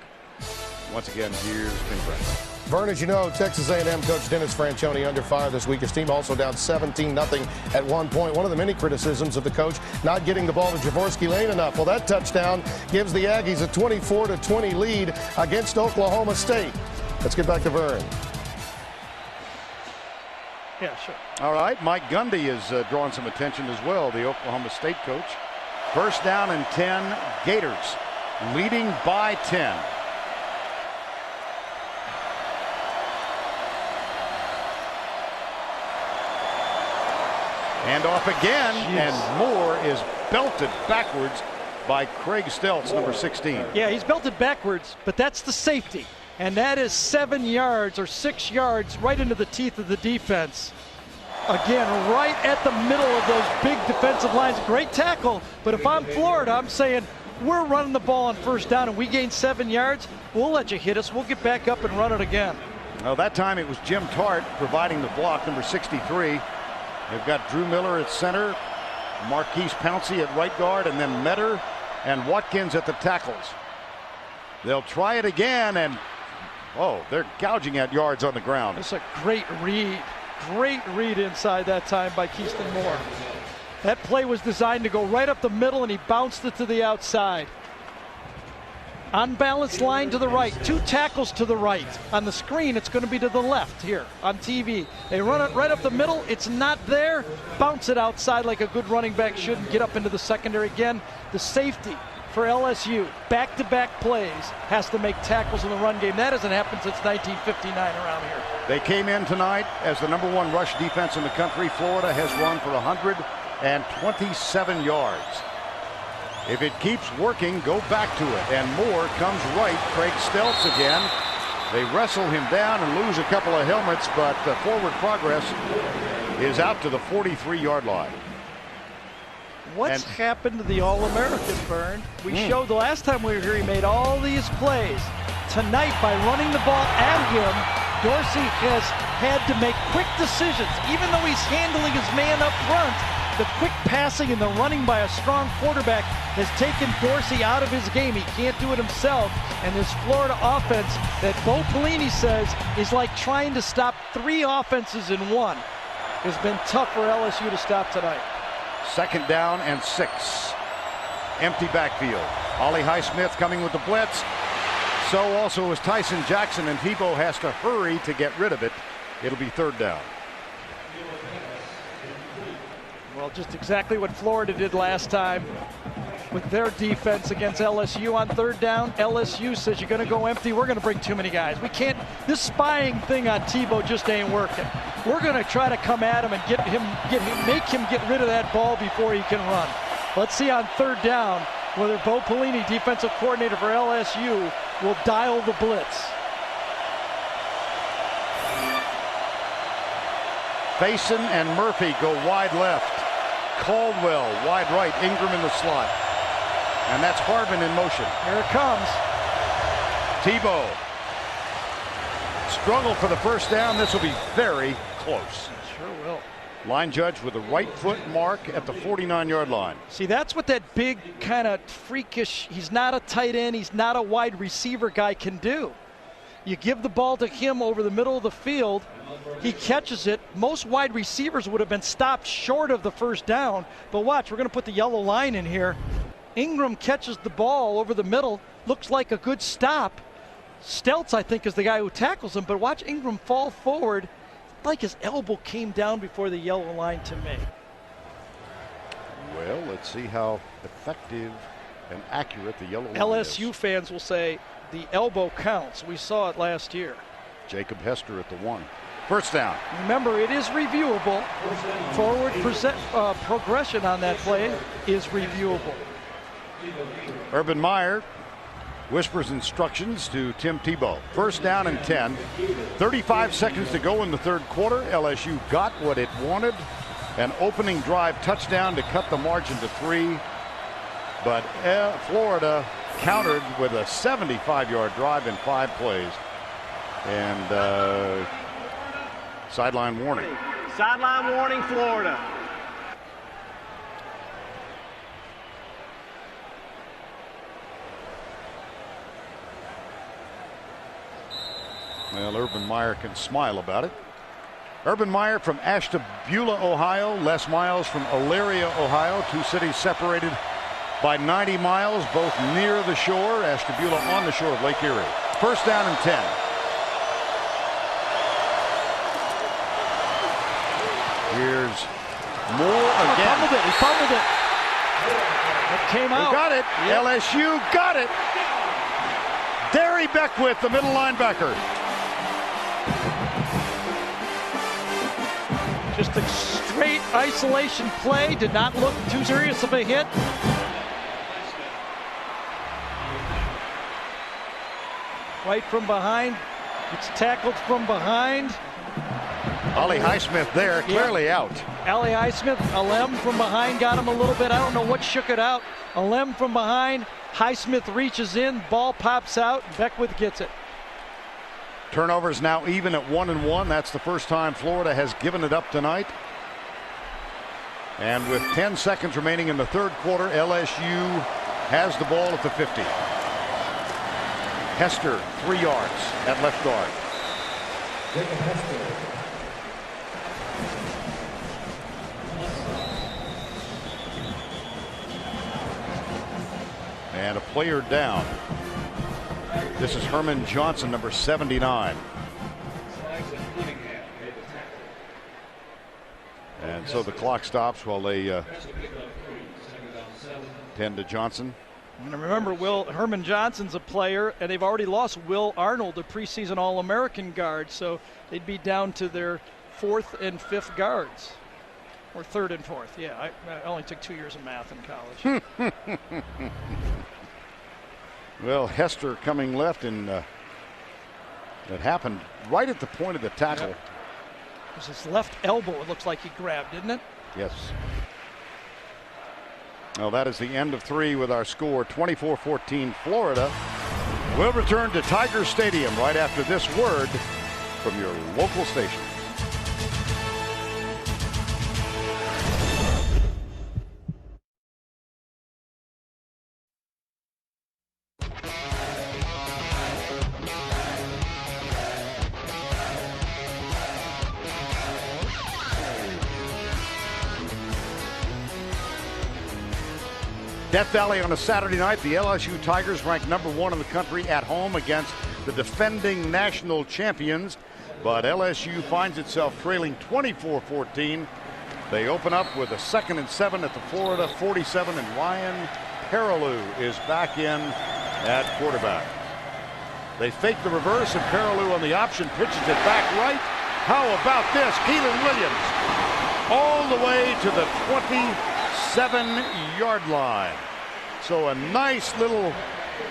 Once again, here's Tim Brett. Vern, as you know, Texas A&M coach Dennis Franchione under fire this week. His team also down 17-0 at one point. One of the many criticisms of the coach not getting the ball to Jaworski Lane enough. Well, that touchdown gives the Aggies a 24-20 lead against Oklahoma State. Let's get back to Vern. Yeah, sure. All right, Mike Gundy is drawing some attention as well, the Oklahoma State coach. First down and 10, Gators leading by 10. And off again, and Moore is belted backwards by Craig Stelz, number 16. Yeah, he's belted backwards, but that's the safety. And that is 7 yards or 6 yards right into the teeth of the defense. Again, right at the middle of those big defensive lines. Great tackle, but if I'm Florida, I'm saying, we're running the ball on first down and we gain 7 yards, we'll let you hit us. We'll get back up and run it again. Well, that time it was Jim Tart providing the block, number 63. They've got Drew Miller at center, Marquise Pouncey at right guard, and then Metter and Watkins at the tackles. They'll try it again, and they're gouging at yards on the ground. It's a great read. Great read inside that time by Keyston Moore. That play was designed to go right up the middle, and he bounced it to the outside. Unbalanced line to the right, 2 tackles to the right. On the screen, it's going to be to the left here on TV. They run it right up the middle. It's not there. Bounce it outside like a good running back should and get up into the secondary again. The safety for LSU, back-to-back plays, has to make tackles in the run game. That hasn't happened since 1959 around here. They came in tonight as the #1 rush defense in the country. Florida has run for 127 yards. If it keeps working, go back to it. And Moore comes right. Craig Stelz again. They wrestle him down and lose a couple of helmets, but forward progress is out to the 43-yard line. What's happened to the All-American, Byrne? We showed the last time we were here, he made all these plays. Tonight, by running the ball at him, Dorsey has had to make quick decisions. Even though he's handling his man up front, the quick passing and the running by a strong quarterback has taken Dorsey out of his game. He can't do it himself. And this Florida offense that Bo Pelini says is like trying to stop 3 offenses in one has been tough for LSU to stop tonight. Second down and 6. Empty backfield. Ollie Highsmith coming with the blitz. So also is Tyson Jackson, and Tebow has to hurry to get rid of it. It'll be third down. Well, just exactly what Florida did last time with their defense against LSU on third down. LSU says you're going to go empty. We're going to bring too many guys. We can't. This spying thing on Tebow just ain't working. We're going to try to come at him and make him get rid of that ball before he can run. Let's see on third down whether Bo Pelini, defensive coordinator for LSU, will dial the blitz. Faison and Murphy go wide left. Caldwell wide right. Ingram in the slot. And that's Harbin in motion. Here it comes. Tebow. Struggle for the first down. This will be very close. Sure will. Line judge with a right foot mark at the 49-yard line. See, that's what that big kind of freakish, he's not a tight end, he's not a wide receiver guy can do. You give the ball to him over the middle of the field, he catches it. Most wide receivers would have been stopped short of the first down. But watch, we're going to put the yellow line in here. Ingram catches the ball over the middle, looks like a good stop. Stelz, I think, is the guy who tackles him, but watch Ingram fall forward like his elbow came down before the yellow line to me. Well, let's see how effective and accurate the yellow line LSU is. fans will say the elbow counts. We saw it last year. Jacob Hester at the 1. First down. Remember, it is reviewable. Forward progression on that play is reviewable. Urban Meyer whispers instructions to Tim Tebow. First down and 10. 35 seconds to go in the third quarter. LSU got what it wanted. An opening drive touchdown to cut the margin to 3. But Florida countered with a 75-yard drive in 5 plays. And sideline warning. Sideline warning, Florida. Well, Urban Meyer can smile about it. Urban Meyer from Ashtabula, Ohio. Les Miles from Elyria, Ohio. Two cities separated by 90 miles, both near the shore. Ashtabula on the shore of Lake Erie. First down and 10. Here's Moore again. He fumbled it. It came out. He got it. Yep. LSU got it. Derry Beckwith, the middle linebacker. Just a straight isolation play. Did not look too serious of a hit. Right from behind. Gets tackled from behind. Ollie Highsmith there, clearly out. Ollie Highsmith, Alem from behind, got him a little bit. I don't know what shook it out. Alem from behind. Highsmith reaches in. Ball pops out. Beckwith gets it. Turnovers now even at 1-1. That's the first time Florida has given it up tonight. And with 10 seconds remaining in the third quarter, LSU has the ball at the 50. Hester, 3 yards at left guard. And a player down. This is Herman Johnson, number 79. And so the clock stops while they tend to Johnson. And remember, Herman Johnson's a player, and they've already lost Will Arnold, a preseason All-American guard, so they'd be down to their 4th and 5th guards. Or 3rd and 4th, yeah. I only took 2 years of math in college. Well, Hester coming left, and that happened right at the point of the tackle. Yep. It was his left elbow, it looks like he grabbed, didn't it? Yes. Well, that is the end of 3 with our score 24-14 Florida. We'll return to Tiger Stadium right after this word from your local station. Death Valley on a Saturday night. The LSU Tigers ranked number 1 in the country at home against the defending national champions. But LSU finds itself trailing 24-14. They open up with a 2nd and 7 at the Florida 47, and Ryan Perilou is back in at quarterback. They fake the reverse, and Perilou on the option pitches it back right. How about this? Keelan Williams all the way to the 27-yard line. So a nice little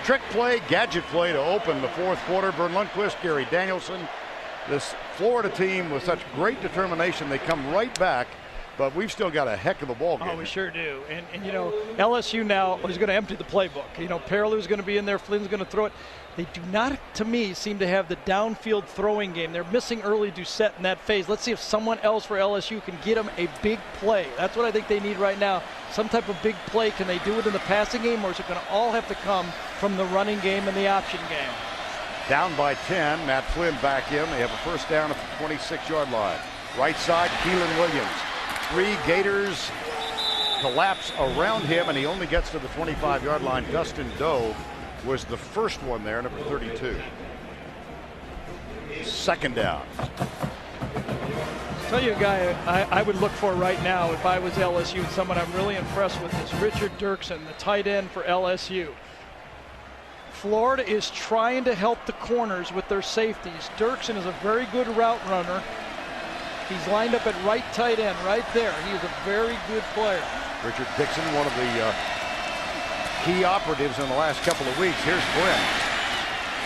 trick play, gadget play to open the 4th quarter. Vern Lundquist, Gary Danielson. This Florida team with such great determination, they come right back, but we've still got a heck of a ball game. Oh, we sure do. And you know, LSU now is going to empty the playbook. You know, Perilou's going to be in there, Flynn's going to throw it. They do not, to me, seem to have the downfield throwing game. They're missing early Doucette in that phase. Let's see if someone else for LSU can get them a big play. That's what I think they need right now. Some type of big play. Can they do it in the passing game, or is it going to all have to come from the running game and the option game? Down by 10, Matt Flynn back in. They have a first down at the 26-yard line. Right side, Keelan Williams. 3 Gators collapse around him, and he only gets to the 25-yard line. Dustin Doe was the first one there, number 32. 2nd down. I'll tell you a guy I would look for right now if I was LSU, and someone I'm really impressed with is Richard Dirksen, the tight end for LSU. Florida is trying to help the corners with their safeties. Dirksen is a very good route runner. He's lined up at right tight end right there. He is a very good player. Richard Dixon, one of the key operatives in the last couple of weeks. Here's Flynn.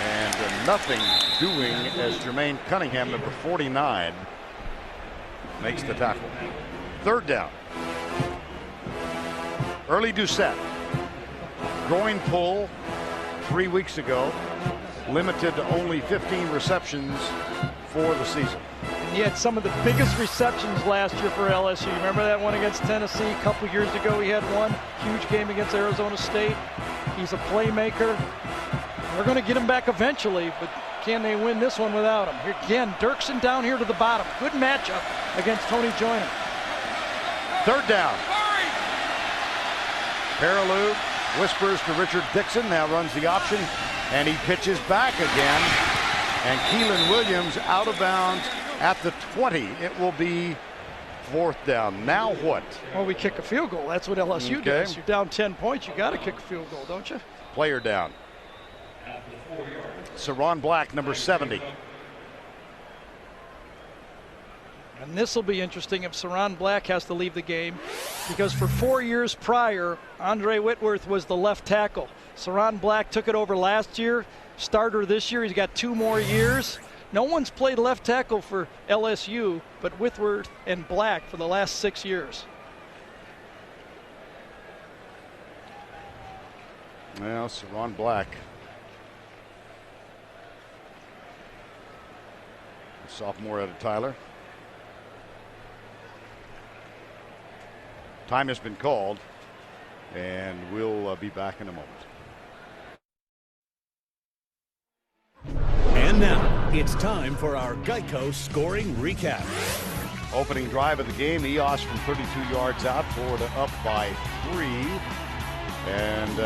And nothing doing as Jermaine Cunningham, number 49, makes the tackle. 3rd down. Early Doucette. Groin pull 3 weeks ago. Limited to only 15 receptions for the season. He had some of the biggest receptions last year for LSU. You remember that one against Tennessee? A couple years ago he had one huge game against Arizona State. He's a playmaker. We're going to get him back eventually, but can they win this one without him? Here again, Dirksen down here to the bottom. Good matchup against Tony Joyner. Third down. Perilou whispers to Richard Dixon, now runs the option, and he pitches back again. And Keelan Williams out of bounds at the 20. It will be fourth down. Now what? Well, we kick a field goal. That's what LSU does. You're down 10 points. You got to kick a field goal, don't you? Player down. Saron Black, number 70. And this will be interesting if Saron Black has to leave the game, because for 4 years prior, Andre Whitworth was the left tackle. Saron Black took it over last year, starter this year. He's got 2 more years. No one's played left tackle for LSU but Whitworth and Black for the last 6 years. Well, Saron Black, sophomore out of Tyler. Time has been called, and we'll be back in a moment. And now it's time for our Geico scoring recap. Opening drive of the game, EOS from 32 yards out, Florida up by 3. And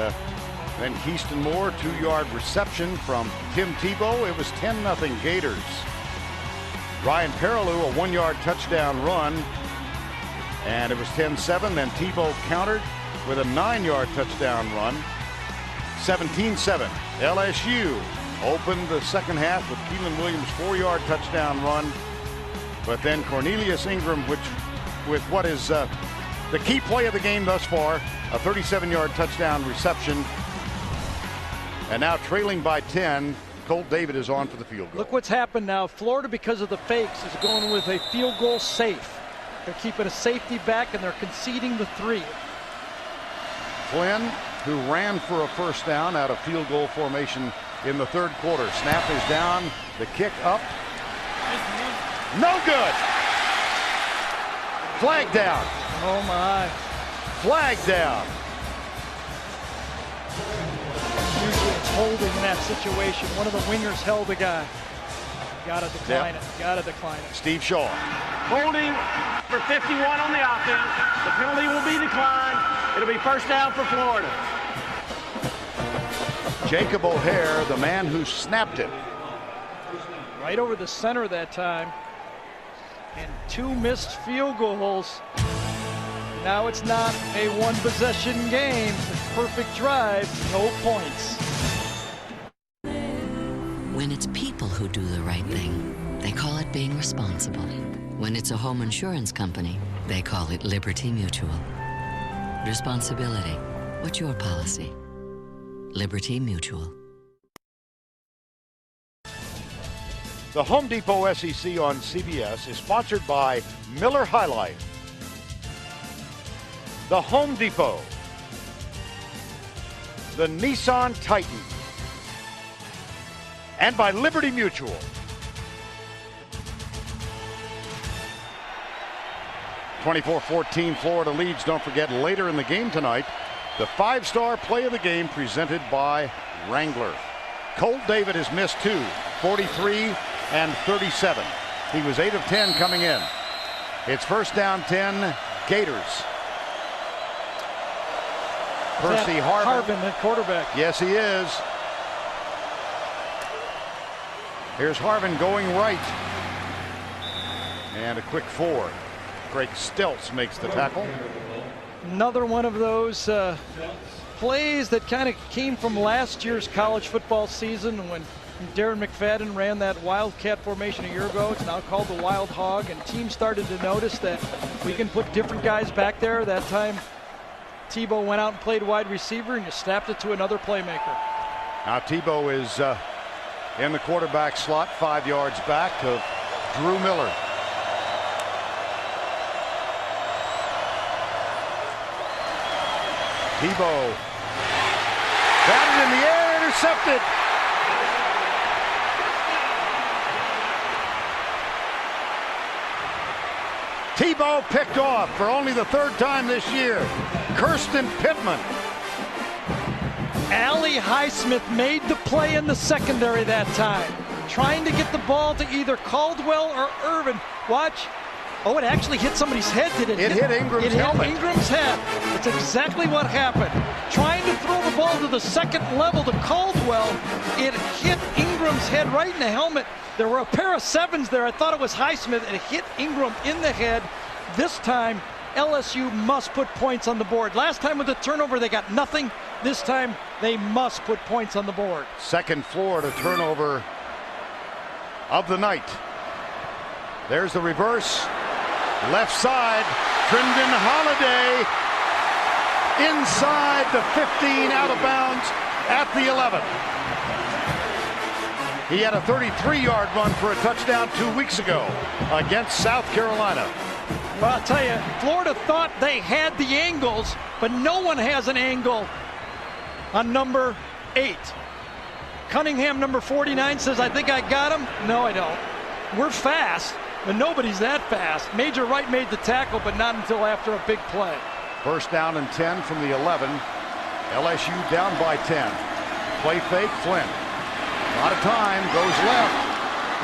then Keyston Moore, 2-yard reception from Tim Tebow. It was 10-0 Gators. Ryan Perilou, a 1-yard touchdown run, and it was 10-7. Then Tebow countered with a 9-yard touchdown run. 17-7. LSU opened the second half with Keelan Williams' 4-yard touchdown run. But then Cornelius Ingram, with what is the key play of the game thus far, a 37-yard touchdown reception. And now trailing by 10, Colt David is on for the field goal. Look what's happened now. Florida, because of the fakes, is going with a field goal safe. They're keeping a safety back, and they're conceding the 3. Flynn, who ran for a first down out of field goal formation in the third quarter. Snap is down. The kick up. No good. Flag down. Oh, my. Flag down. Usually it's holding in that situation. One of the wingers held the guy. Got to decline it. Got to decline it. Steve Shaw. Holding for 51 on the offense. The penalty will be declined. It'll be first down for Florida. Jacob O'Hare, the man who snapped it. Right over the center that time. And 2 missed field goals. Now it's not a one-possession game. It's a perfect drive, no points. When it's people who do the right thing, they call it being responsible. When it's a home insurance company, they call it Liberty Mutual. Responsibility. What's your policy? Liberty Mutual. The Home Depot SEC on CBS is sponsored by Miller High Life, the Home Depot, the Nissan Titan, and by Liberty Mutual. (24-14) Florida leads. Don't forget, later in the game tonight, the 5-star play of the game presented by Wrangler. Colt David has missed 2, 43 and 37. He was 8 of 10 coming in. It's first down 10, Gators. Percy Harvin, the quarterback. Yes, he is. Here's Harvin going right. And a quick 4. Craig Stelz makes the tackle. Another one of those plays that kind of came from last year's college football season when Darren McFadden ran that Wildcat formation a year ago. It's now called the Wild Hog, and teams started to notice that we can put different guys back there. That time Tebow went out and played wide receiver, and you snapped it to another playmaker. Now Tebow is in the quarterback slot, 5 yards back of Drew Miller. Tebow batted in the air, intercepted. Tebow picked off for only the 3rd time this year. Kirsten Pittman. Allie Highsmith made the play in the secondary that time, trying to get the ball to either Caldwell or Irvin. Watch. Oh, it actually hit somebody's head, did it? It hit Ingram's helmet. It hit Ingram's head. That's exactly what happened. Trying to throw the ball to the 2nd level to Caldwell, it hit Ingram's head right in the helmet. There were a pair of 7s there. I thought it was Highsmith. It hit Ingram in the head. This time, LSU must put points on the board. Last time with the turnover, they got nothing. This time, they must put points on the board. 2nd Florida turnover of the night. There's the reverse. Left side, Trindon Holiday inside the 15, out of bounds at the 11. He had a 33-yard run for a touchdown 2 weeks ago against South Carolina. Well, I'll tell you, Florida thought they had the angles, but no one has an angle on number 8. Cunningham, number 49, says, I think I got him. No, I don't. We're fast, but nobody's that fast. Major Wright made the tackle, but not until after a big play. 1st down and 10 from the 11. LSU down by 10. Play fake, Flynn. A lot of time, goes left.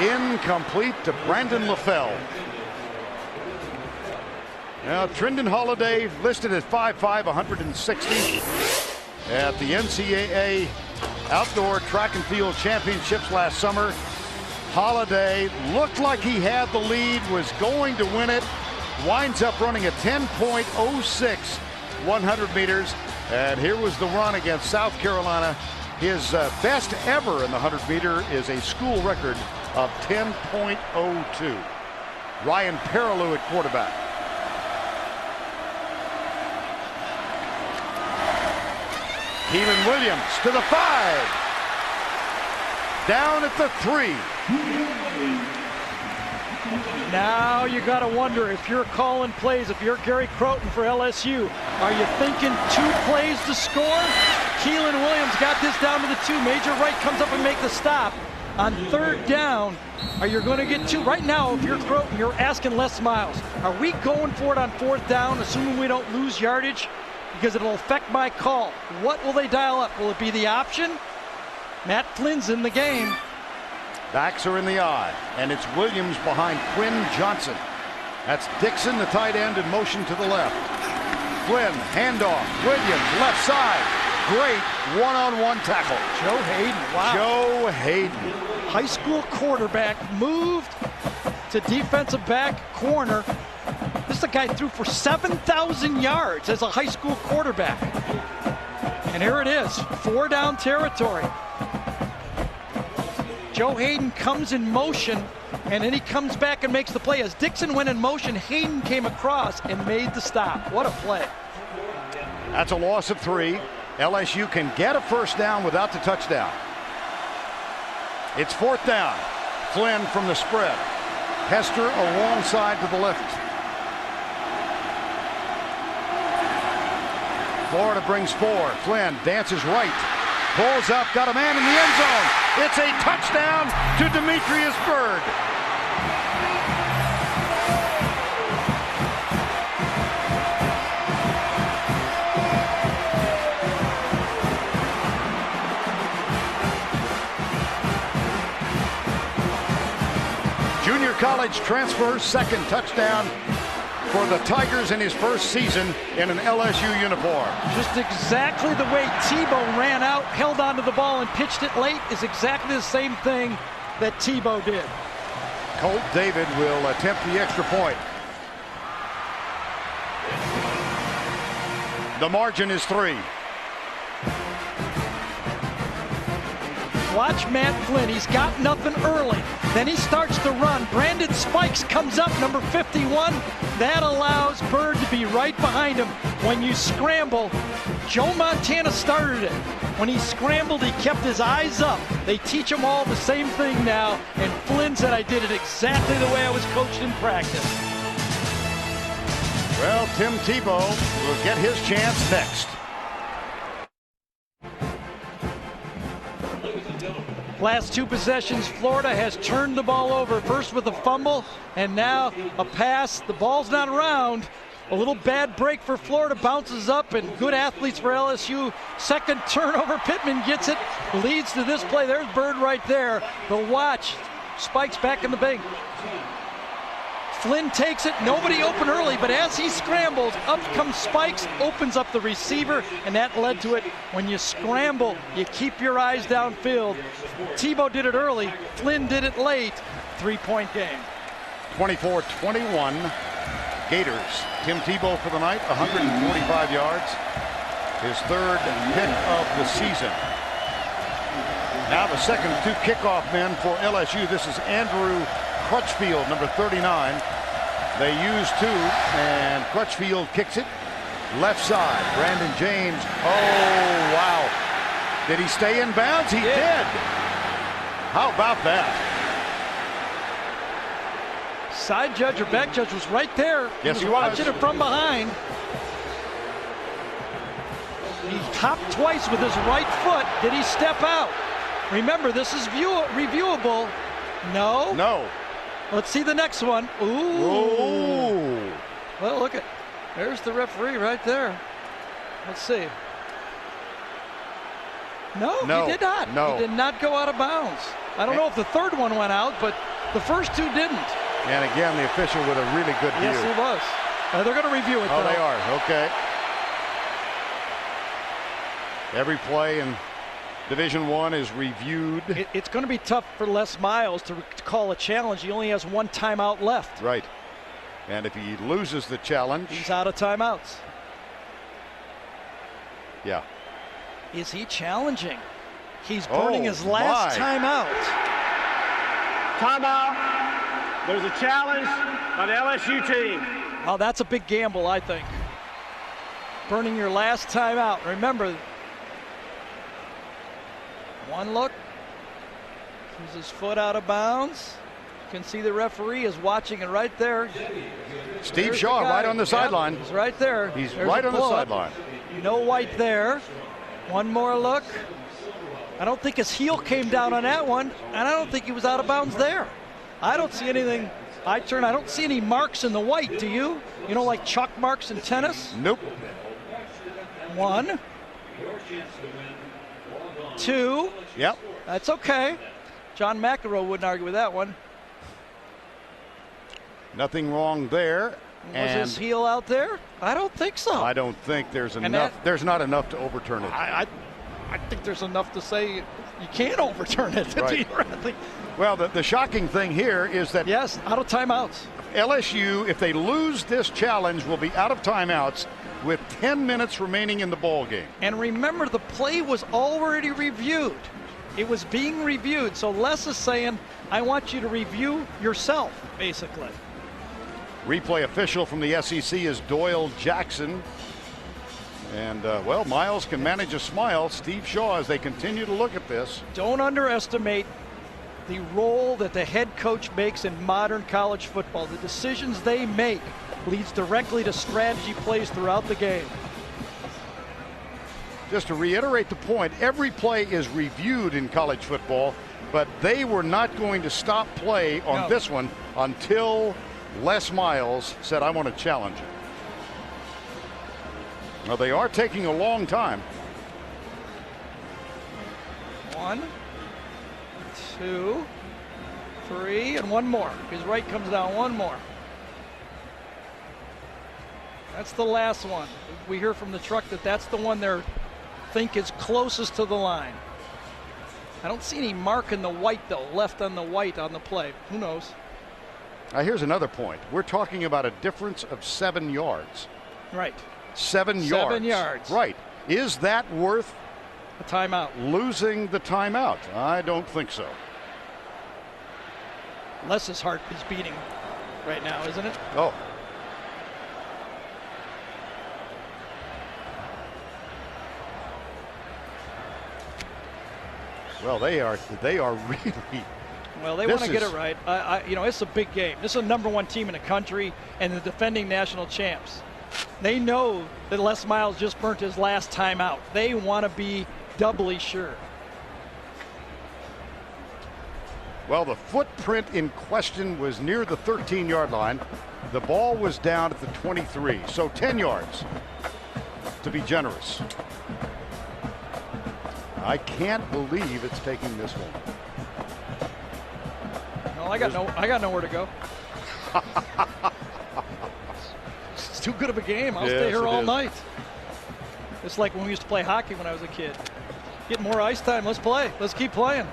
Incomplete to Brandon LaFell. Now, Trindon Holiday listed at 5'5", 160 at the NCAA Outdoor Track and Field Championships last summer. Holiday looked like he had the lead, was going to win it, winds up running a 10.06 100 meters, and here was the run against South Carolina. His best ever in the 100-meter is a school record of 10.02. Ryan Perilou at quarterback. Keelan Williams to the 5. Down at the 3. Now you got to wonder, if you're calling plays, if you're Gary Croton for LSU, are you thinking 2 plays to score? Keelan Williams got this down to the 2. Major Wright comes up and make the stop. On 3rd down, are you going to get 2? Right now, if you're Croton, you're asking Les Miles, are we going for it on 4th down, assuming we don't lose yardage? Because it'll affect my call. What will they dial up? Will it be the option? Matt Flynn's in the game. Backs are in the eye, and it's Williams behind Quinn Johnson. That's Dixon, the tight end, in motion to the left. Flynn, handoff, Williams, left side. Great one-on-one tackle. Joe Hayden, wow. Joe Hayden. High school quarterback, moved to defensive back corner. This is a guy threw for 7,000 yards as a high school quarterback. And here it is, 4-down territory. Joe Hayden comes in motion, and then he comes back and makes the play. As Dixon went in motion, Hayden came across and made the stop. What a play. That's a loss of 3. LSU can get a 1st down without the touchdown. It's 4th down. Flynn from the spread. Hester alongside to the left. Florida brings 4. Flynn dances right. Pulls up, got a man in the end zone. It's a touchdown to Demetrius Byrd. Junior college transfer, 2nd touchdown for the Tigers in his 1st season in an LSU uniform. Just exactly the way Tebow ran out, held onto the ball, and pitched it late is exactly the same thing that Tebow did. Colt David will attempt the extra point. The margin is 3. Watch Matt Flynn. He's got nothing early. Then he starts to run. Brandon Spikes comes up, number 51. That allows Byrd to be right behind him. When you scramble, Joe Montana started it. When he scrambled, he kept his eyes up. They teach him all the same thing now. And Flynn said, I did it exactly the way I was coached in practice. Well, Tim Tebow will get his chance next. Last 2 possessions, Florida has turned the ball over, first with a fumble and now a pass. The ball's not around. A little bad break for Florida, bounces up, and good athletes for LSU. Second turnover, Pittman gets it, leads to this play. There's Bird right there. But watch, Spike's back in the bank. Flynn takes it, nobody open early, but as he scrambles, up comes Spikes, opens up the receiver, and that led to it. When you scramble, you keep your eyes downfield. Tebow did it early, Flynn did it late. 3-point game. 24-21 Gators. Tim Tebow for the night, 145 yards. His 3rd pick of the season. Now the second 2 kickoff men for LSU. This is Andrew Crutchfield, number 39. They use 2, and Crutchfield kicks it left side. Brandon James. Oh, wow. Did he stay in bounds? He did. How about that? Side judge or back judge was right there. Yes, he was. Watching it from behind. He hopped twice with his right foot. Did he step out? Remember, this is reviewable. No. No. Let's see the next one. Ooh. Well, look at, there's the referee right there. Let's see. No, he did not. No. He did not go out of bounds. I don't know if the third one went out, but the first 2 didn't. And again, the official with a really good view. Yes, he was. They're going to review it, Oh, though. they are. Okay. Every play in Division I is reviewed. It's going to be tough for Les Miles to call a challenge. He only has 1 timeout left. Right. And if he loses the challenge, he's out of timeouts. Yeah. Is he challenging? He's burning his last timeout. Timeout. There's a challenge by the LSU team. Oh, that's a big gamble, I think. Burning your last timeout. Remember, 1 look. Keeps his foot out of bounds. You can see the referee is watching it right there. Steve Shaw right on the sideline. He's right there. He's right on the sideline. No white there. 1 more look. I don't think his heel came down on that one, and I don't think he was out of bounds there. I don't see anything. I don't see any marks in the white, do you? You know, like chalk marks in tennis? Nope. 1, 2. Yep. That's okay. John McEnroe wouldn't argue with that one. Nothing wrong there. Was his heel out there? I don't think so. I don't think there's enough. There's not enough to overturn it. I think there's enough to say you can't overturn it. Right. Well, the shocking thing here is that yes, out of timeouts. LSU, if they lose this challenge, will be out of timeouts with 10 minutes remaining in the ball game. And remember, the play was already reviewed. It was being reviewed. So Les is saying, I want you to review yourself, basically. Replay official from the SEC is Doyle Jackson. And, well, Miles can manage a smile. Steve Shaw, as they continue to look at this. Don't underestimate the role that the head coach makes in modern college football. The decisions they make leads directly to strategy plays throughout the game. Just to reiterate the point, every play is reviewed in college football, but they were not going to stop play on this one until Les Miles said, I want to challenge it. Well, they are taking a long time. 1, 2, 3, and 1 more. His right comes down. 1 more. That's the last one. We hear from the truck that that's the one they think is closest to the line. I don't see any mark in the white, though, left on the white on the play. Who knows? Now, here's another point. We're talking about a difference of 7 yards. Right. 7 yards. 7 yards. Right. Is that worth a timeout? Losing the timeout? I don't think so. Les's heart is beating right now, isn't it? Oh. Well, they are really. Well, they want to get it right. You know, it's a big game. This is the #1 team in the country and the defending national champs. They know that Les Miles just burnt his last timeout. They want to be doubly sure. Well, the footprint in question was near the 13-yard line. The ball was down at the 23, so 10 yards to be generous. I can't believe it's taking this one. No, I got nowhere to go. It's too good of a game. I'll stay here all night. It's like when we used to play hockey when I was a kid. Get more ice time. Let's play. Let's keep playing.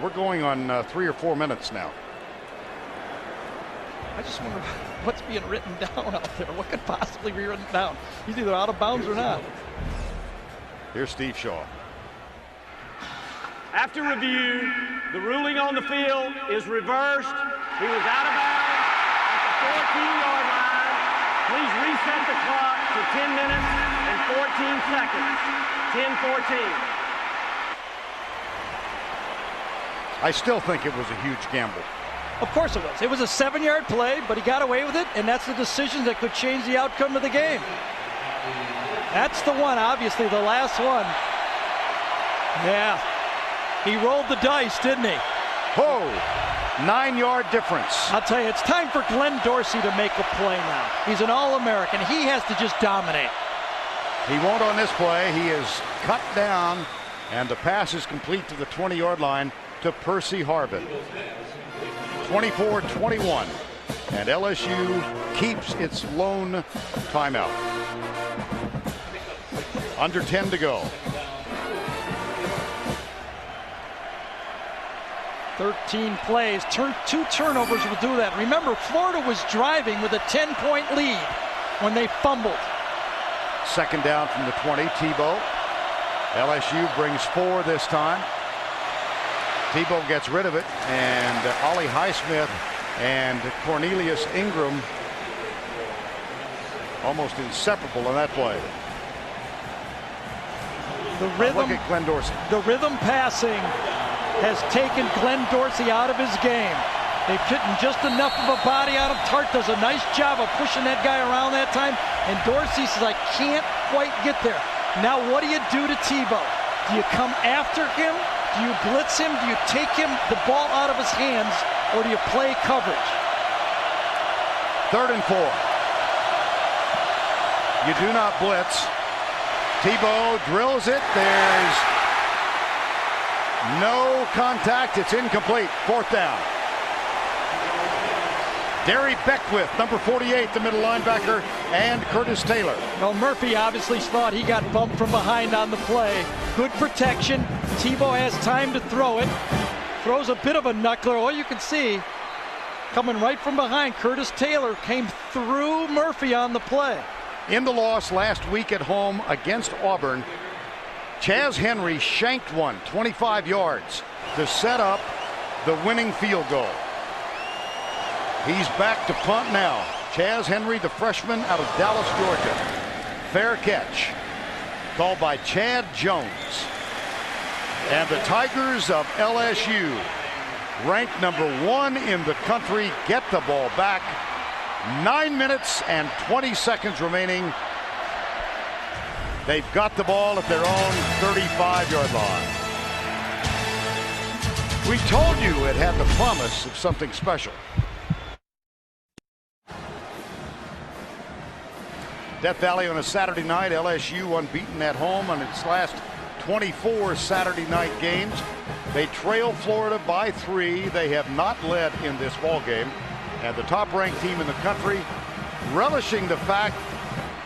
We're going on 3 or 4 minutes now. I just wonder what's being written down out there. What could possibly be written down? He's either out of bounds or not. Here's Steve Shaw. After review, the ruling on the field is reversed. He was out of bounds at the 14-yard line. Please reset the clock to 10 minutes and 14 seconds. 10-14. I still think it was a huge gamble. Of course it was. It was a 7-yard play, but he got away with it, and that's the decision that could change the outcome of the game. That's the one, obviously, the last one. Yeah. He rolled the dice, didn't he? Oh, 9-yard difference. I'll tell you, it's time for Glenn Dorsey to make a play now. He's an All-American. He has to just dominate. He won't on this play. He is cut down, and the pass is complete to the 20-yard line to Percy Harvin. 24-21, and LSU keeps its lone timeout. Under 10 to go. 13 plays, 2 turnovers will do that. Remember, Florida was driving with a 10-point lead when they fumbled. Second down from the 20, Tebow. LSU brings 4 this time. Tebow gets rid of it, and Ollie Highsmith and Cornelius Ingram almost inseparable in that play. The rhythm, look at Glenn Dorsey. The rhythm passing has taken Glenn Dorsey out of his game. They've put just enough of a body on him. Tart does a nice job of pushing that guy around that time, and Dorsey says, I can't quite get there. Now what do you do to Tebow? Do you come after him? Do you blitz him? Do you take the ball out of his hands, or do you play coverage? 3rd and 4. You do not blitz. Tebow drills it. There's no contact. It's incomplete. 4th down. Derry Beckwith, number 48, the middle linebacker, and Curtis Taylor. Well, Murphy obviously thought he got bumped from behind on the play. Good protection. Tebow has time to throw it. Throws a bit of a knuckler. All you can see, coming right from behind, Curtis Taylor came through Murphy on the play. In the loss last week at home against Auburn, Chaz Henry shanked one, 25 yards, to set up the winning field goal. He's back to punt now. Chaz Henry, the freshman out of Dallas, Georgia. Fair catch. Called by Chad Jones. And the Tigers of LSU, ranked number 1 in the country, get the ball back. 9 minutes and 20 seconds remaining. They've got the ball at their own 35-yard line. We told you it had the promise of something special. Death Valley on a Saturday night. LSU unbeaten at home on its last 24 Saturday night games. They trail Florida by 3. They have not led in this ball game. And the top-ranked team in the country, relishing the fact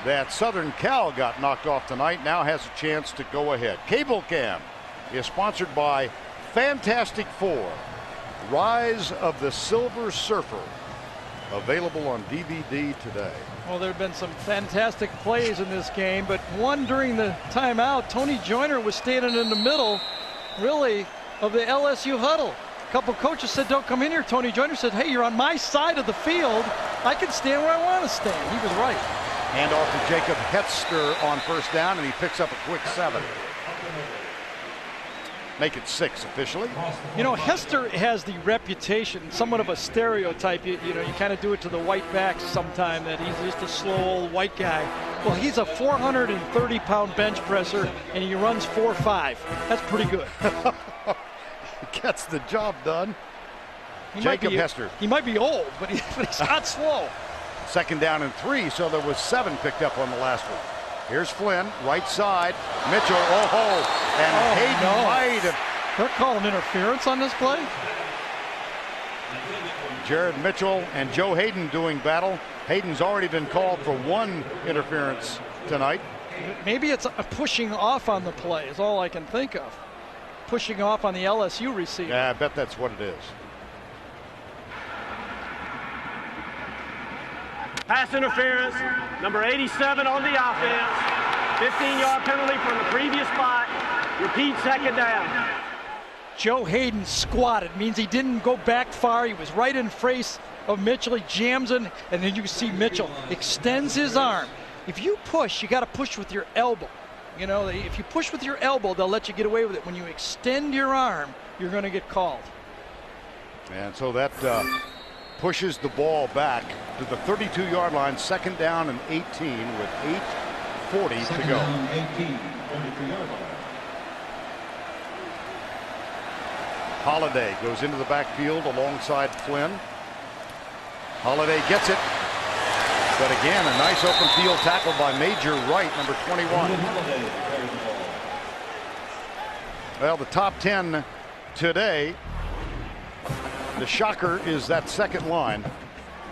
that Southern Cal got knocked off tonight, now has a chance to go ahead. Cable Cam is sponsored by Fantastic Four, Rise of the Silver Surfer. Available on DVD today. Well, there have been some fantastic plays in this game, but one during the timeout, Tony Joyner was standing in the middle, really, of the LSU huddle. A couple coaches said, don't come in here. Tony Joyner said, hey, you're on my side of the field. I can stand where I want to stand. He was right. Hand off to Jacob Hester on 1st down, and he picks up a quick 7. Make it 6 officially. You know, Hester has the reputation, somewhat of a stereotype. You know, you kind of do it to the white backs sometime, that he's just a slow old white guy. Well, he's a 430-pound bench presser, and he runs 4.5. That's pretty good. Gets the job done. He Jacob Hester. He might be old, but he's not slow. 2nd down and 3, so there was 7 picked up on the last one. Here's Flynn, right side. Mitchell, and Hayden might have. They're calling interference on this play. Jared Mitchell and Joe Hayden doing battle. Hayden's already been called for 1 interference tonight. Maybe it's a pushing off on the play is all I can think of. Pushing off on the LSU receiver. Yeah, I bet that's what it is. Pass interference, number 87 on the offense. 15-yard penalty from the previous spot. Repeat 2nd down. Joe Hayden squatted, means he didn't go back far. He was right in face of Mitchell. He jams in, and then you can see Mitchell extends his arm. If you push, you got to push with your elbow. You know, if you push with your elbow, they'll let you get away with it. When you extend your arm, you're going to get called. And so that pushes the ball back to the 32-yard line, 2nd down and 18 with 8:40 to go. 18, 33-yard line. Holiday goes into the backfield alongside Flynn. Holiday gets it. But again, a nice open field tackle by Major Wright, number 21. Well, the top 10 today, the shocker is that 2nd line.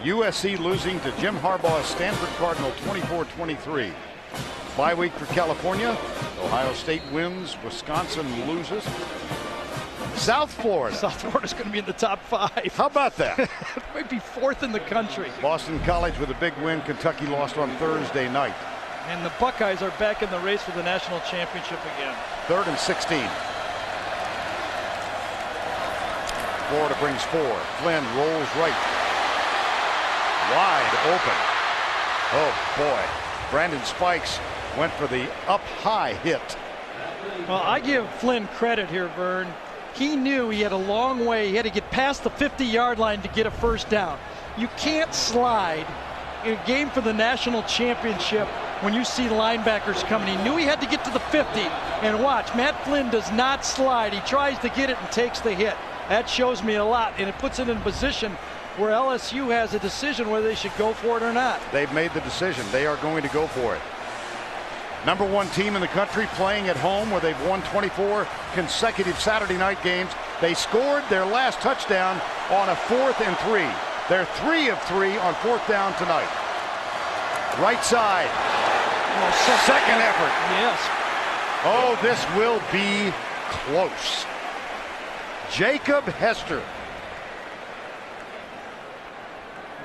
USC losing to Jim Harbaugh's Stanford Cardinal 24-23. Bye week for California. Ohio State wins. Wisconsin loses. South Florida. South Florida's going to be in the top 5. How about that? It might be 4th in the country. Boston College with a big win. Kentucky lost on Thursday night. And the Buckeyes are back in the race for the national championship again. 3rd and 16. Florida brings 4. Flynn rolls right. Wide open. Oh boy. Brandon Spikes went for the up high hit. Well, I give Flynn credit here, Vern. He knew he had a long way. He had to get past the 50-yard line to get a 1st down. You can't slide in a game for the national championship when you see linebackers coming. He knew he had to get to the 50. And watch, Matt Flynn does not slide. He tries to get it and takes the hit. That shows me a lot, and it puts it in a position where LSU has a decision whether they should go for it or not. They've made the decision. They are going to go for it. Number 1 team in the country playing at home where they've won 24 consecutive Saturday night games. They scored their last touchdown on a 4th and 3. They're 3 of 3 on 4th down tonight. Right side. Second effort. Yes. Oh, this will be close. Jacob Hester.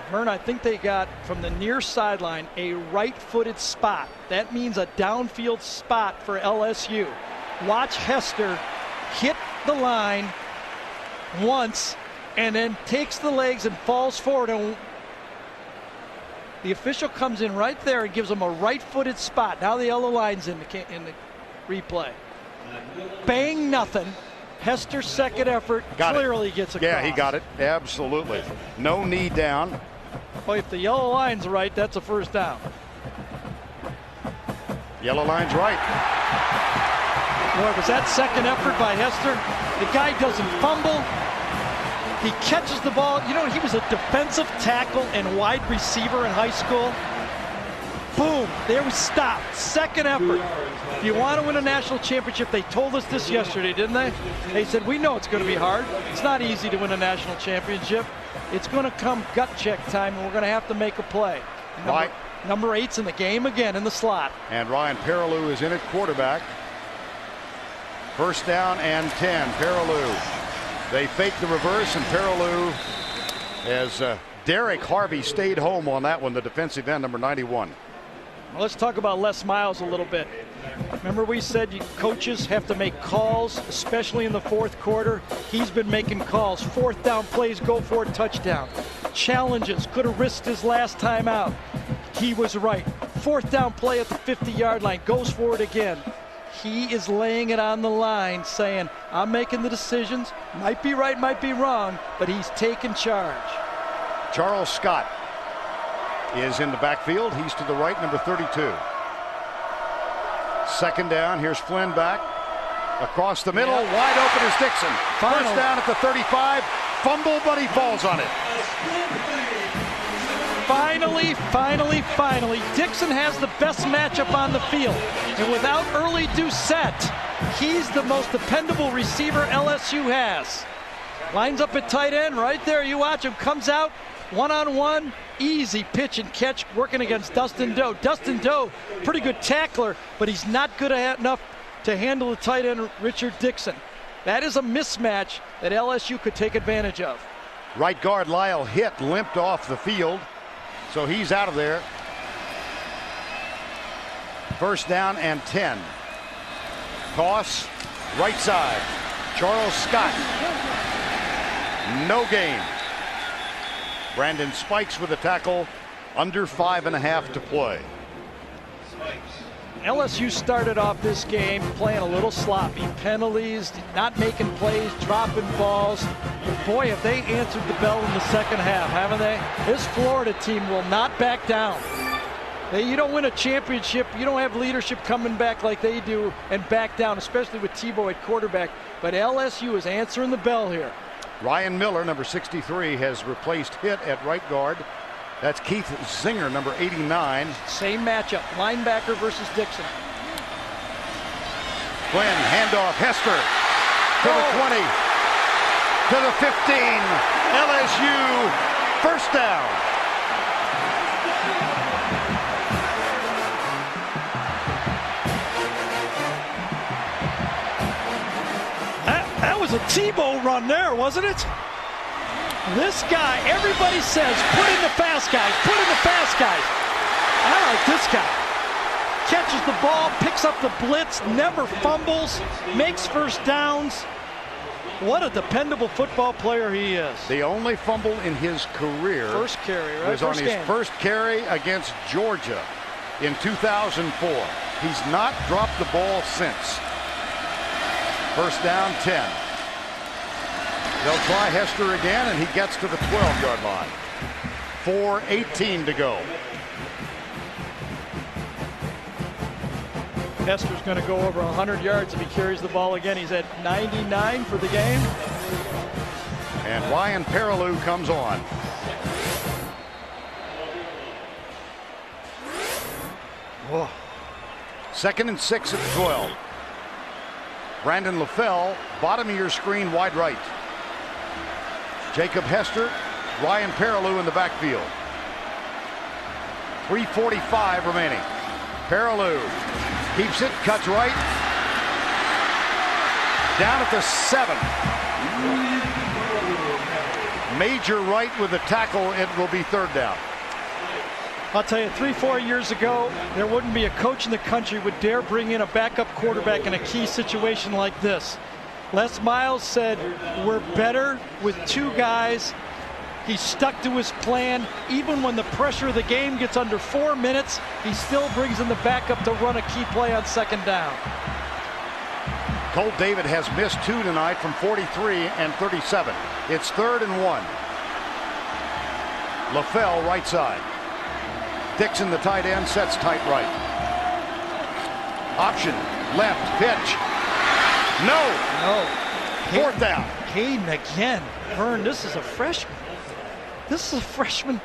Vern, I think they got from the near sideline a right-footed spot. That means a downfield spot for LSU. Watch Hester hit the line once and then takes the legs and falls forward. And the official comes in right there and gives him a right-footed spot. Now the yellow line's in the replay. Bang, nothing. Hester's second effort clearly gets across. Yeah, he got it. Absolutely. No knee down. Well, if the yellow line's right, that's a 1st down. Yellow line's right. Boy, was that second effort by Hester? The guy doesn't fumble. He catches the ball. You know, he was a defensive tackle and wide receiver in high school. Boom, there we stop. Second effort. If you want to win a national championship, they told us this yesterday, didn't they? They said, we know it's going to be hard. It's not easy to win a national championship. It's going to come gut check time, and we're going to have to make a play. Number 8's in the game again in the slot. And Ryan Perilou is in at quarterback. 1st down and 10. Perilou. They fake the reverse, and Perilou, as Derek Harvey stayed home on that one, the defensive end, number 91. Well, let's talk about Les Miles a little bit. Remember we said coaches have to make calls, especially in the 4th quarter. He's been making calls. 4th down plays, go for it, touchdown. Challenges, could have risked his last time out. He was right. 4th down play at the 50-yard line, goes for it again. He is laying it on the line, saying, I'm making the decisions. Might be right, might be wrong, but he's taking charge. Charles Scott is in the backfield. He's to the right, number 32. Second down. Here's Flynn back. Across the middle. Wide open is Dixon. First down at the 35. Fumble, but he falls on it. Finally, Dixon has the best matchup on the field. And without early Doucette, he's the most dependable receiver LSU has. Lines up at tight end right there. You watch him. Comes out one-on-one. Easy pitch and catch working against Dustin Doe. Dustin Doe, pretty good tackler, but he's not good enough to handle the tight end Richard Dixon. That is a mismatch that LSU could take advantage of. Right guard Lyle Hitt limped off the field, so he's out of there. First down and 10. Toss, right side. Charles Scott. No gain. Brandon Spikes with a tackle, under 5.5 to play. LSU started off this game playing a little sloppy. Penalties, not making plays, dropping balls. But boy, have they answered the bell in the second half, haven't they? This Florida team will not back down. You don't win a championship, you don't have leadership coming back like they do and back down, especially with Tebow at quarterback. But LSU is answering the bell here. Ryan Miller, number 63, has replaced Hitt at right guard. That's Keith Zinger, number 89. Same matchup, linebacker versus Dixon. Flynn, handoff, Hester to the 20, to the 15. LSU, first down. That was a Tebow run there, wasn't it? This guy, everybody says, put in the fast guys, put in the fast guys. I like this guy. Catches the ball, picks up the blitz, never fumbles, makes first downs. What a dependable football player he is. The only fumble in his career first carry, right? was on his first carry against Georgia in 2004. He's not dropped the ball since. First down, 10. They'll try Hester again, and he gets to the 12-yard line. 4:18 to go. Hester's going to go over 100 yards if he carries the ball again. He's at 99 for the game. And Ryan Perilou comes on. Oh. 2nd and 6 at the 12. Brandon LaFell, bottom of your screen, wide right. Jacob Hester, Ryan Perilou in the backfield. 3:45 remaining. Perilou keeps it, cuts right. Down at the 7. Major right with the tackle. It will be third down. I'll tell you, 3-4 years ago, there wouldn't be a coach in the country would dare bring in a backup quarterback in a key situation like this. Les Miles said, we're better with 2 guys. He stuck to his plan. Even when the pressure of the game gets under 4 minutes, he still brings in the backup to run a key play on second down. Colt David has missed 2 tonight from 43 and 37. It's 3rd and 1. LaFell right side. Dixon, the tight end, sets tight right. Option, left, pitch. No. Fourth down. Hayden again. Vern, this is a freshman. This is a freshman.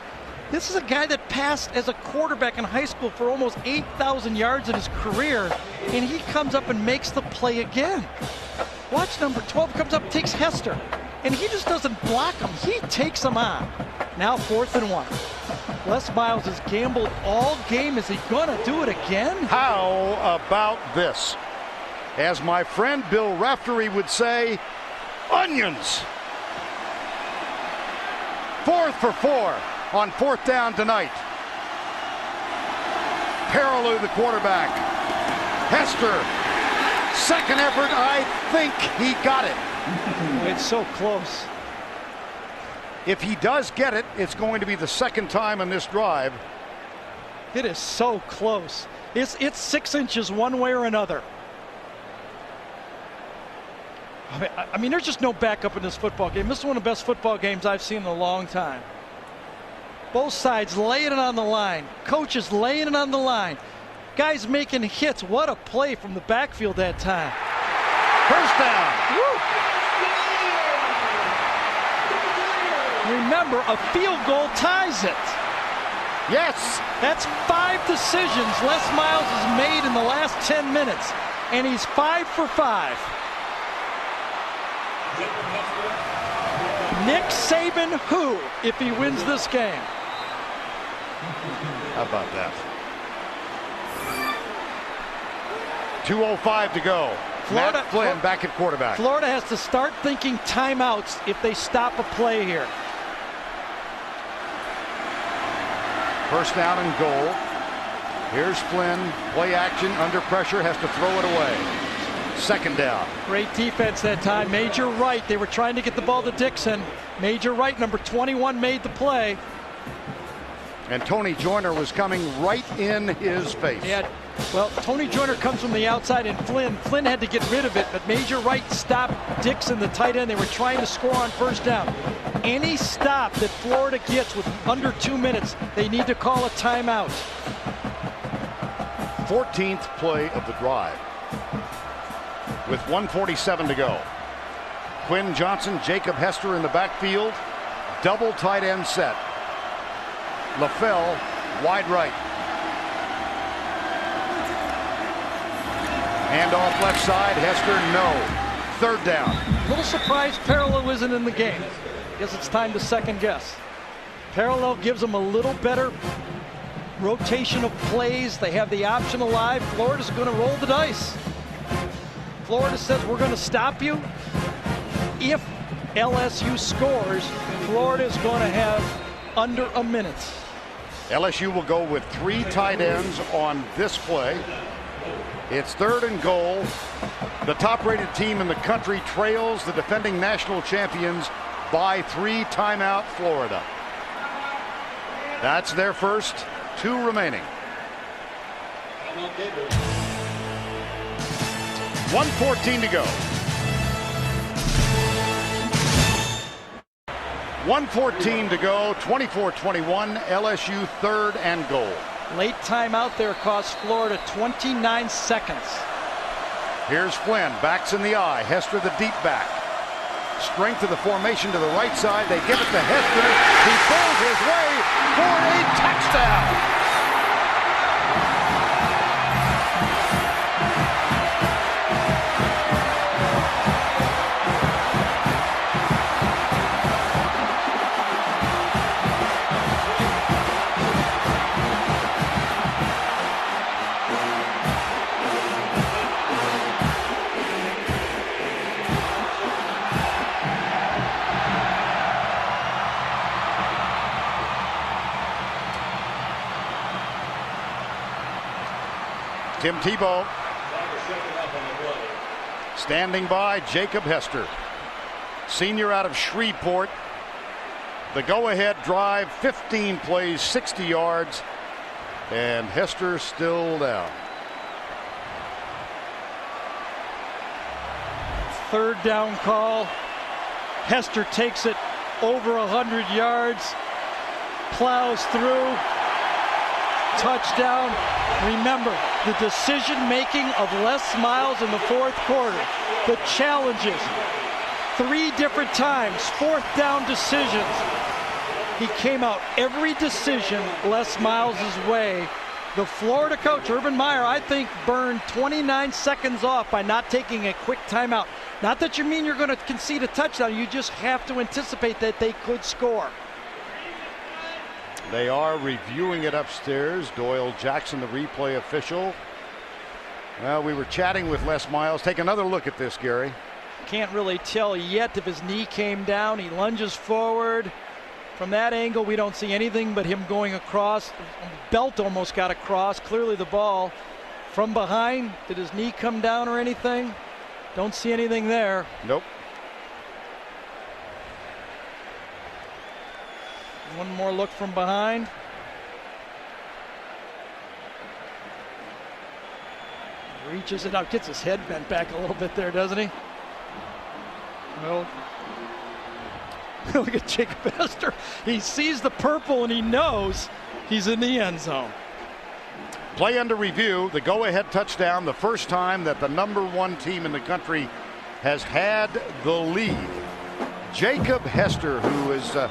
This is a guy that passed as a quarterback in high school for almost 8,000 yards in his career, and he comes up and makes the play again. Watch number 12 comes up, takes Hester, and he just doesn't block him. He takes him on. Now 4th and 1. Les Miles has gambled all game. Is he going to do it again? How about this? As my friend Bill Raftery would say, onions. 4th for 4 on 4th down tonight. Perilou, the quarterback. Hester, second effort. I think he got it. It's so close. If he does get it, it's going to be the second time in this drive. It is so close. It's 6 inches one way or another. I mean, there's just no backup in this football game. This is one of the best football games I've seen in a long time. Both sides laying it on the line. Coaches laying it on the line. Guys making hits. What a play from the backfield that time. First down. Woo. Remember, a field goal ties it. Yes. That's 5 decisions Les Miles has made in the last 10 minutes, and he's 5 for 5. Nick Saban, who, if he wins this game? How about that? 2:05 to go. Matt Flynn back at quarterback. Florida has to start thinking timeouts if they stop a play here. First down and goal. Here's Flynn. Play action under pressure. Has to throw it away. Second down. Great defense that time. Major Wright. They were trying to get the ball to Dixon. Major Wright, number 21, made the play. And Tony Joyner was coming right in his face. Yeah. Well, Tony Joyner comes from the outside, and Flynn had to get rid of it, but Major Wright stopped Dixon, the tight end. They were trying to score on first down. Any stop that Florida gets with under 2 minutes, they need to call a timeout. 14th play of the drive with 1:47 to go. Quinn Johnson, Jacob Hester in the backfield. Double tight end set. LaFell wide right. Handoff left side. Hester, no. Third down. A little surprised Parallel isn't in the game. Guess it's time to second guess. Parallel gives them a little better rotation of plays. They have the option alive. Florida's going to roll the dice. Florida says, we're going to stop you. If LSU scores, Florida's going to have under a minute. LSU will go with 3 tight ends on this play. It's third and goal. The top-rated team in the country trails the defending national champions by 3. Timeout, Florida. That's their first. 2 remaining. 1:14 to go. 1:14 to go. 24-21. LSU third and goal. Late timeout there cost Florida 29 seconds. Here's Flynn. Backs in the eye. Hester the deep back. Strength of the formation to the right side. They give it to Hester. He pulls his way for a touchdown. Tim Tebow standing by. Jacob Hester, senior out of Shreveport. The go-ahead drive, 15 plays, 60 yards, and Hester still down. Third down call. Hester takes it over 100 yards, plows through. Touchdown. Remember, the decision-making of Les Miles in the fourth quarter. The challenges. 3 different times, 4th down decisions. He came out every decision Les Miles' way. The Florida coach, Urban Meyer, I think burned 29 seconds off by not taking a quick timeout. Not that you mean you're going to concede a touchdown. You just have to anticipate that they could score. They are reviewing it upstairs. Doyle Jackson, the replay official. Well, we were chatting with Les Miles. Take another look at this, Gary. Can't really tell yet if his knee came down. He lunges forward. From that angle, we don't see anything but him going across. Belt almost got across. Clearly the ball from behind. Did his knee come down or anything? Don't see anything there. Nope. One more look from behind. Reaches it out, gets his head bent back a little bit there, doesn't he? Well, look at Jacob Hester. He sees the purple and he knows he's in the end zone. Play under review, the go-ahead touchdown, the first time that the #1 team in the country has had the lead. Jacob Hester, who is the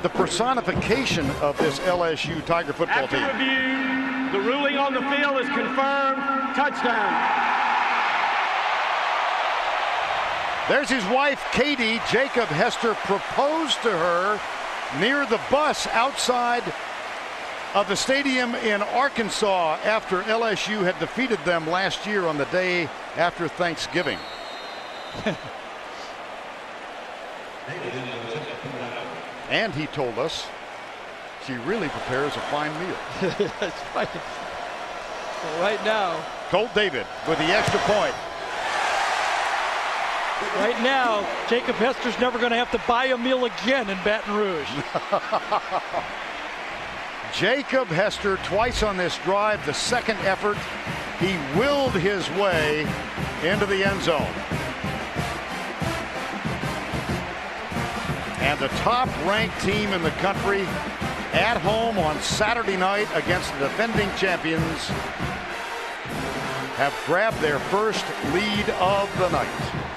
personification of this LSU Tiger football team. After review, the ruling on the field is confirmed. Touchdown. There's his wife, Katie. Jacob Hester proposed to her near the bus outside of the stadium in Arkansas after LSU had defeated them last year on the day after Thanksgiving. And he told us she really prepares a fine meal. Right now, Colt David with the extra point. Right now, Jacob Hester's never going to have to buy a meal again in Baton Rouge. Jacob Hester twice on this drive, the second effort, he willed his way into the end zone. And the top-ranked team in the country at home on Saturday night against the defending champions have grabbed their first lead of the night.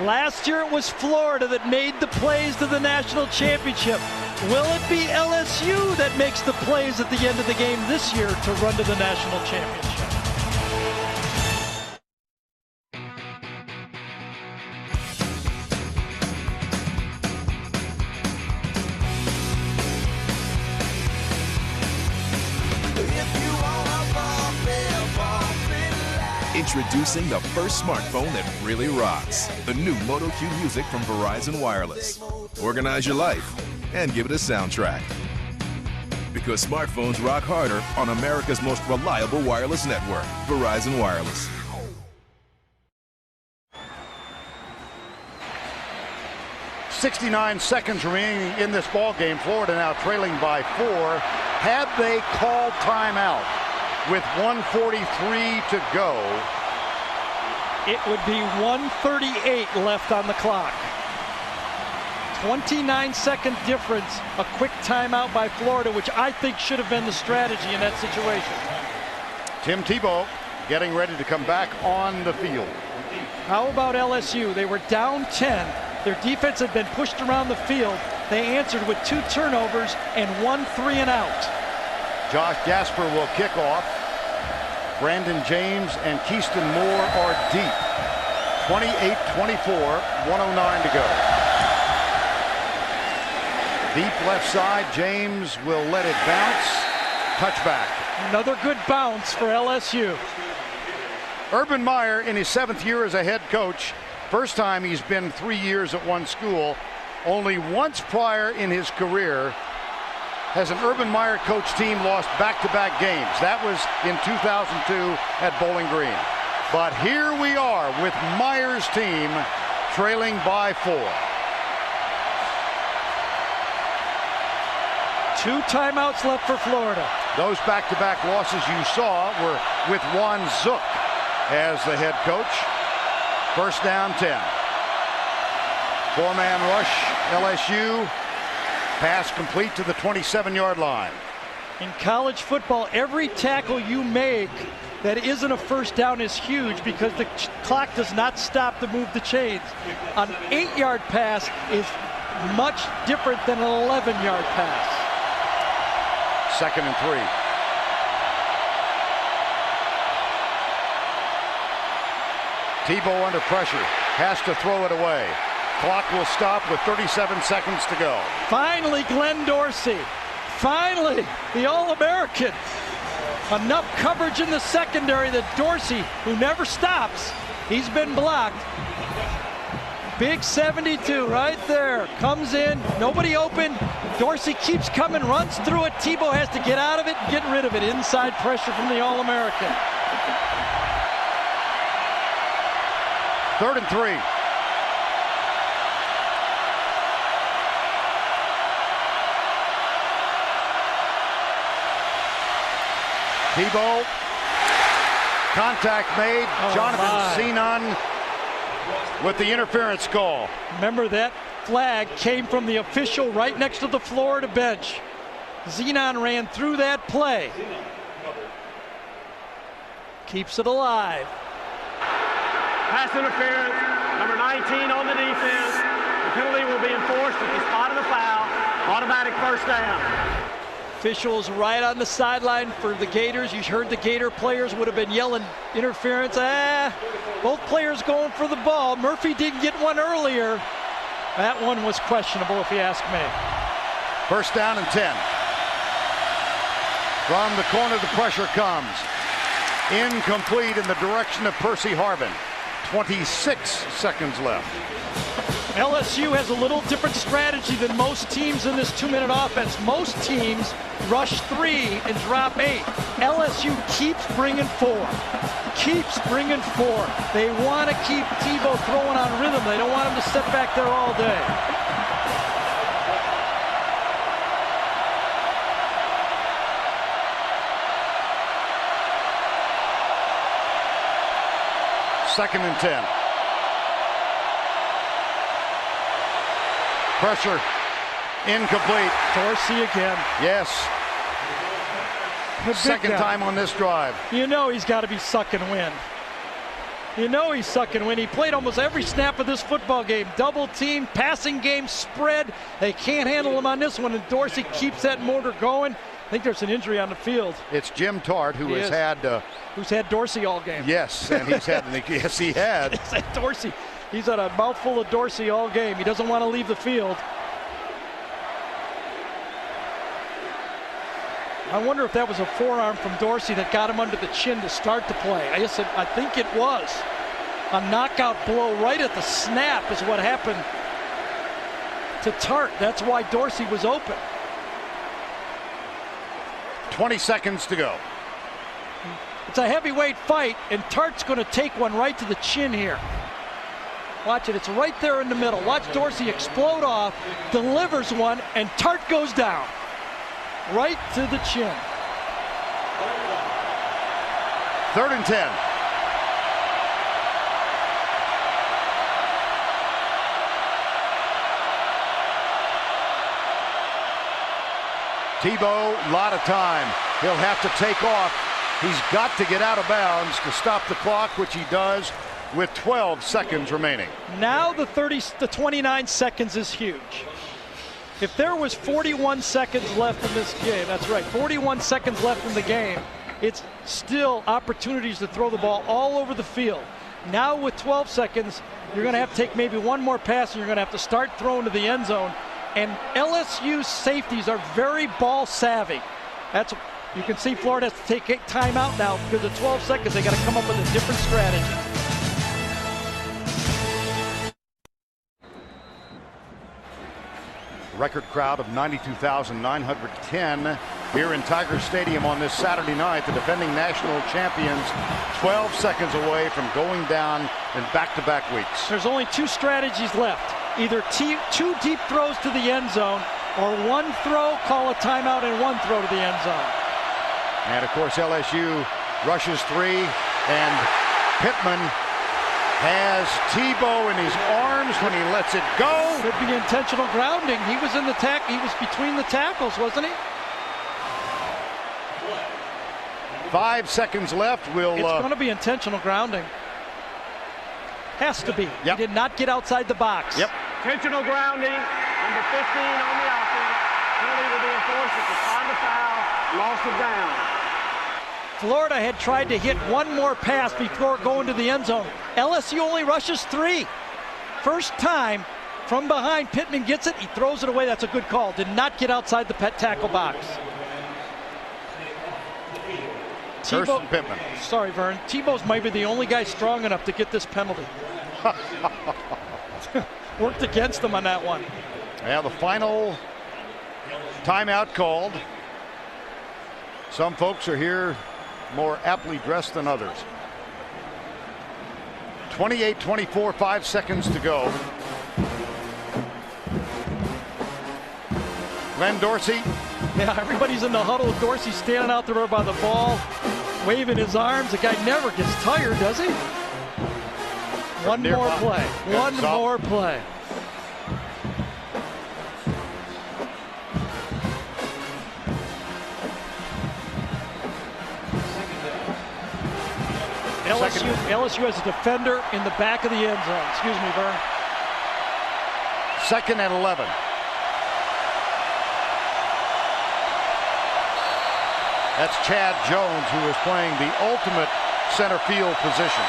Last year it was Florida that made the plays to the national championship. Will it be LSU that makes the plays at the end of the game this year to run to the national championship? Introducing the first smartphone that really rocks. The new Moto Q Music from Verizon Wireless. Organize your life and give it a soundtrack. Because smartphones rock harder on America's most reliable wireless network, Verizon Wireless. .69 seconds remaining in this ball game. Florida now trailing by 4. Had they called timeout with 1:43 to go, it would be 1:38 left on the clock. 29-second difference, a quick timeout by Florida, which I think should have been the strategy in that situation. Tim Tebow getting ready to come back on the field. How about LSU? They were down 10. Their defense had been pushed around the field. They answered with 2 turnovers and 1 3-and-out. Josh Gasper will kick off. Brandon James and Keyston Moore are deep. 28-24, 1:09 to go. Deep left side, James will let it bounce. Touchback. Another good bounce for LSU. Urban Meyer in his 7th year as a head coach. First time he's been 3 years at one school. Only once prior in his career has an Urban Meyer coach team lost back-to-back games. That was in 2002 at Bowling Green. But here we are with Meyer's team trailing by 4. 2 timeouts left for Florida. Those back-to-back losses you saw were with Juan Zook as the head coach. First down 10. 4-man rush, LSU. Pass complete to the 27-yard line. In college football, every tackle you make that isn't a first down is huge because the clock does not stop to move the chains. An 8-yard pass is much different than an 11-yard pass. 2nd and 3. Tebow under pressure, has to throw it away. Clock will stop with 37 seconds to go. Finally, Glenn Dorsey. Finally, the All-American. Enough coverage in the secondary that Dorsey, who never stops, he's been blocked. Big 72 right there. Comes in, nobody open. Dorsey keeps coming, runs through it. Tebow has to get out of it and get rid of it. Inside pressure from the All-American. 3rd and 3. Tebow, contact made. Jonathan Zenon with the interference call. Remember, that flag came from the official right next to the Florida bench. Zenon ran through that play. keeps it alive. Pass interference, number 19 on the defense. The penalty will be enforced at the spot of the foul. Automatic first down. Officials right on the sideline for the Gators. You heard the Gator players would have been yelling interference. Both players going for the ball. Murphy didn't get one earlier. That one was questionable, if you ask me. First down and 10. From the corner, the pressure comes. Incomplete in the direction of Percy Harvin. 26 seconds left. LSU has a little different strategy than most teams in this 2-minute offense. Most teams rush 3 and drop 8. LSU keeps bringing 4. Keeps bringing 4. They want to keep Tebow throwing on rhythm. They don't want him to sit back there all day. Second and 10. Pressure. Incomplete. Dorsey again. Yes. Second time on this drive. You know he's got to be sucking wind. You know he's sucking wind. He played almost every snap of this football game. Double team, passing game, spread. They can't handle him on this one, and Dorsey keeps that motor going. I think there's an injury on the field. It's Jim Tart who has had... who's had Dorsey all game. Yes, and he's had... yes, he had. He's had Dorsey. He's had a mouthful of Dorsey all game. He doesn't want to leave the field. I wonder if that was a forearm from Dorsey that got him under the chin to start the play. I think it was. A knockout blow right at the snap is what happened to Tart. That's why Dorsey was open. 20 seconds to go. It's a heavyweight fight, and Tart's going to take one right to the chin here. Watch it. It's right there in the middle. Watch Dorsey explode off, delivers one, and Tart goes down. Right to the chin. 3rd and 10. Tebow, a lot of time. He'll have to take off. He's got to get out of bounds to stop the clock, which he does with 12 seconds remaining. Now the 29 seconds is huge. If there was 41 seconds left in this game, that's right, 41 seconds left in the game, it's still opportunities to throw the ball all over the field. Now with 12 seconds, you're going to have to take maybe one more pass, and you're going to have to start throwing to the end zone. And LSU's safeties are very ball savvy. You can see Florida has to take a timeout now because of 12 seconds. They got to come up with a different strategy. Record crowd of 92,910 here in Tiger Stadium on this Saturday night. The defending national champions 12 seconds away from going down in back-to-back weeks. There's only 2 strategies left. Either 2 deep throws to the end zone, or 1 throw, call a timeout, and 1 throw to the end zone. And of course LSU rushes 3, and Pittman has Tebow in his arms when he lets it go. Could be intentional grounding. He was in the he was between the tackles, wasn't he? 5 seconds left. It's going to be intentional grounding. Has to be. Yep. He did not get outside the box. Yep. Intentional grounding, number 15 on the offense. Penalty will be enforced at the spot of the foul. Loss of down. Florida had tried to hit 1 more pass before going to the end zone. LSU only rushes 3. First time from behind, Pittman gets it. He throws it away. That's a good call. Did not get outside the tackle box. Tebow, Pittman. Sorry, Vern. Tebow's might be the only guy strong enough to get this penalty. Worked against him on that one. Yeah, the final timeout called. Some folks are here more aptly dressed than others. 28-24, 5 seconds to go. Glenn Dorsey. Yeah, everybody's in the huddle. Dorsey standing out there by the ball, waving his arms. The guy never gets tired, does he? One more play. One more play. LSU has a defender in the back of the end zone. Excuse me, Vern. 2nd and 11. That's Chad Jones, who is playing the ultimate center field position.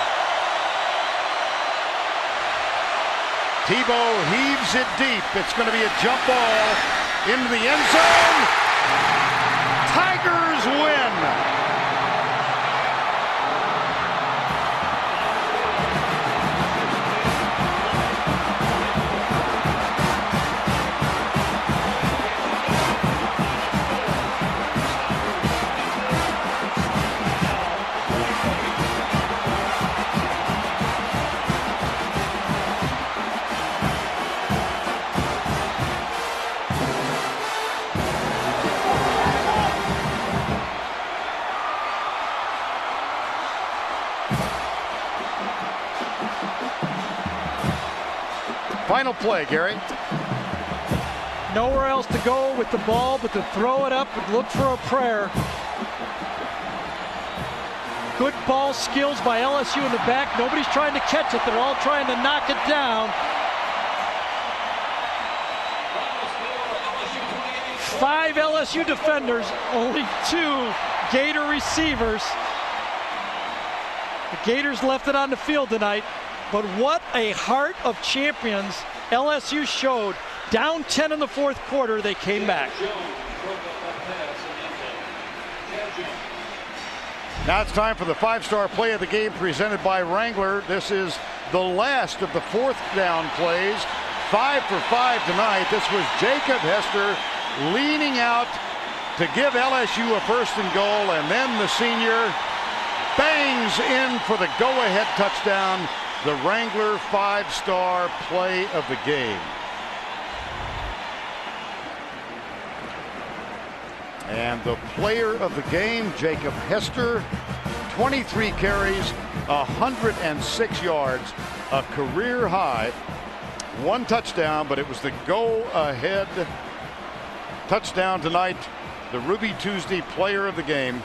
Tebow heaves it deep. It's going to be a jump ball into the end zone. Tigers win. Final play, Gary. Nowhere else to go with the ball but to throw it up and look for a prayer. Good ball skills by LSU in the back. Nobody's trying to catch it. They're all trying to knock it down. 5 LSU defenders, only 2 Gator receivers. The Gators left it on the field tonight. But what a heart of champions LSU showed. Down 10 in the 4th quarter, they came back. Now it's time for the 5-star play of the game presented by Wrangler. This is the last of the 4th down plays. 5 for 5 tonight. This was Jacob Hester leaning out to give LSU a 1st and goal, and then the senior bangs in for the go-ahead touchdown. The Wrangler 5-star play of the game. And the player of the game, Jacob Hester, 23 carries, 106 yards, a career high, 1 touchdown, but it was the go-ahead touchdown tonight. The Ruby Tuesday player of the game,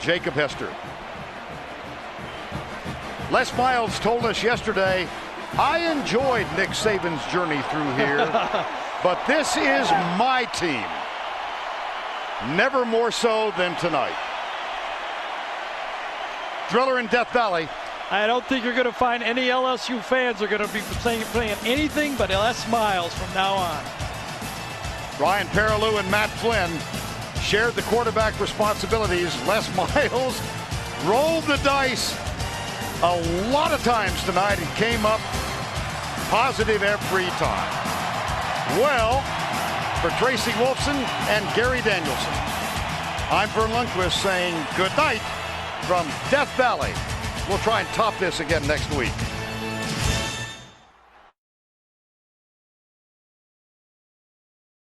Jacob Hester. Les Miles told us yesterday, I enjoyed Nick Saban's journey through here, but this is my team. Never more so than tonight. Driller in Death Valley. I don't think you're going to find any LSU fans are going to be playing anything but Les Miles from now on. Ryan Perilou and Matt Flynn shared the quarterback responsibilities. Les Miles rolled the dice a lot of times tonight and came up positive every time. Well, for Tracy Wolfson and Gary Danielson, I'm Vern Lundquist saying good night from Death Valley. We'll try and top this again next week.